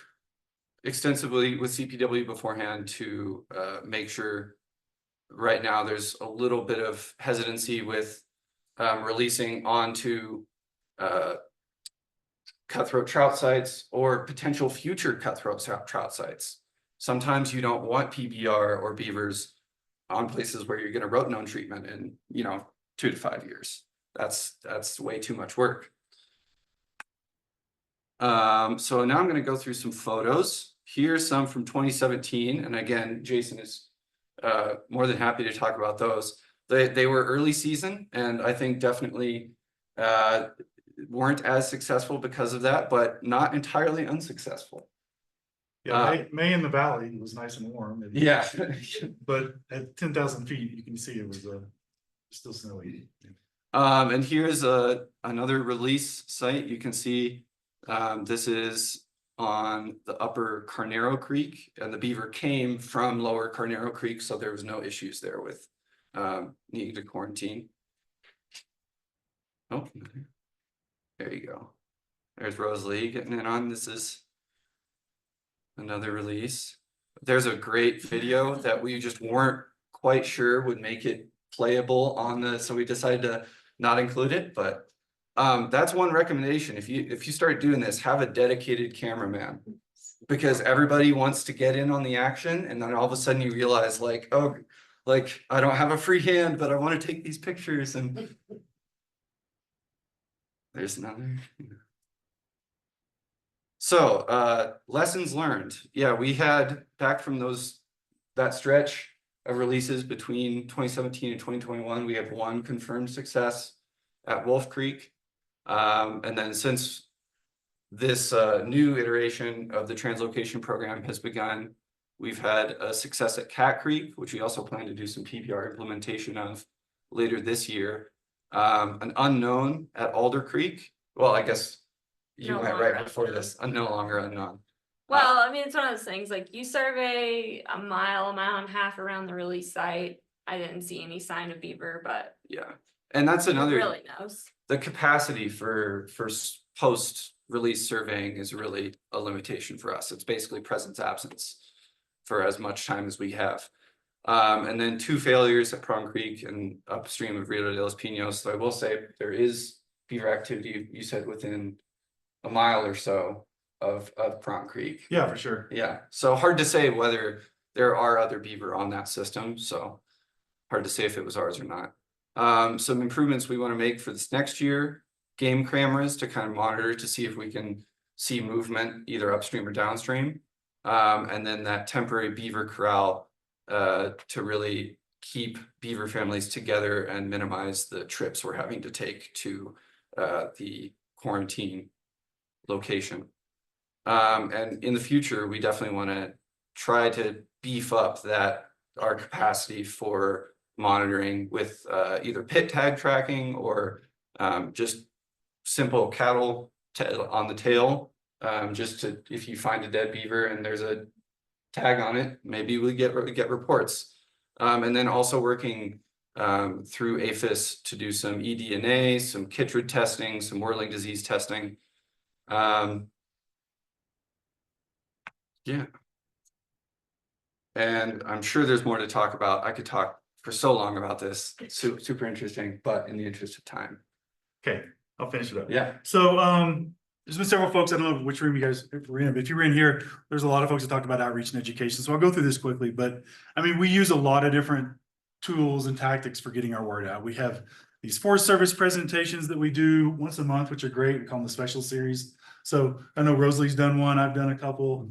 extensively with CPW beforehand to make sure. Right now there's a little bit of hesitancy with releasing onto cutthroat trout sites or potential future cutthroat trout sites. Sometimes you don't want PBR or beavers on places where you're going to rotenone treatment in, 2 to 5 years. That's way too much work. So now I'm going to go through some photos. Here's some from 2017. And again, Jason is more than happy to talk about those. They were early season, and I think definitely weren't as successful because of that, but not entirely unsuccessful. Yeah, May in the valley was nice and warm. Yeah. But at 10,000 feet, you can see it was still snowy. And here's another release site. You can see this is on the upper Carnero Creek, and the beaver came from lower Carnero Creek, so there was no issues there with needing to quarantine. Oh, there you go. There's Rosalie getting in on. This is another release. There's a great video that we just weren't quite sure would make it playable on the, so we decided to not include it, but that's one recommendation. If you start doing this, have a dedicated cameraman, because everybody wants to get in on the action, and then all of a sudden you realize like, oh, like I don't have a free hand, but I want to take these pictures. And there's another. So lessons learned. Yeah, we had back from that stretch of releases between 2017 and 2021, we have one confirmed success at Wolf Creek. And then since this new iteration of the translocation program has begun, we've had a success at Cat Creek, which we also plan to do some PBR implementation of later this year. An unknown at Alder Creek. Well, I guess you No went longer right before this. No longer unknown. Well, I mean, it's one of those things, like you survey a mile and a half around the release site. I didn't see any sign of beaver, but Yeah, and that's who another. really knows? The capacity for post-release surveying is really a limitation for us. It's basically presence absence for as much time as we have. And then 2 failures at Prong Creek and upstream of Rio de los Pinos. So I will say there is beaver activity, you said, within a mile or so of Prong Creek. Yeah, for sure. Yeah, so hard to say whether there are other beaver on that system. So hard to say if it was ours or not. Some improvements we want to make for this next year: game cameras to kind of monitor to see if we can see movement either upstream or downstream. And then that temporary beaver corral to really keep beaver families together and minimize the trips we're having to take to the quarantine location. And in the future, we definitely want to try to beef up our capacity for monitoring with either pit tag tracking or just simple cattle on the tail. Just to, if you find a dead beaver and there's a tag on it, maybe we get reports. And then also working through APHIS to do some eDNA, some chytrid testing, some whirling disease testing. Yeah. And I'm sure there's more to talk about. I could talk for so long about this. It's super interesting, but in the interest of time. Okay, I'll finish it up. Yeah. So there's been several folks, I don't know which room you guys were in, but if you were in here, there's a lot of folks that talked about outreach and education. So I'll go through this quickly, but I mean, we use a lot of different tools and tactics for getting our word out. We have these Forest Service presentations that we do once a month, which are great. We call them the special series. So I know Rosalie's done one, I've done a couple.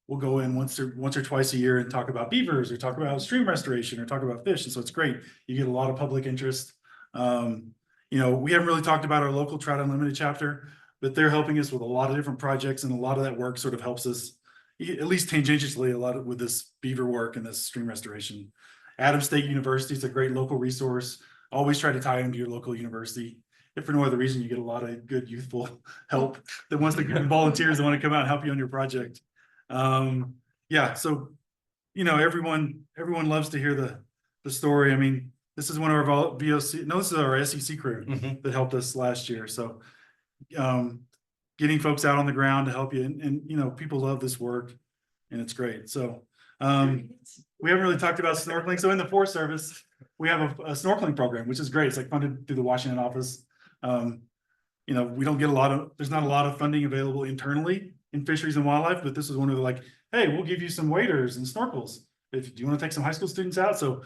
We'll go in once or twice a year and talk about beavers or talk about stream restoration or talk about fish. And so it's great. You get a lot of public interest. You know, we haven't really talked about our local Trout Unlimited chapter, but they're helping us with a lot of different projects, and a lot of that work sort of helps us, at least tangentially, a lot with this beaver work and this stream restoration. Adams State University is a great local resource. Always try to tie them to your local university. If for no other reason, you get a lot of good youthful help that wants to volunteers that want to come out and help you on your project. Yeah, so you know, everyone loves to hear the story. I mean, this is one of our VOC, no, this is our SEC crew that helped us last year. So getting folks out on the ground to help you, and you know, people love this work and it's great. So we haven't really talked about snorkeling. So in the Forest Service, we have a snorkeling program, which is great. It's like funded through the Washington office. we don't get there's not a lot of funding available internally in fisheries and wildlife, but this is one of the like, hey, we'll give you some waders and snorkels. Do you want to take some high school students out? So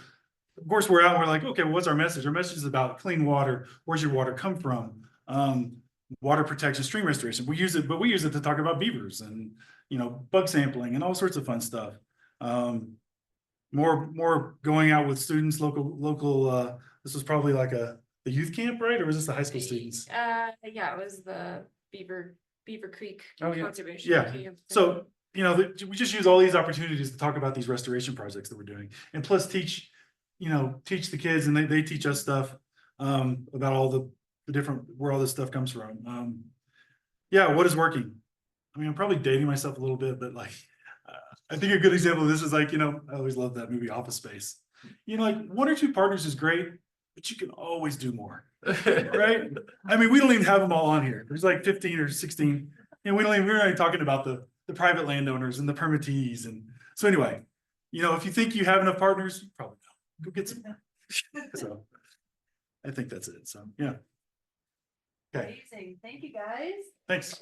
of course we're out and we're like, okay, well, what's our message? Our message is about clean water. Where's your water come from? Water protection, stream restoration. We use it to talk about beavers and, bug sampling and all sorts of fun stuff. More going out with students, local, this was probably like the youth camp, right? Or was this the high school students? Yeah, it was the Beaver Creek Oh, yeah. Conservation. Yeah. Camp. So, we just use all these opportunities to talk about these restoration projects that we're doing, and plus teach the kids, and they teach us stuff about all the different, where all this stuff comes from. Yeah, what is working? I mean, I'm probably dating myself a little bit, but like, I think a good example of this is like, I always love that movie Office Space. Like 1 or 2 partners is great, but you can always do more, right? I mean, we don't even have them all on here. There's like 15 or 16, and we're not even talking about the private landowners and the permittees. And so anyway, if you think you have enough partners, you probably don't. Go get some more. So I think that's it. So yeah. Okay. Amazing. Thank you, guys. Thanks.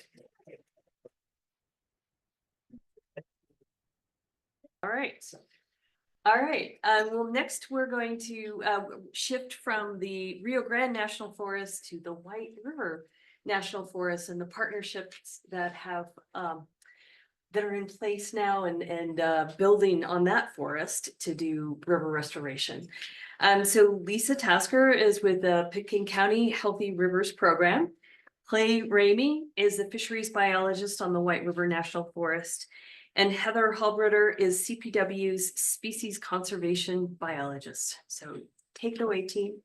All right. All right. Well, next we're going to shift from the Rio Grande National Forest to the White River National Forest and the partnerships that have that are in place now and building on that forest to do river restoration. So Lisa Tasker is with the Pitkin County Healthy Rivers Program. Clay Ramey is the fisheries biologist on the White River National Forest. And Heather Halbritter is CPW's species conservation biologist. So take it away, team.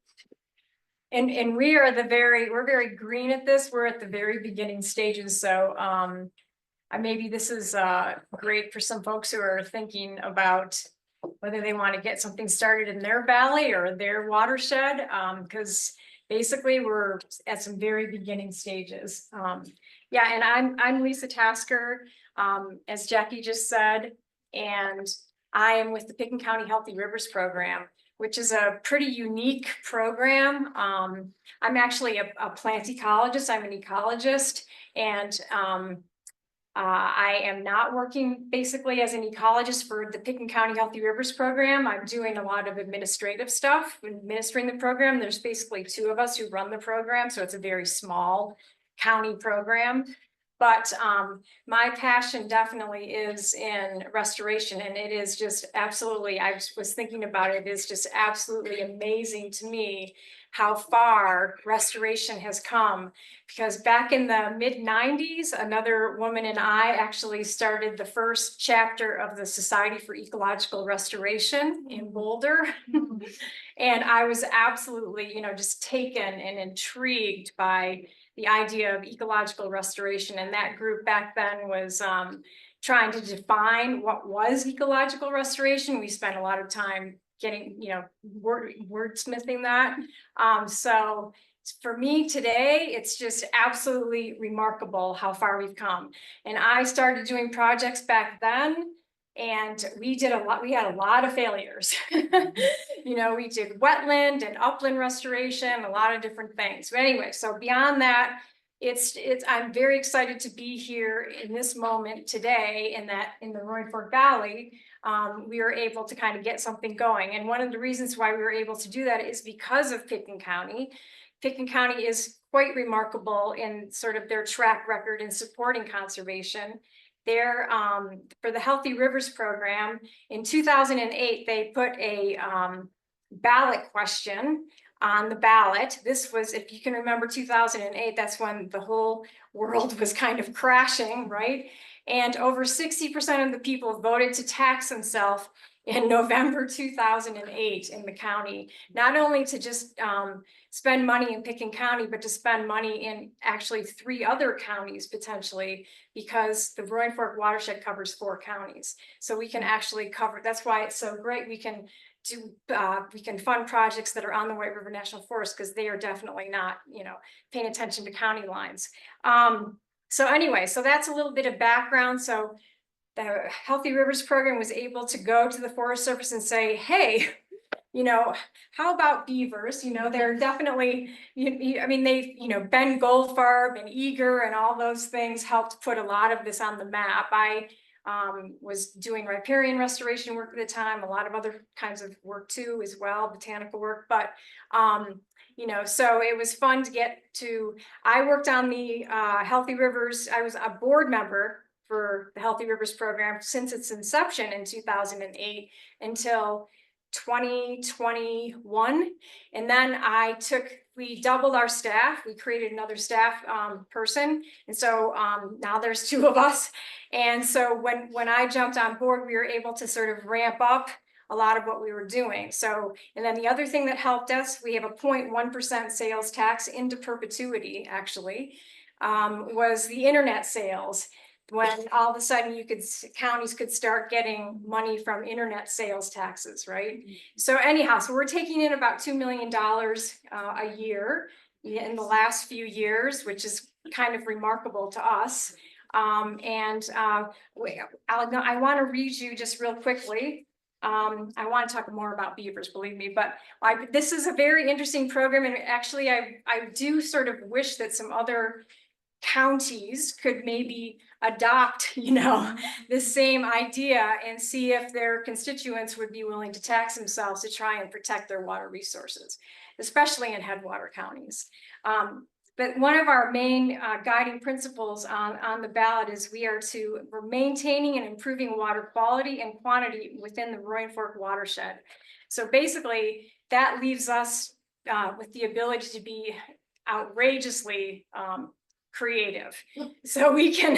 And we are we're very green at this. We're at the very beginning stages. So maybe this is great for some folks who are thinking about whether they want to get something started in their valley or their watershed, because basically we're at some very beginning stages. Yeah, and I'm Lisa Tasker, as Jackie just said, and I am with the Pitkin County Healthy Rivers Program, which is a pretty unique program. I'm actually a plant ecologist. I'm an ecologist, and I am not working basically as an ecologist for the Pitkin County Healthy Rivers Program. I'm doing a lot of administrative stuff, administering the program. There's basically 2 of us who run the program, so it's a very small county program. But my passion definitely is in restoration, and it is just absolutely, I was thinking about it, it is just absolutely amazing to me how far restoration has come. Because back in the mid-90s, another woman and I actually started the first chapter of the Society for Ecological Restoration in Boulder. And I was absolutely, just taken and intrigued by the idea of ecological restoration. And that group back then was trying to define what was ecological restoration. We spent a lot of time getting, wordsmithing that. So for me today, it's just absolutely remarkable how far we've come. And I started doing projects back then, and we had a lot of failures. We did wetland and upland restoration, a lot of different things. But anyway, so beyond that, I'm very excited to be here in this moment today in the Roaring Fork Valley. We were able to kind of get something going. And one of the reasons why we were able to do that is because of Pitkin County. Pitkin County is quite remarkable in sort of their track record in supporting conservation. They're for the Healthy Rivers Program in 2008, they put a ballot question on the ballot. This was, if you can remember 2008, that's when the whole world was kind of crashing, right? And over 60% of the people voted to tax themselves in November 2008 in the county, not only to just spend money in Pitkin County, but to spend money in actually 3 other counties potentially, because the Roaring Fork watershed covers 4 counties. So we can actually cover, that's why it's so great. We can fund projects that are on the White River National Forest, because they are definitely not, paying attention to county lines. So anyway, so that's a little bit of background. So the Healthy Rivers Program was able to go to the Forest Service and say, hey, you know, how about beavers? You know, they're definitely, I mean, they, Ben Goldfarb and Eager and all those things helped put a lot of this on the map. I was doing riparian restoration work at the time, a lot of other kinds of work too as well, botanical work, but so it was fun to get to, I worked on the Healthy Rivers, I was a board member for the Healthy Rivers program since its inception in 2008 until 2021. And then we doubled our staff. We created another staff person. And so now there's 2 of us. And so when I jumped on board, we were able to sort of ramp up a lot of what we were doing. So, and then the other thing that helped us, we have a 0.1% sales tax into perpetuity, actually, was the internet sales. When all of a sudden counties could start getting money from internet sales taxes, right? So anyhow, so we're taking in about $2 million a year in the last few years, which is kind of remarkable to us. I want to read you just real quickly. I want to talk more about beavers, believe me, but this is a very interesting program. And actually, I do sort of wish that some other counties could maybe adopt, the same idea and see if their constituents would be willing to tax themselves to try and protect their water resources, especially in headwater counties. But one of our main guiding principles on the ballot is we're maintaining and improving water quality and quantity within the Roaring Fork watershed. So basically, that leaves us with the ability to be outrageously creative. So we can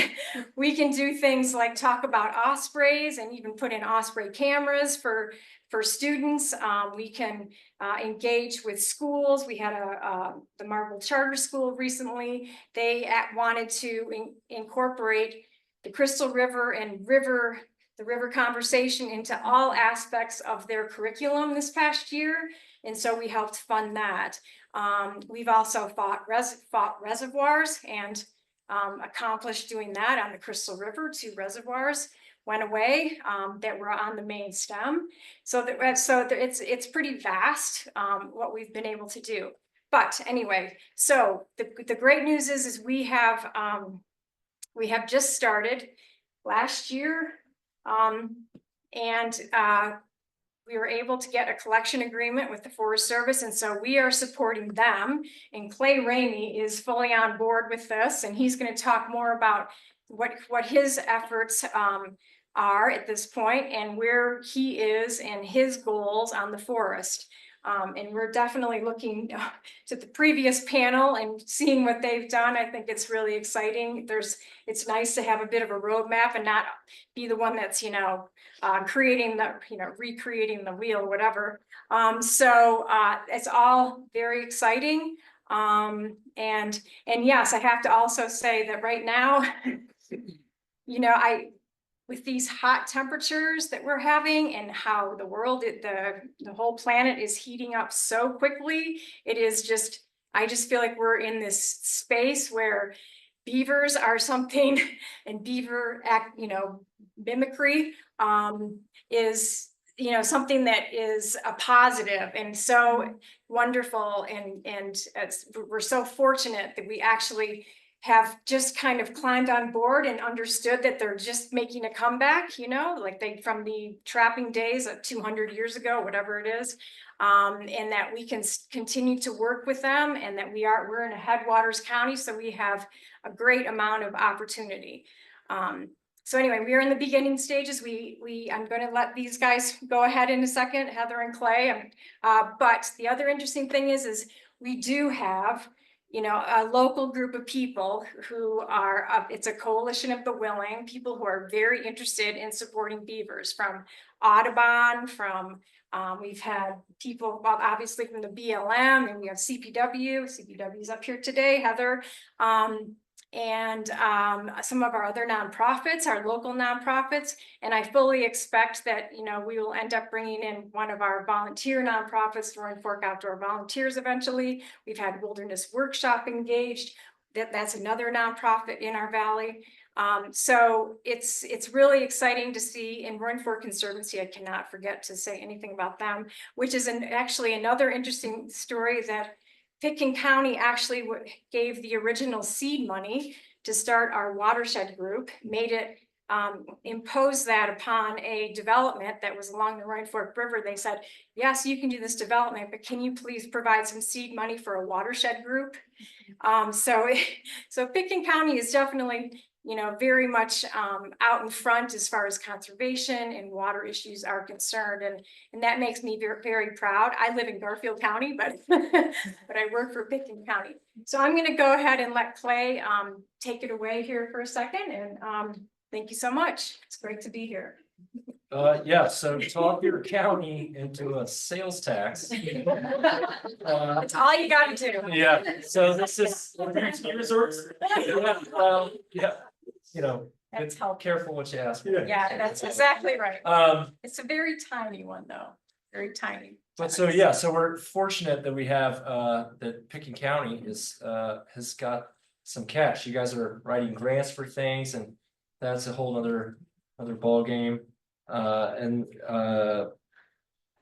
do things like talk about ospreys and even put in osprey cameras for students. We can engage with schools. We had the Marble Charter School recently. They wanted to incorporate the Crystal River and the river conversation into all aspects of their curriculum this past year. And so we helped fund that. We've also fought reservoirs and accomplished doing that on the Crystal River. 2 reservoirs went away that were on the main stem. So it's pretty vast what we've been able to do. But anyway, so the great news is we have just started last year, we were able to get a collection agreement with the Forest Service, and so we are supporting them. And Clay Ramey is fully on board with this, and he's going to talk more about what his efforts are at this point and where he is and his goals on the forest. And we're definitely looking to the previous panel and seeing what they've done. I think it's really exciting. It's nice to have a bit of a roadmap and not be the one that's, recreating the wheel, whatever. So it's all very exciting. And yes, I have to also say that right now, with these hot temperatures that we're having and how the world, the whole planet is heating up so quickly, I just feel like we're in this space where beavers are something, and beaver mimicry is something that is a positive and so wonderful, and we're so fortunate that we actually have just kind of climbed on board and understood that they're just making a comeback, like from the trapping days of 200 years ago, whatever it is, and that we can continue to work with them, and that we're in a Headwaters County, so we have a great amount of opportunity. So anyway, we are in the beginning stages. I'm going to let these guys go ahead in a second, Heather and Clay. But the other interesting thing is we do have a local group of people who are, it's a coalition of the willing, people who are very interested in supporting beavers, from Audubon, we've had people, well, obviously from the BLM, and we have CPW. CPW's up here today, Heather, and some of our other nonprofits, our local nonprofits. And I fully expect that, we will end up bringing in one of our volunteer nonprofits, Roaring Fork Outdoor Volunteers, eventually. We've had Wilderness Workshop engaged. That's another nonprofit in our valley. So it's really exciting to see in Roaring Fork Conservancy. I cannot forget to say anything about them, which is actually another interesting story that Pitkin County actually gave the original seed money to start our watershed group, made it impose that upon a development that was along the Roaring Fork River. They said, yes, you can do this development, but can you please provide some seed money for a watershed group? So Pitkin County is definitely, very much out in front as far as conservation and water issues are concerned, and that makes me very, very proud. I live in Garfield County, but but I work for Pitkin County. So I'm going to go ahead and let Clay take it away here for a second, and thank you so much. It's great to be here. Yeah, so talk your county into a sales tax. That's all you got to do. Yeah, so this is ski resorts. Yeah, That's be helpful. careful what you ask for. Yeah, that's exactly right. Um, It's a very tiny one though, very tiny. But so, yeah, so we're fortunate that we have, that Pitkin County has got some cash. You guys are writing grants for things, and that's a whole other ballgame.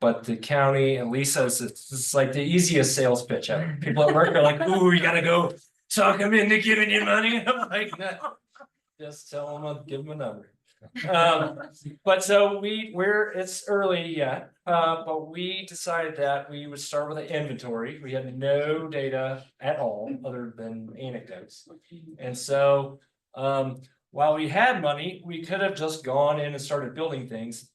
But the county and Lisa, it's like the easiest sales pitch ever. People at work are like, ooh, you gotta go talk them into giving you money. I'm like, no, just tell them, I'll give them a number. But so it's early yet, but we decided that we would start with an inventory. We had no data at all other than anecdotes. And so, while we had money, we could have just gone in and started building things.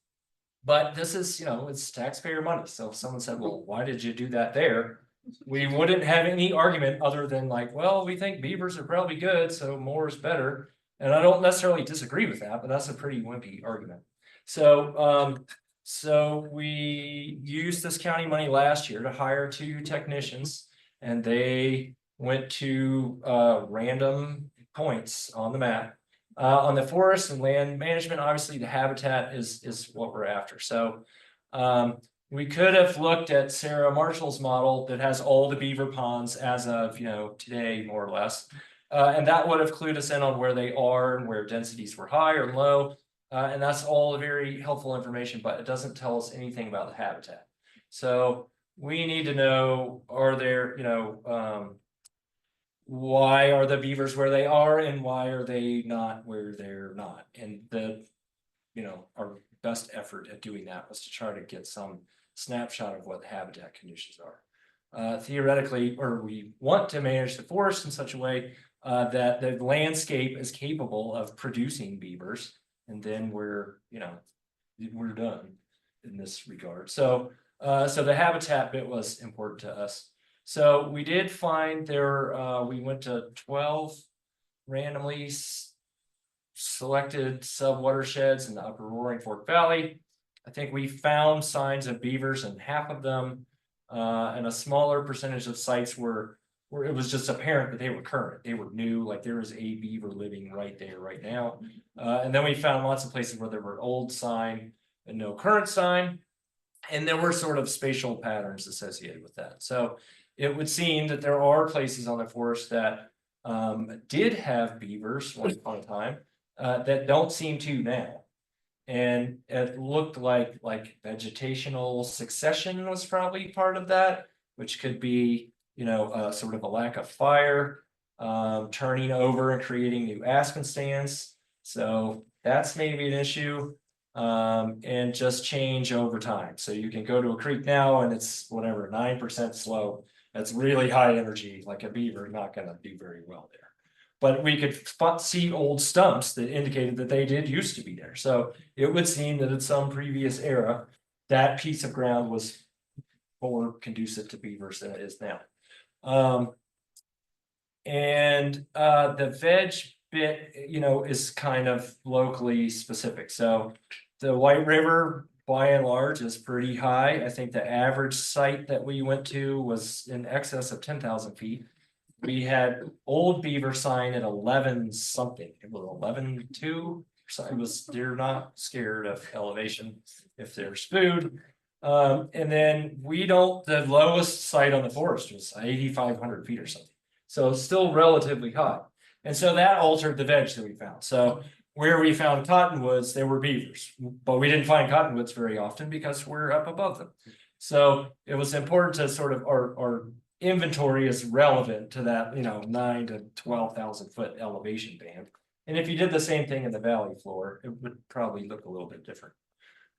But this is, it's taxpayer money. So if someone said, well, why did you do that there? We wouldn't have any argument other than like, well, we think beavers are probably good, so more is better. And I don't necessarily disagree with that, but that's a pretty wimpy argument. So, so we used this county money last year to hire 2 technicians, and they went to random points on the map. On the forest and land management, obviously the habitat is what we're after. So we could have looked at Sarah Marshall's model that has all the beaver ponds as of today, more or less. And that would have clued us in on where they are and where densities were high or low. And that's all very helpful information, but it doesn't tell us anything about the habitat. So we need to know, are there, why are the beavers where they are and why are they not where they're not? And our best effort at doing that was to try to get some snapshot of what the habitat conditions are. Theoretically, or we want to manage the forest in such a way that the landscape is capable of producing beavers, and then we're done in this regard. So the habitat bit was important to us. So we did find we went to 12 randomly selected sub-watersheds in the upper Roaring Fork Valley. I think we found signs of beavers in half of them, and a smaller percentage of sites where it was just apparent that they were current. They were new, like there was a beaver living right there right now. And then we found lots of places where there were old sign and no current sign. And there were sort of spatial patterns associated with that. So it would seem that there are places on the forest that did have beavers once upon a time that don't seem to now. And it looked like vegetational succession was probably part of that, which could be sort of a lack of fire, turning over and creating new aspen stands. So that's maybe an issue, and just change over time. So you can go to a creek now and it's whatever, 9% slope. That's really high energy, like a beaver, not going to do very well there. But we could see old stumps that indicated that they did used to be there. So it would seem that in some previous era, that piece of ground was more conducive to beavers than it is now. The veg bit, is kind of locally specific. So the White River, by and large, is pretty high. I think the average site that we went to was in excess of 10,000 feet. We had old beaver sign at 11 something. It was 11.2. So they're not scared of elevation if they're spewed. And then the lowest site on the forest was 8,500 feet or something. So it's still relatively high. And so that altered the veg that we found. So where we found cottonwoods, there were beavers, but we didn't find cottonwoods very often because we're up above them. So it was important to sort of, our inventory is relevant to that, 9 to 12,000 foot elevation band. And if you did the same thing in the valley floor, it would probably look a little bit different.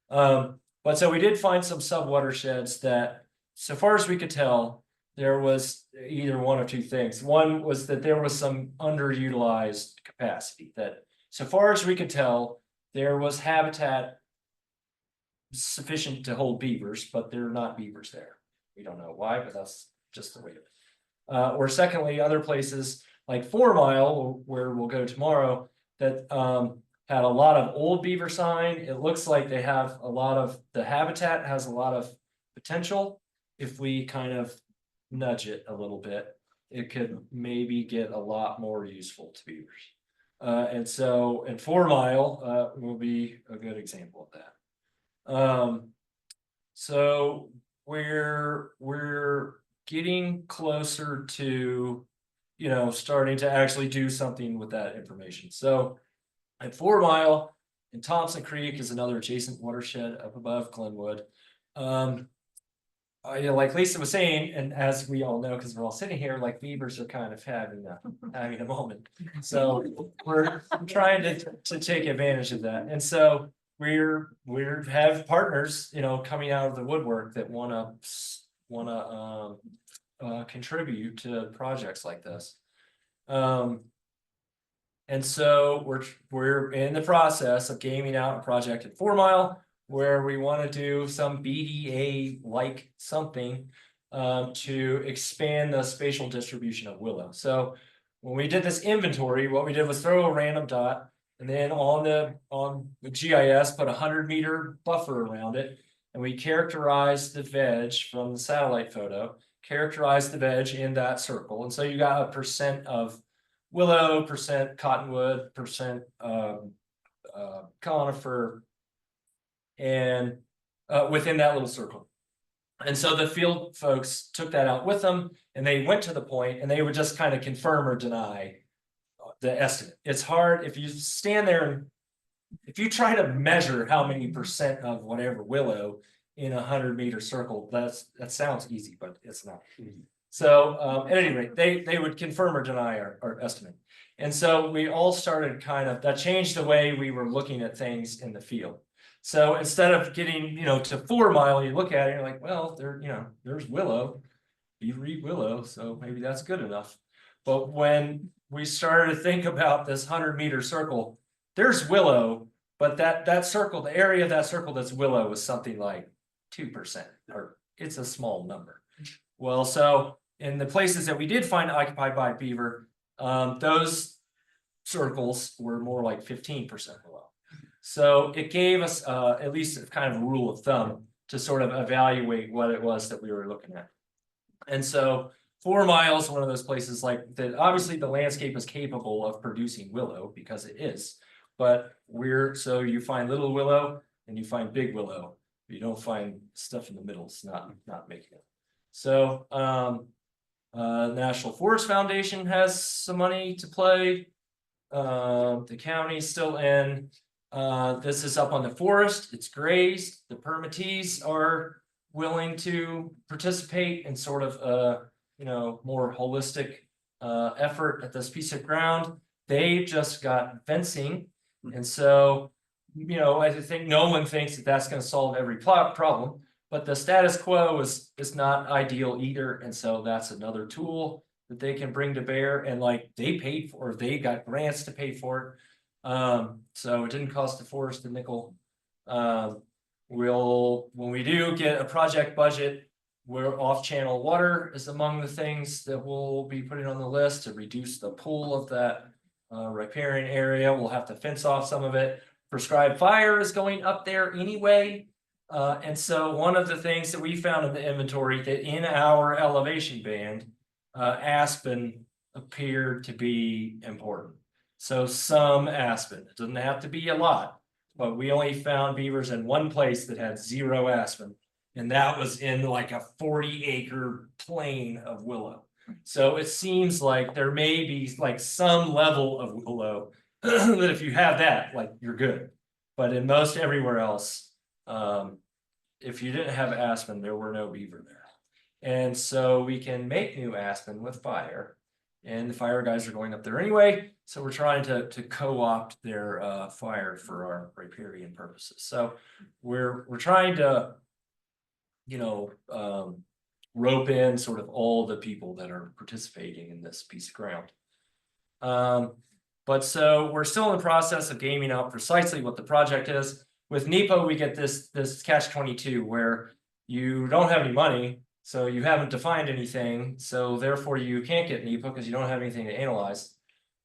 But so we did find some sub-watersheds that, so far as we could tell, there was either one of two things. One was that there was some underutilized capacity, that so far as we could tell, there was habitat sufficient to hold beavers, but there are not beavers there. We don't know why, but that's just the way it is. Or secondly, other places like 4 Mile, where we'll go tomorrow, that had a lot of old beaver sign. It looks like they have a lot of, the habitat has a lot of potential. If we kind of nudge it a little bit, it could maybe get a lot more useful to beavers. And so, and 4 Mile will be a good example of that. So we're getting closer to, starting to actually do something with that information. So at 4 Mile and Thompson Creek is another adjacent watershed up above Glenwood. Like Lisa was saying, and as we all know, because we're all sitting here, like beavers are kind of having a moment. So we're trying to take advantage of that. And so we have partners, coming out of the woodwork that want to contribute to projects like this. And so we're in the process of gaming out a project at 4 Mile, where we want to do some BDA like something to expand the spatial distribution of willow. So when we did this inventory, what we did was throw a random dot, and then on the GIS put a 100-meter buffer around it, and we characterized the veg from the satellite photo, characterized the veg in that circle. And so you got a percent of willow, percent cottonwood, percent conifer, and within that little circle. And so the field folks took that out with them, and they went to the point, and they would just kind of confirm or deny the estimate. It's hard if you stand there and if you try to measure how many percent of whatever willow in a 100-meter circle, that sounds easy, but it's not. So at any rate, they would confirm or deny our estimate. And so we all started that changed the way we were looking at things in the field. So instead of getting, to 4 Mile, you look at it, and you're like, well, there's willow, beaver eat willow, so maybe that's good enough. But when we started to think about this 100-meter circle, there's willow, but that circle, the area of that circle that's willow is something like 2%, or it's a small number. Well, so in the places that we did find occupied by beaver, those circles were more like 15% below. So it gave us at least kind of a rule of thumb to sort of evaluate what it was that we were looking at. And so 4 Mile is one of those places like that. Obviously, the landscape is capable of producing willow because it is. But so you find little willow and you find big willow. You don't find stuff in the middle. It's not making it. So National Forest Foundation has some money to play. The county's still in. This is up on the forest. It's grazed. The permittees are willing to participate in sort of more holistic effort at this piece of ground. They just got fencing, and so I think no one thinks that that's going to solve every problem. But the status quo is not ideal either, and so that's another tool that they can bring to bear. And like they paid for, they got grants to pay for it, so it didn't cost the forest a nickel. When we do get a project budget, where off-channel water is among the things that we'll be putting on the list to reduce the pool of that riparian area. We'll have to fence off some of it. Prescribed fire is going up there anyway. And so one of the things that we found in the inventory that in our elevation band, aspen appeared to be important. So some aspen, it doesn't have to be a lot, but we only found beavers in one place that had 0 aspen. And that was in like a 40-acre plain of willow. So it seems like there may be like some level of willow that if you have that, like you're good. But in most everywhere else, if you didn't have aspen, there were no beaver there. And so we can make new aspen with fire. And the fire guys are going up there anyway, so we're trying to co-opt their fire for our riparian purposes. So we're trying to, rope in sort of all the people that are participating in this piece of ground. But so we're still in the process of gaming out precisely what the project is. With NEPA, we get this catch-22 where you don't have any money. So you haven't defined anything, so therefore you can't get NEPA because you don't have anything to analyze.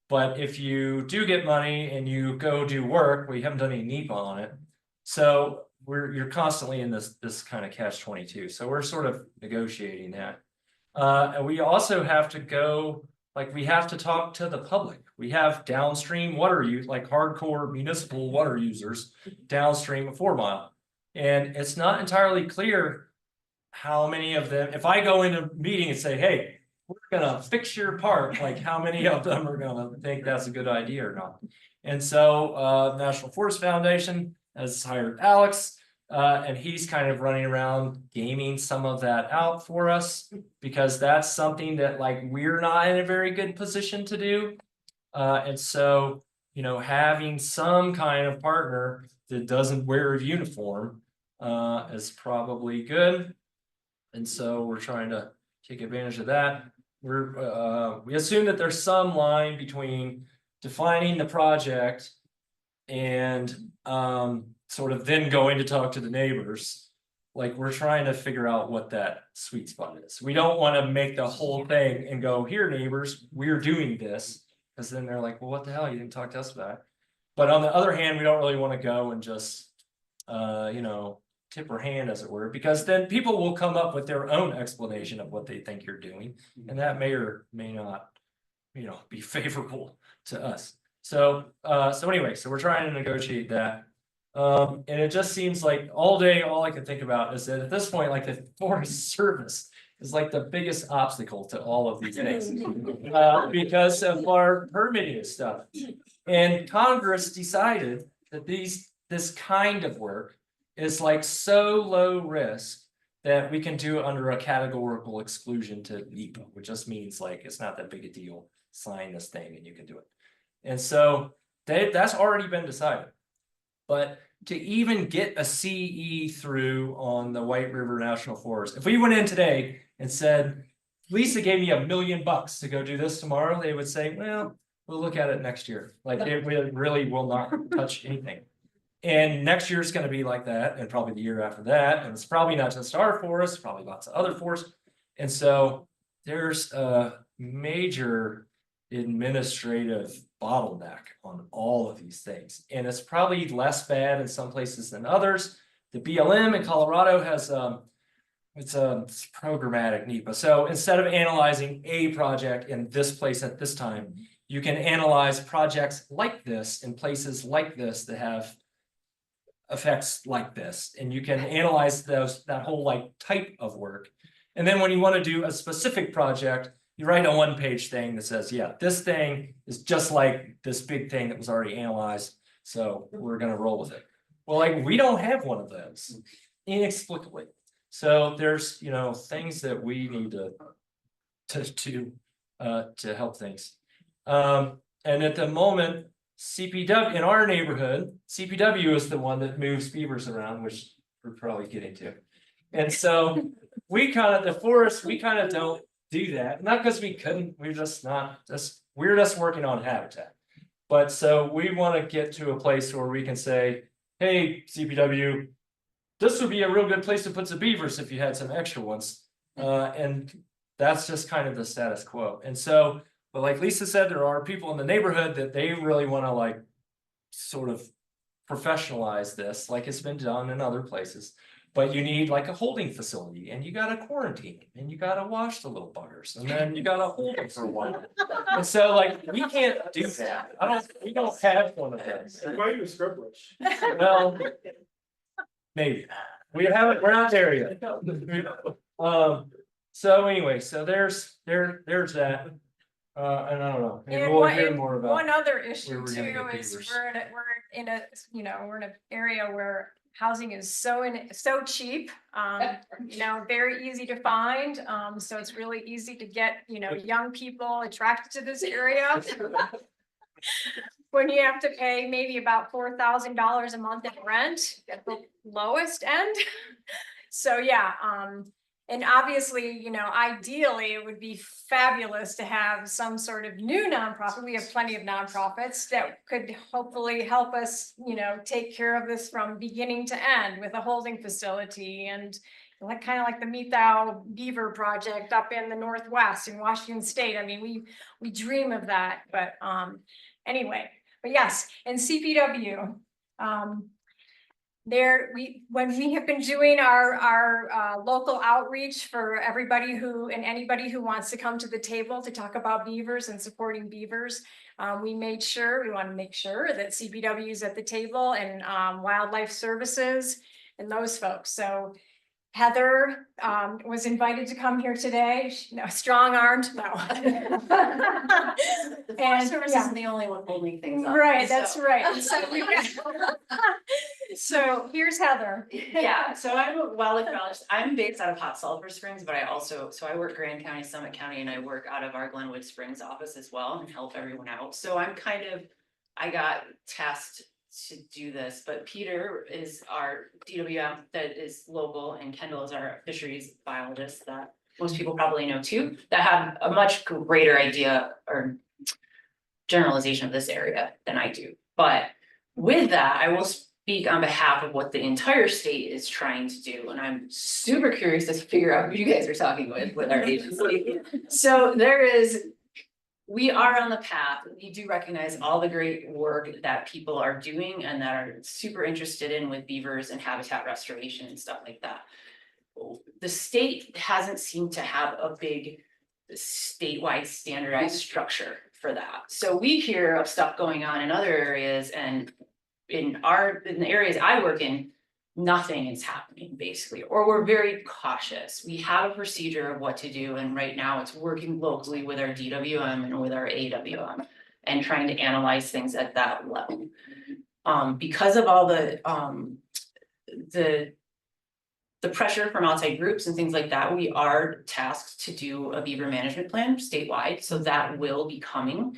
But if you do get money and you go do work, we haven't done any NEPA on it. So you're constantly in this kind of catch-22. So we're sort of negotiating that. And we also have to go, we have to talk to the public. We have downstream water use, like hardcore municipal water users downstream of 4 Mile. And it's not entirely clear how many of them, if I go into a meeting and say, hey, we're gonna fix your park, like how many of them are gonna think that's a good idea or not? And so National Forest Foundation has hired Alex, and he's kind of running around gaming some of that out for us, because that's something that we're not in a very good position to do. And so, having some kind of partner that doesn't wear a uniform is probably good. And so we're trying to take advantage of that. We assume that there's some line between defining the project and sort of then going to talk to the neighbors. We're trying to figure out what that sweet spot is. We don't want to make the whole thing and go, here, neighbors, we're doing this. Because then they're like, well, what the hell? You didn't talk to us about it. But on the other hand, we don't really want to go and just, tip our hand, as it were, because then people will come up with their own explanation of what they think you're doing, and that may or may not, be favorable to us. So anyway, so we're trying to negotiate that, and it just seems like all day, all I can think about is that at this point, the Forest Service is the biggest obstacle to all of these things, because of our permitting stuff, and Congress decided that this kind of work is so low risk that we can do it under a categorical exclusion to NEPA, which just means it's not that big a deal. Sign this thing and you can do it. And so that's already been decided. But to even get a CE through on the White River National Forest, if we went in today and said, Lisa gave me $1 million to go do this tomorrow, they would say, well, we'll look at it next year. It really will not touch anything. And next year is going to be like that, and probably the year after that. And it's probably not just our forest, probably lots of other forests. And so there's a major administrative bottleneck on all of these things. And it's probably less bad in some places than others. The BLM in Colorado has it's programmatic NEPA. So instead of analyzing a project in this place at this time, you can analyze projects like this in places like this that have effects like this, and you can analyze that whole type of work. And then when you want to do a specific project, you write a one-page thing that says, yeah, this thing is just like this big thing that was already analyzed, so we're going to roll with it. Well, we don't have one of those, inexplicably. So there's things that we need to help things. And at the moment, CPW in our neighborhood, CPW is the one that moves beavers around, which we're probably getting to. And so we kind of don't do that. Not because we couldn't, we're just working on habitat. But so we want to get to a place where we can say, hey, CPW, this would be a real good place to put some beavers if you had some extra ones. And that's just kind of the status quo. And so, but like Lisa said, there are people in the neighborhood that they really want to sort of professionalize this, like it's been done in other places. But you need a holding facility, and you got to quarantine them, and you got to wash the little buggers, and then you got to hold them for a while. And so we can't do that. We don't have one of those. Why are you a scrub brush? Well, maybe we're not there yet. So anyway, so there's that. And I don't know, maybe And we'll one, hear and more about. one other where issue we're gonna too get is beavers. we're in an area where housing is so cheap. Very easy to find, so it's really easy to get, young people attracted to this area. When you have to pay maybe about $4,000 a month in rent at the lowest end. So yeah, and obviously, ideally, it would be fabulous to have some sort of new nonprofit. We have plenty of nonprofits that could hopefully help us, take care of this from beginning to end with a holding facility and kind of like the Meet Thou Beaver Project up in the Northwest in Washington State. I mean, we dream of that, but anyway, but yes, and CPW. When we have been doing our local outreach for everybody anybody who wants to come to the table to talk about beavers and supporting beavers, we want to make sure that CPW is at the table and wildlife services and those folks. So Heather was invited to come here today. Strong-armed, no. The Forest Service isn't the only one holding things up. Right, that's so. right. And so here's Heather. Yeah, so I'm a wildlife biologist. I'm based out of Hot Sulphur Springs, but I work Grand County, Summit County, and I work out of our Glenwood Springs office as well and help everyone out. So I got tasked to do this, but Peter is our DWM that is local, and Kendall is our fisheries biologist that most people probably know too, that have a much greater idea or generalization of this area than I do. But with that, I will speak on behalf of what the entire state is trying to do, and I'm super curious to figure out who you guys are talking with our agency. So we are on the path. We do recognize all the great work that people are doing and that are super interested in with beavers and habitat restoration and stuff like that. The state hasn't seemed to have a big statewide standardized structure for that. So we hear of stuff going on in other areas, and in the areas I work in, nothing is happening basically, or we're very cautious. We have a procedure of what to do, and right now it's working locally with our DWM and with our AWM and trying to analyze things at that level. Because of all the pressure from outside groups and things like that, we are tasked to do a beaver management plan statewide, so that will be coming.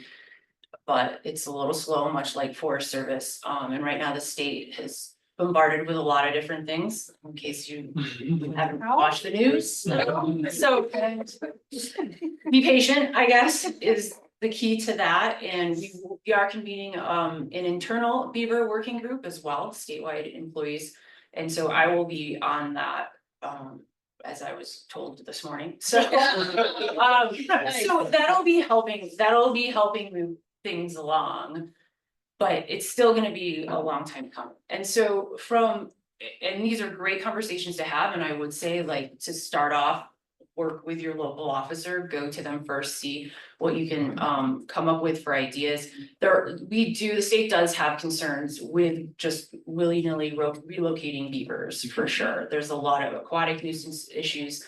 But it's a little slow, much like Forest Service. And right now the state has bombarded with a lot of different things, in case you haven't watched the news. So be patient, I guess, is the key to that. And we are convening an internal beaver working group as well, statewide employees. And so I will be on that, as I was told this morning. So, so that'll be helping move things along. But it's still gonna be a long time coming. And so and these are great conversations to have, and I would say, like, to start off, work with your local officer, go to them first, see what you can come up with for ideas. The state does have concerns with just willy-nilly relocating beavers, for sure. There's a lot of aquatic nuisance issues,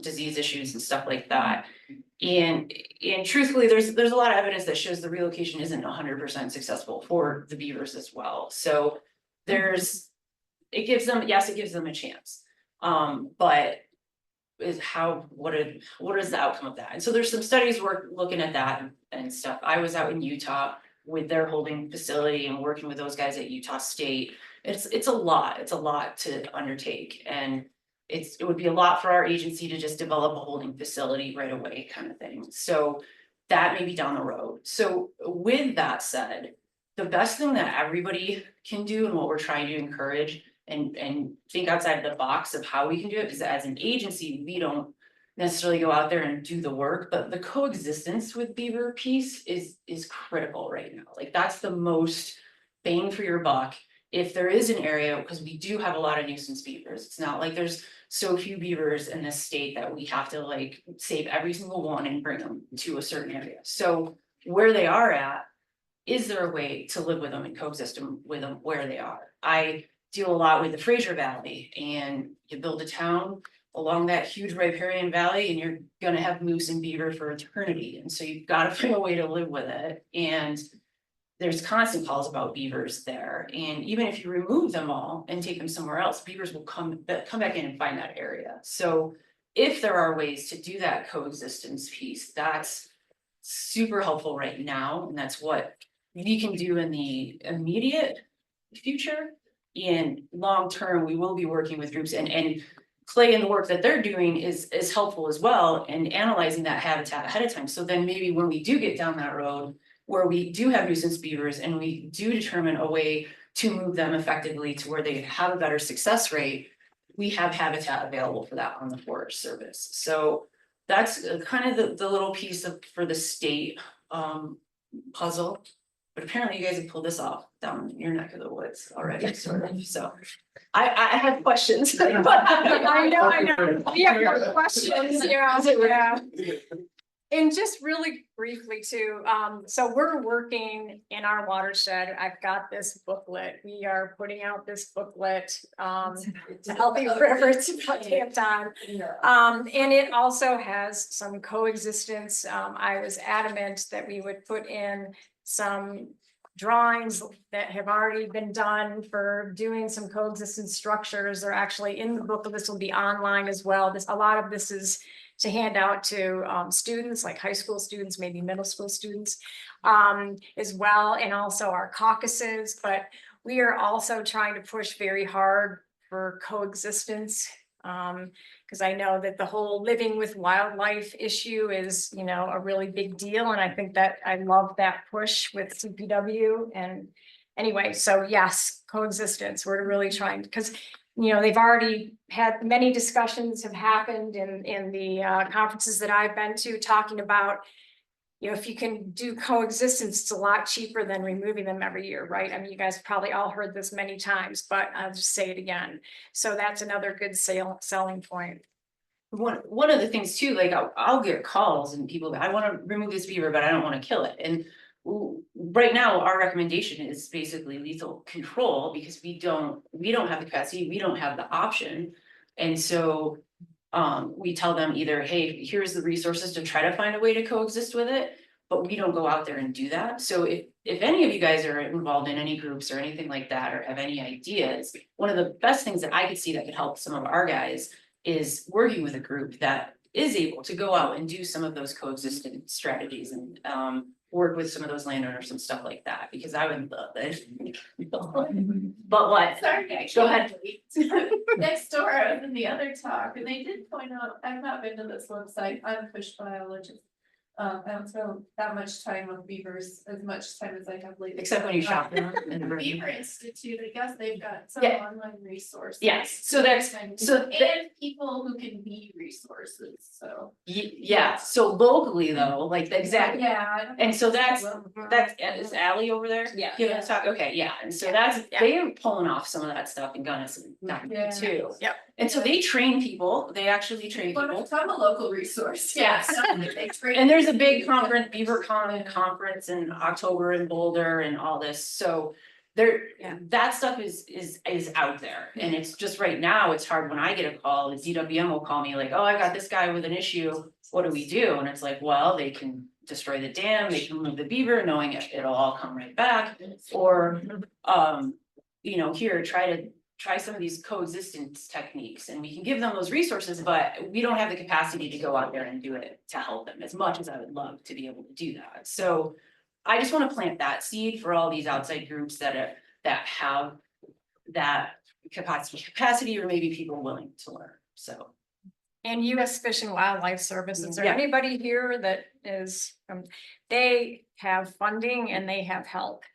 disease issues and stuff like that. And truthfully, there's a lot of evidence that shows the relocation isn't 100% successful for the beavers as well. So it gives them a chance. But what is the outcome of that? And so there's some studies looking at that and stuff. I was out in Utah with their holding facility and working with those guys at Utah State. It's a lot to undertake, and it would be a lot for our agency to just develop a holding facility right away, kind of thing. So that may be down the road. So with that said, the best thing that everybody can do, and what we're trying to encourage and think outside the box of how we can do it, because as an agency, we don't necessarily go out there and do the work, but the coexistence with beaver piece is critical right now. Like, that's the most bang for your buck. If there is an area, because we do have a lot of nuisance beavers, it's not like there's so few beavers in this state that we have to like save every single one and bring them to a certain area. So where they are at, is there a way to live with them and coexist with them where they are? I deal a lot with the Fraser Valley, and you build a town along that huge riparian valley, and you're gonna have moose and beaver for eternity, and so you've gotta find a way to live with it, and there's constant calls about beavers there, and even if you remove them all and take them somewhere else, beavers will come back in and find that area. So if there are ways to do that coexistence piece, that's super helpful right now, and that's what we can do in the immediate future. And long term, we will be working with groups, and Clay and the work that they're doing is helpful as well, and analyzing that habitat ahead of time. So then maybe when we do get down that road where we do have nuisance beavers and we do determine a way to move them effectively to where they have a better success rate, we have habitat available for that on the Forest Service. So that's kind of the little piece for the state puzzle. But apparently you guys have pulled this off down in your neck of the woods already, sort of, so. I have questions. I know. We have no questions, yeah. And just really briefly too, so we're working in our watershed. I've got this booklet. We are putting out this booklet, to Healthy Rivers about damn time. And it also has some coexistence. I was adamant that we would put in some drawings that have already been done for doing some coexistence structures. They're actually in the book. This will be online as well. A lot of this is to hand out to students, like high school students, maybe middle school students as well, and also our caucuses. But we are also trying to push very hard for coexistence, because I know that the whole living with wildlife issue is, a really big deal. And I think that I love that push with CPW. And anyway, so yes, coexistence, we're really trying, because they've already had many discussions have happened in the conferences that I've been to, talking about, if you can do coexistence, it's a lot cheaper than removing them every year, right? I mean, you guys have probably all heard this many times, but I'll just say it again. So that's another good selling point. One of the things too, like I'll get calls and people, I want to remove this beaver, but I don't want to kill it. And right now, our recommendation is basically lethal control, because we don't have the capacity, we don't have the option. And so we tell them either, hey, here's the resources to try to find a way to coexist with it, but we don't go out there and do that. So if any of you guys are involved in any groups or anything like that, or have any ideas, one of the best things that I could see that could help some of our guys is working with a group that is able to go out and do some of those coexistence strategies, and work with some of those landowners and stuff like that, because I would love it. But what? Sorry, Go ahead. Next door, I was in the other talk, and they did point out, I've not been to this website, I'm a fish biologist. I don't spend that much time with beavers, as much time as I have lately. Except when you shop them. The Beaver Institute, I guess they've got some Yeah. online resources. Yes, so that's, And so people who can be resources, so. yeah, so locally though, like exactly. Yeah. And so that's is Allie over there? Yeah. Let's talk, okay, yeah, and so they are pulling off some of that stuff in Gunnison too. Yep. And so they train people, they actually train But people. I'm a local resource, yes. And there's a big conference, Beaver Conference in October in Boulder and all this, so that stuff is out there. And it's just right now, it's hard when I get a call, the DWM will call me like, oh, I've got this guy with an issue, what do we do? And it's like, well, they can destroy the dam, they can remove the beaver, knowing it'll all come right back, or here, try some of these coexistence techniques, and we can give them those resources, but we don't have the capacity to go out there and do it to help them as much as I would love to be able to do that. So I just want to plant that seed for all these outside groups that have that capacity, or maybe people willing to learn, so. And US Fish and Wildlife Service, is there Yeah. anybody here that is, they have funding and they have help.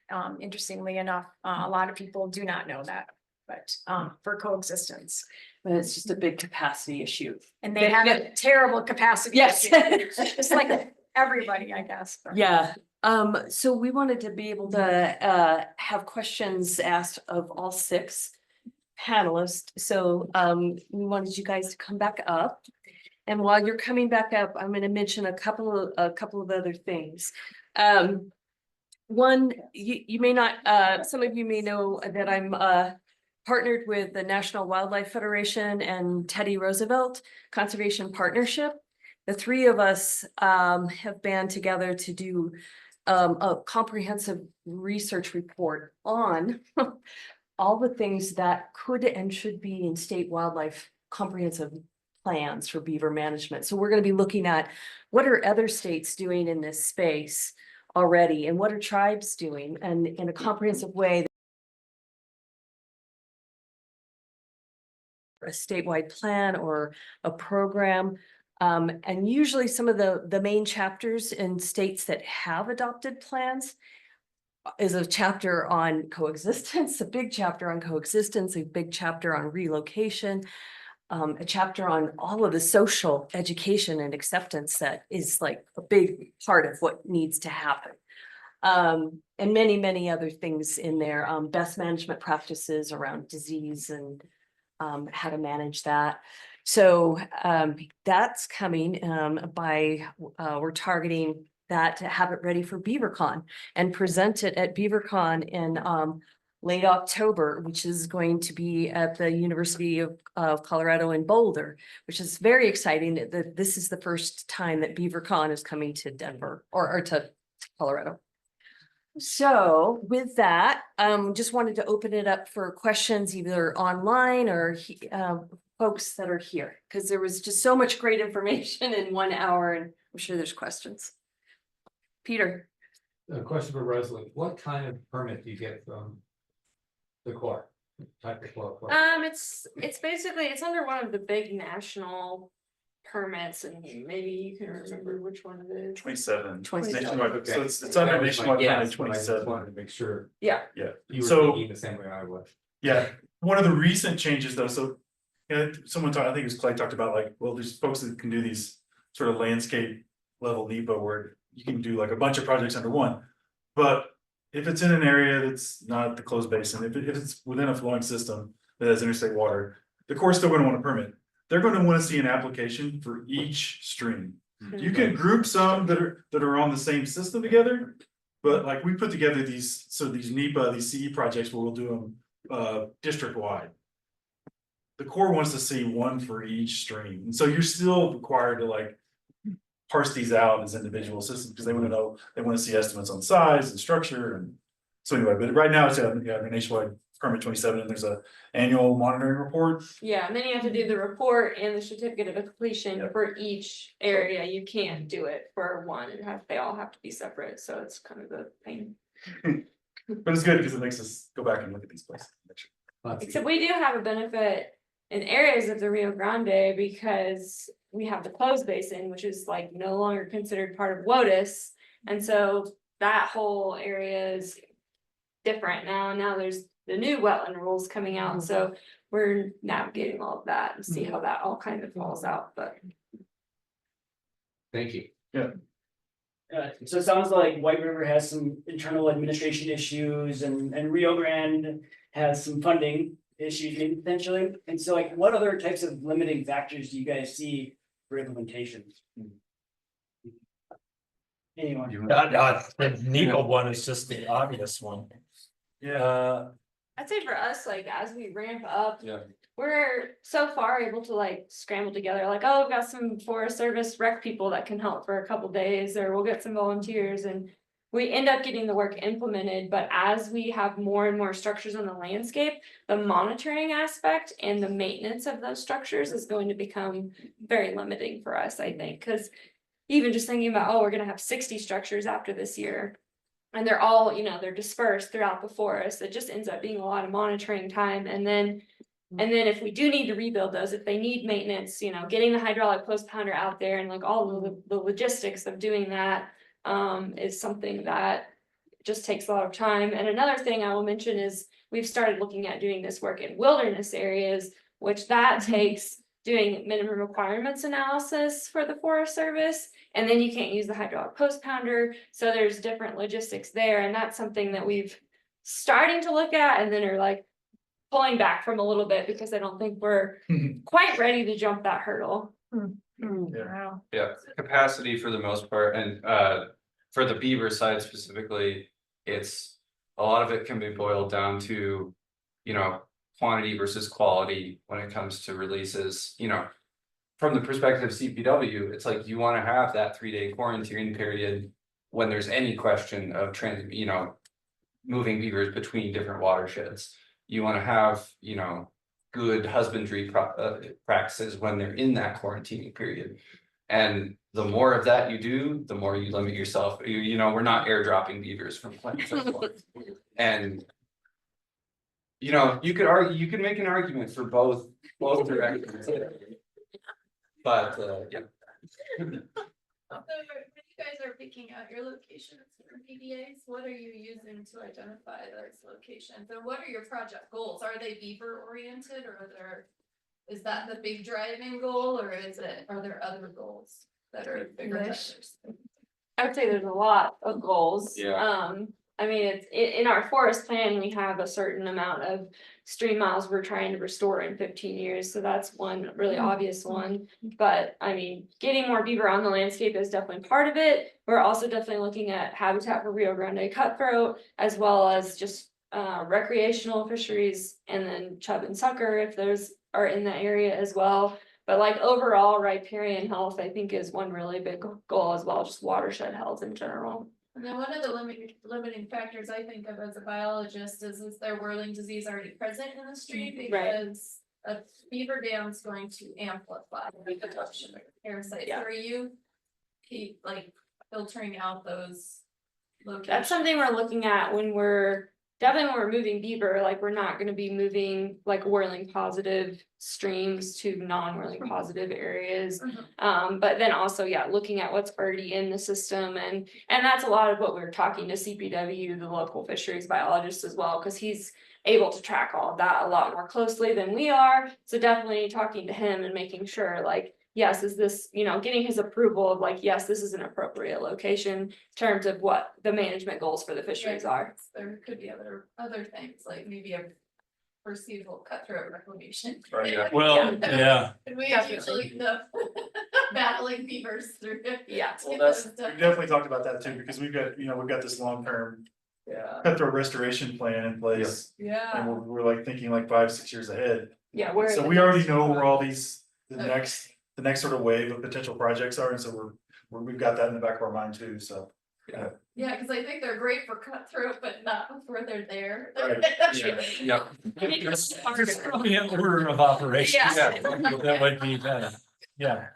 Interestingly enough, a lot of people do not know that, but for coexistence. But it's just a big capacity issue. And they have a terrible capacity. Yes. issue. Just like everybody, I guess. Yeah, so we wanted to be able to have questions asked of all 6 panelists. So we wanted you guys to come back up. And while you're coming back up, I'm going to mention a couple of other things. One, you may not, some of you may know that I'm partnered with the National Wildlife Federation and Teddy Roosevelt Conservation Partnership. The three of us have band together to do a comprehensive research report on all the things that could and should be in state wildlife comprehensive plans for beaver management. So we're going to be looking at what are other states doing in this space already, and what are tribes doing, and in a comprehensive way. A statewide plan or a program. And usually some of the main chapters in states that have adopted plans is a chapter on coexistence, a big chapter on coexistence, a big chapter on relocation, a chapter on all of the social education and acceptance that is like a big part of what needs to happen. And many, many other things in there, best management practices around disease and how to manage that. So that's coming we're targeting that to have it ready for BeaverCon and present it at BeaverCon in late October, which is going to be at the University of Colorado in Boulder, which is very exciting. That this is the first time that BeaverCon is coming to Denver or to Colorado. So with that, just wanted to open it up for questions either online or folks that are here, because there was just so much great information in 1 hour, and I'm sure there's questions. Peter. A question for Rosalie, what kind of permit do you get from the Corps? Type of Corps? It's basically, it's under one of the big national permits, and maybe you can remember which one it is. 27. 27. Nationwide. So it's under nationwide permit 27. Wanted to make sure. Yeah. Yeah. You were So thinking the same way I was. yeah, one of the recent changes though, so someone talked, I think it was Clay, talked about like, well, there's folks that can do these sort of landscape level NEPA where you can do like a bunch of projects under one. But if it's in an area that's not the closed basin, if it's within a flowing system that has interstate water, the Corps is still going to want a permit. They're going to want to see an application for each stream. You can group some that are on the same system together, but like we put together these NEPA, these CE projects where we'll do them district wide. The Corps wants to see one for each stream, and so you're still required to like parse these out as individual systems because they want to know, they want to see estimates on size and structure, and so anyway. But right now it's the nationwide permit 27, and there's a annual monitoring report. Yeah, and then you have to do the report and the certificate of completion for each area. You can't do it for one. They all have to be separate, so it's kind of a pain. But it's good because it makes us go back and look at these places. Except we do have a benefit in areas of the Rio Grande because we have the closed basin, which is like no longer considered part of WOTUS. And so that whole area is different now. And now there's the new wetland rules coming out. So we're navigating all of that and see how that all kind of falls out. But Thank you. Yeah. So it sounds like White River has some internal administration issues and Rio Grande has some funding issues maybe potentially. And so like what other types of limiting factors do you guys see for implementation? Anyone? The NEPA one is just the obvious one. Yeah. I'd say for us, like as we ramp up, Yeah. we're so far able to like scramble together, like, oh, we've got some Forest Service rec people that can help for a couple days, or we'll get some volunteers, and we end up getting the work implemented. But as we have more and more structures on the landscape, the monitoring aspect and the maintenance of those structures is going to become very limiting for us, I think, because even just thinking about, oh, we're gonna have 60 structures after this year, and they're all, they're dispersed throughout the forest. It just ends up being a lot of monitoring time. And then if we do need to rebuild those, if they need maintenance, getting the hydraulic post pounder out there and like all of the logistics of doing that is something that just takes a lot of time. And another thing I will mention is we've started looking at doing this work in wilderness areas, which that takes doing minimum requirements analysis for the Forest Service. And then you can't use the hydraulic post pounder. So there's different logistics there. And that's something that we've starting to look at and then are like pulling back from a little bit because I don't think we're quite ready to jump that hurdle. Yeah, capacity for the most part, and for the beaver side specifically, it's a lot of it can be boiled down to, quantity versus quality when it comes to releases, you know. From the perspective of CPW, it's like you want to have that 3-day quarantine period when there's any question of moving beavers between different watersheds. You want to have, good husbandry practices when they're in that quarantining period. And the more of that you do, the more you limit yourself. We're not airdropping beavers from plants. And you could make an argument for both directions. But yeah. When you guys are picking out your locations for PDAs, what are you using to identify those locations? And what are your project goals? Are they beaver oriented, or is that the big driving goal, or are there other goals that are bigger drivers? I would say there's a lot of goals. Yeah. I mean, it's in our forest plan, we have a certain amount of stream miles we're trying to restore in 15 years. So that's one really obvious one. But I mean, getting more beaver on the landscape is definitely part of it. We're also definitely looking at habitat for Rio Grande cutthroat, as well as just recreational fisheries, and then chub and sucker if those are in that area as well. But like overall riparian health, I think is one really big goal as well, just watershed health in general. And then one of the limiting factors I think of as a biologist is there whirling disease already present in the stream, because a beaver dam is going to amplify the production of parasites. Yeah. Are you filtering out those locations? That's something we're looking at when we're moving beaver. Like, we're not going to be moving like whirling positive streams to non-whirling positive areas. But then also, looking at what's already in the system, and that's a lot of what we're talking to CPW, the local fisheries biologist, as well, because he's able to track all of that a lot more closely than we are. So definitely talking to him and making sure, like, yes, is this, getting his approval of like, yes, this is an appropriate location in terms of what the management goals for the fisheries are. There could be other things, like maybe a foreseeable cutthroat reclamation. Well, yeah. And we usually end up battling beavers through. Yeah. Well, we've definitely talked about that too, because we've got this long-term cutthroat restoration plan in place. Yeah. And we're like thinking like 5-6 years ahead. Yeah, so we already know where all these, the next sort of wave of potential projects are, and so we've got that in the back of our mind too, so. Yeah, because I think they're great for cutthroat, but not before they're there. Right. Yeah. It's probably an order of operations. Yeah. That would be better. Yeah.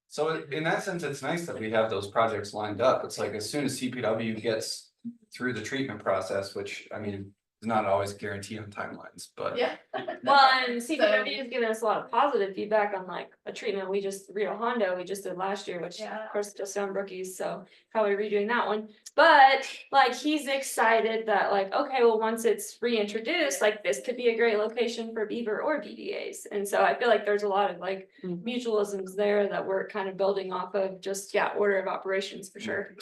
So in that sense, it's nice that we have those projects lined up. It's like as soon as CPW gets through the treatment process, which I mean, is not always a guarantee on timelines, but. Yeah. Well, and CPW has given us a lot of positive feedback on like a treatment we just did last year, which of course just on brookies, so probably redoing that one. But like, he's excited that like, okay, well, once it's reintroduced, like this could be a great location for beaver or BDAs. And so I feel like there's a lot of like mutualisms there that we're kind of building off of, just order of operations for sure.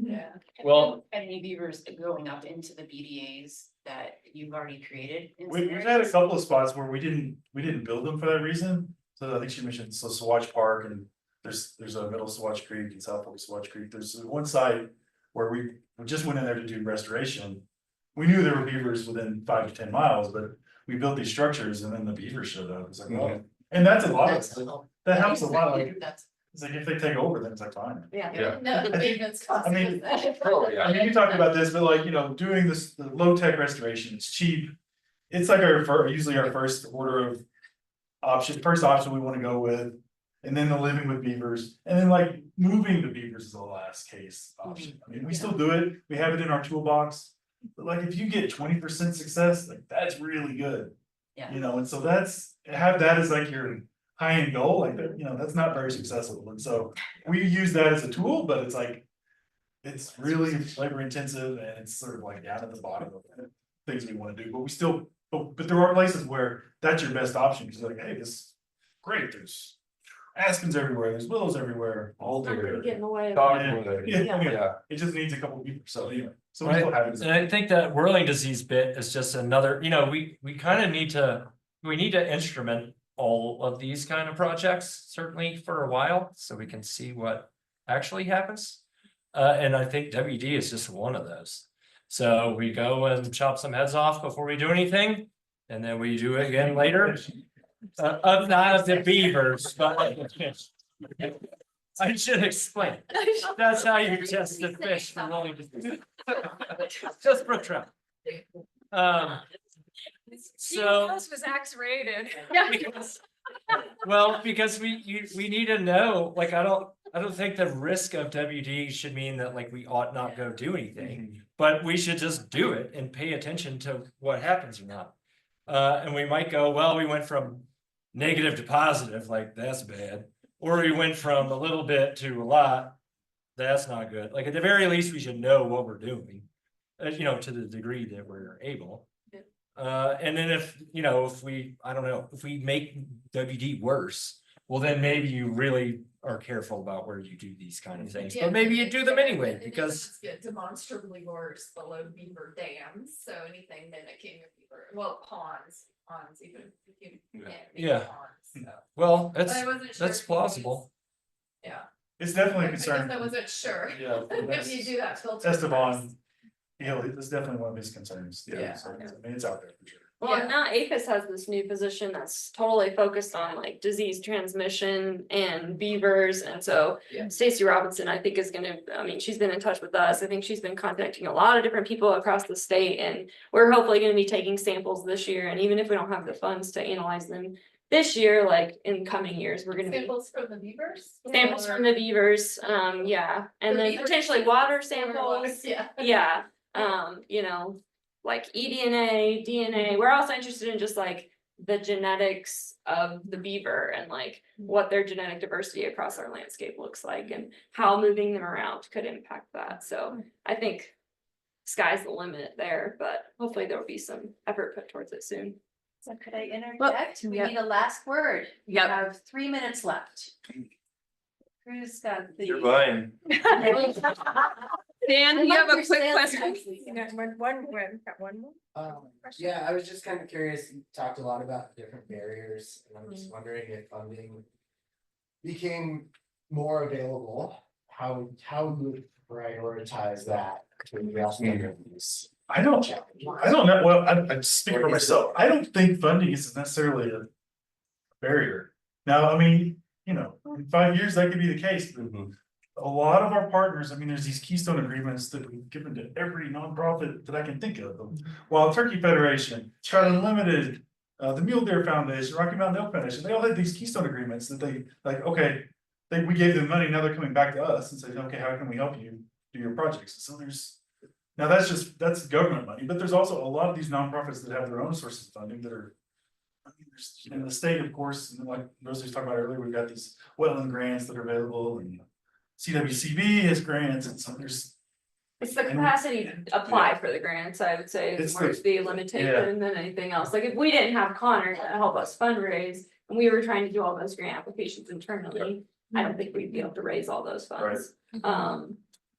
Yeah. Well, any beavers going up into the BDAs that you've already created? We've had a couple of spots where we didn't build them for that reason. So I think she mentioned Swatch Park, and there's a middle Swatch Creek and South Fork Swatch Creek. There's one site where we just went in there to do restoration. We knew there were beavers within 5 to 10 miles, but we built these structures and then the beavers showed up. It's like, oh, and that's a lot. That helps a lot. Like, it's like if they take over, then it's like fine. No, the maintenance cost. I mean, you talked about this, but like, doing this, the low tech restoration, it's cheap. It's like usually our first order of first option we want to go with, and then the living with beavers, and then like moving the beavers is the last case option. I mean, we still do it. We have it in our toolbox, but like if you get 20% success, like that's really good. Yeah. And so have that as like your high-end goal, like that, that's not very successful. And so we use that as a tool, but it's like, it's really labor intensive, and it's sort of like down at the bottom of things we want to do, but we still, but there are places where that's your best option, because like, hey, this is great, there's aspens everywhere, there's willows everywhere, all Not gonna there. get in the way of Yeah, it just needs a couple people, so anyway. So we still have it. And I think that whirling disease bit is just another, we kind of need to instrument all of these kind of projects, certainly for a while, so we can see what actually happens. And I think WD is just one of those. So we go and chop some heads off before we do anything, and then we do it again later. Not of the beavers, but I should explain. That's how you test the fish for willingness. Just brook trout. So. This was X-rated. Well, because we need to know, like, I don't think the risk of WD should mean that like we ought not go do anything, but we should just do it and pay attention to what happens or not. And we might go, well, we went from negative to positive, like that's bad. Or we went from a little bit to a lot, that's not good. Like at the very least, we should know what we're doing, you know, to the degree that we're able. And then if we make WD worse, well, then maybe you really are careful about where you do these kind of things, but maybe you do them anyway, because. Get demonstrably worse below beaver dams, so anything mimicking a beaver, well, ponds even. Yeah. Well, that's plausible. Yeah. It's definitely a I guess concern. I wasn't sure. Yeah. If you do that filter. Esteban, you know, it's definitely one of his concerns. Yeah. So, I mean, it's out there for sure. Well, and now APHIS has this new position that's totally focused on like disease transmission and beavers. And so Stacy Robinson, I think, is she's been in touch with us. I think she's been contacting a lot of different people across the state, and we're hopefully going to be taking samples this year. And even if we don't have the funds to analyze them this year, like in coming years, we're going to be Samples from the beavers? samples from the beavers. Yeah. And The then beavers potentially is- water samples. Yeah. Yeah. You know, like eDNA, DNA. We're also interested in just like the genetics of the beaver and like what their genetic diversity across our landscape looks like and how moving them around could impact that. So I think sky's the limit there, but hopefully there will be some effort put towards it soon. So could I Well, interject? We yeah. need a last word. We Yep. have 3 minutes left. Who's got the? You're buying. Dan, you have a quick Sales question? tax. You got one more? Yeah, I was just kind of curious, you talked a lot about different barriers, and I'm just wondering if funding became more available, how you would prioritize that to address these. I don't know, well, I speak for myself, I don't think funding is necessarily a barrier. Now, I mean, you know, in 5 years, that could be the case, but a lot of our partners, I mean, there's these keystone agreements that we've given to every nonprofit that I can think of. Wild Turkey Federation, Trout Unlimited, the Mule Deer Foundation, Rocky Mountain Elk Foundation, they all had these keystone agreements that they, like, okay, we gave them money, now they're coming back to us and saying, okay, how can we help you do your projects? So now that's government money, but there's also a lot of these nonprofits that have their own sources of funding that are, I mean, there's, in the state, of course, and like Rosie was talking about earlier, we've got these wetland grants that are available, and CWCB has grants, and so there's. It's the capacity to apply for the grants, I would say, is It's more the limitation than anything else. Like if we didn't have Connor to help us fundraise and we were trying to do all those grant applications internally, I don't think we'd be able to raise all those funds.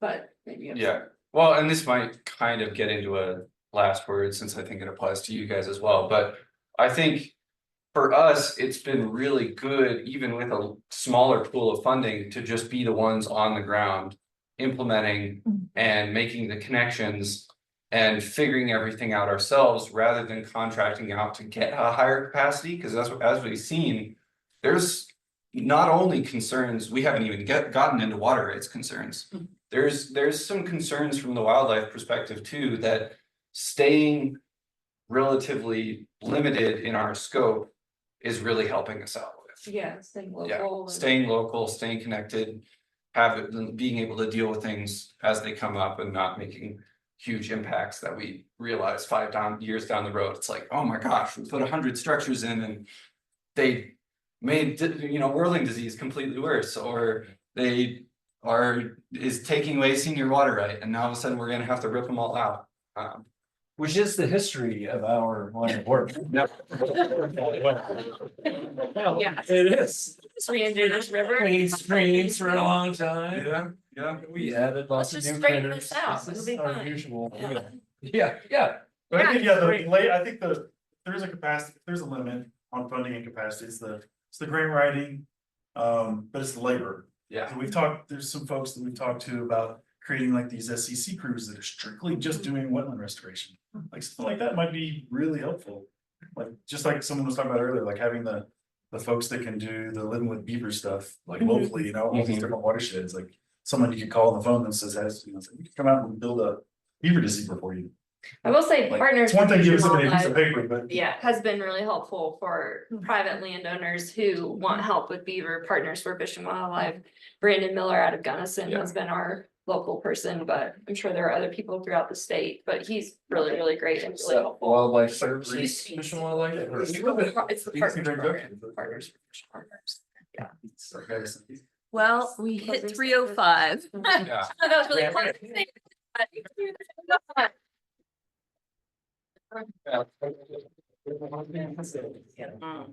But maybe. Yeah, well, and this might kind of get into a last word, since I think it applies to you guys as well, but I think. For us, it's been really good, even with a smaller pool of funding, to just be the ones on the ground. Implementing and making the connections and figuring everything out ourselves rather than contracting out to get a higher capacity, because as we've seen, there's not only concerns, we haven't even gotten into water rights concerns. There's some concerns from the wildlife perspective too, that staying relatively limited in our scope is really helping us out with. Yeah, staying local. Yeah, and- staying local, staying connected, being able to deal with things as they come up and not making huge impacts that we realize 5 years down the road. It's like, oh my gosh, we put 100 structures in and they made, whirling disease completely worse, or is taking away senior water right, and now all of a sudden we're gonna have to rip them all out. Which is the history of our line of work. Yeah. It is. So we entered this river. Clean streams for a long time. Yeah. We added lots of Let's new just straighten critters. this out. This It'll is be our fine. usual. Yeah. Yeah. But I think, I think there's a capacity, there's a limit on funding and capacity, it's the grant writing, but it's the labor. Yeah. So there's some folks that we've talked to about creating like these SCC crews that are strictly just doing wetland restoration. Like something like that might be really helpful. Like, just like someone was talking about earlier, like having the folks that can do the living with beaver stuff, like locally, you know, all these different watersheds, like someone you could call on the phone that says, hey, you know, we can come out and build a beaver deceiver for you. I will say Like, partners. it's one thing to give for somebody a piece of wildlife, paper, but. Yeah, has been really helpful for private landowners who want help with beaver. Partners for Fish and Wildlife. Brandon Miller out of Gunnison has been our local person, but I'm sure there are other people throughout the state, but he's really, really great and really helpful. Wildlife Services, Fish and Wildlife. It's the partners program, Partners for Fish and Partners. Yeah. Well, we hit 3:05. Yeah. That was really fun. Yeah.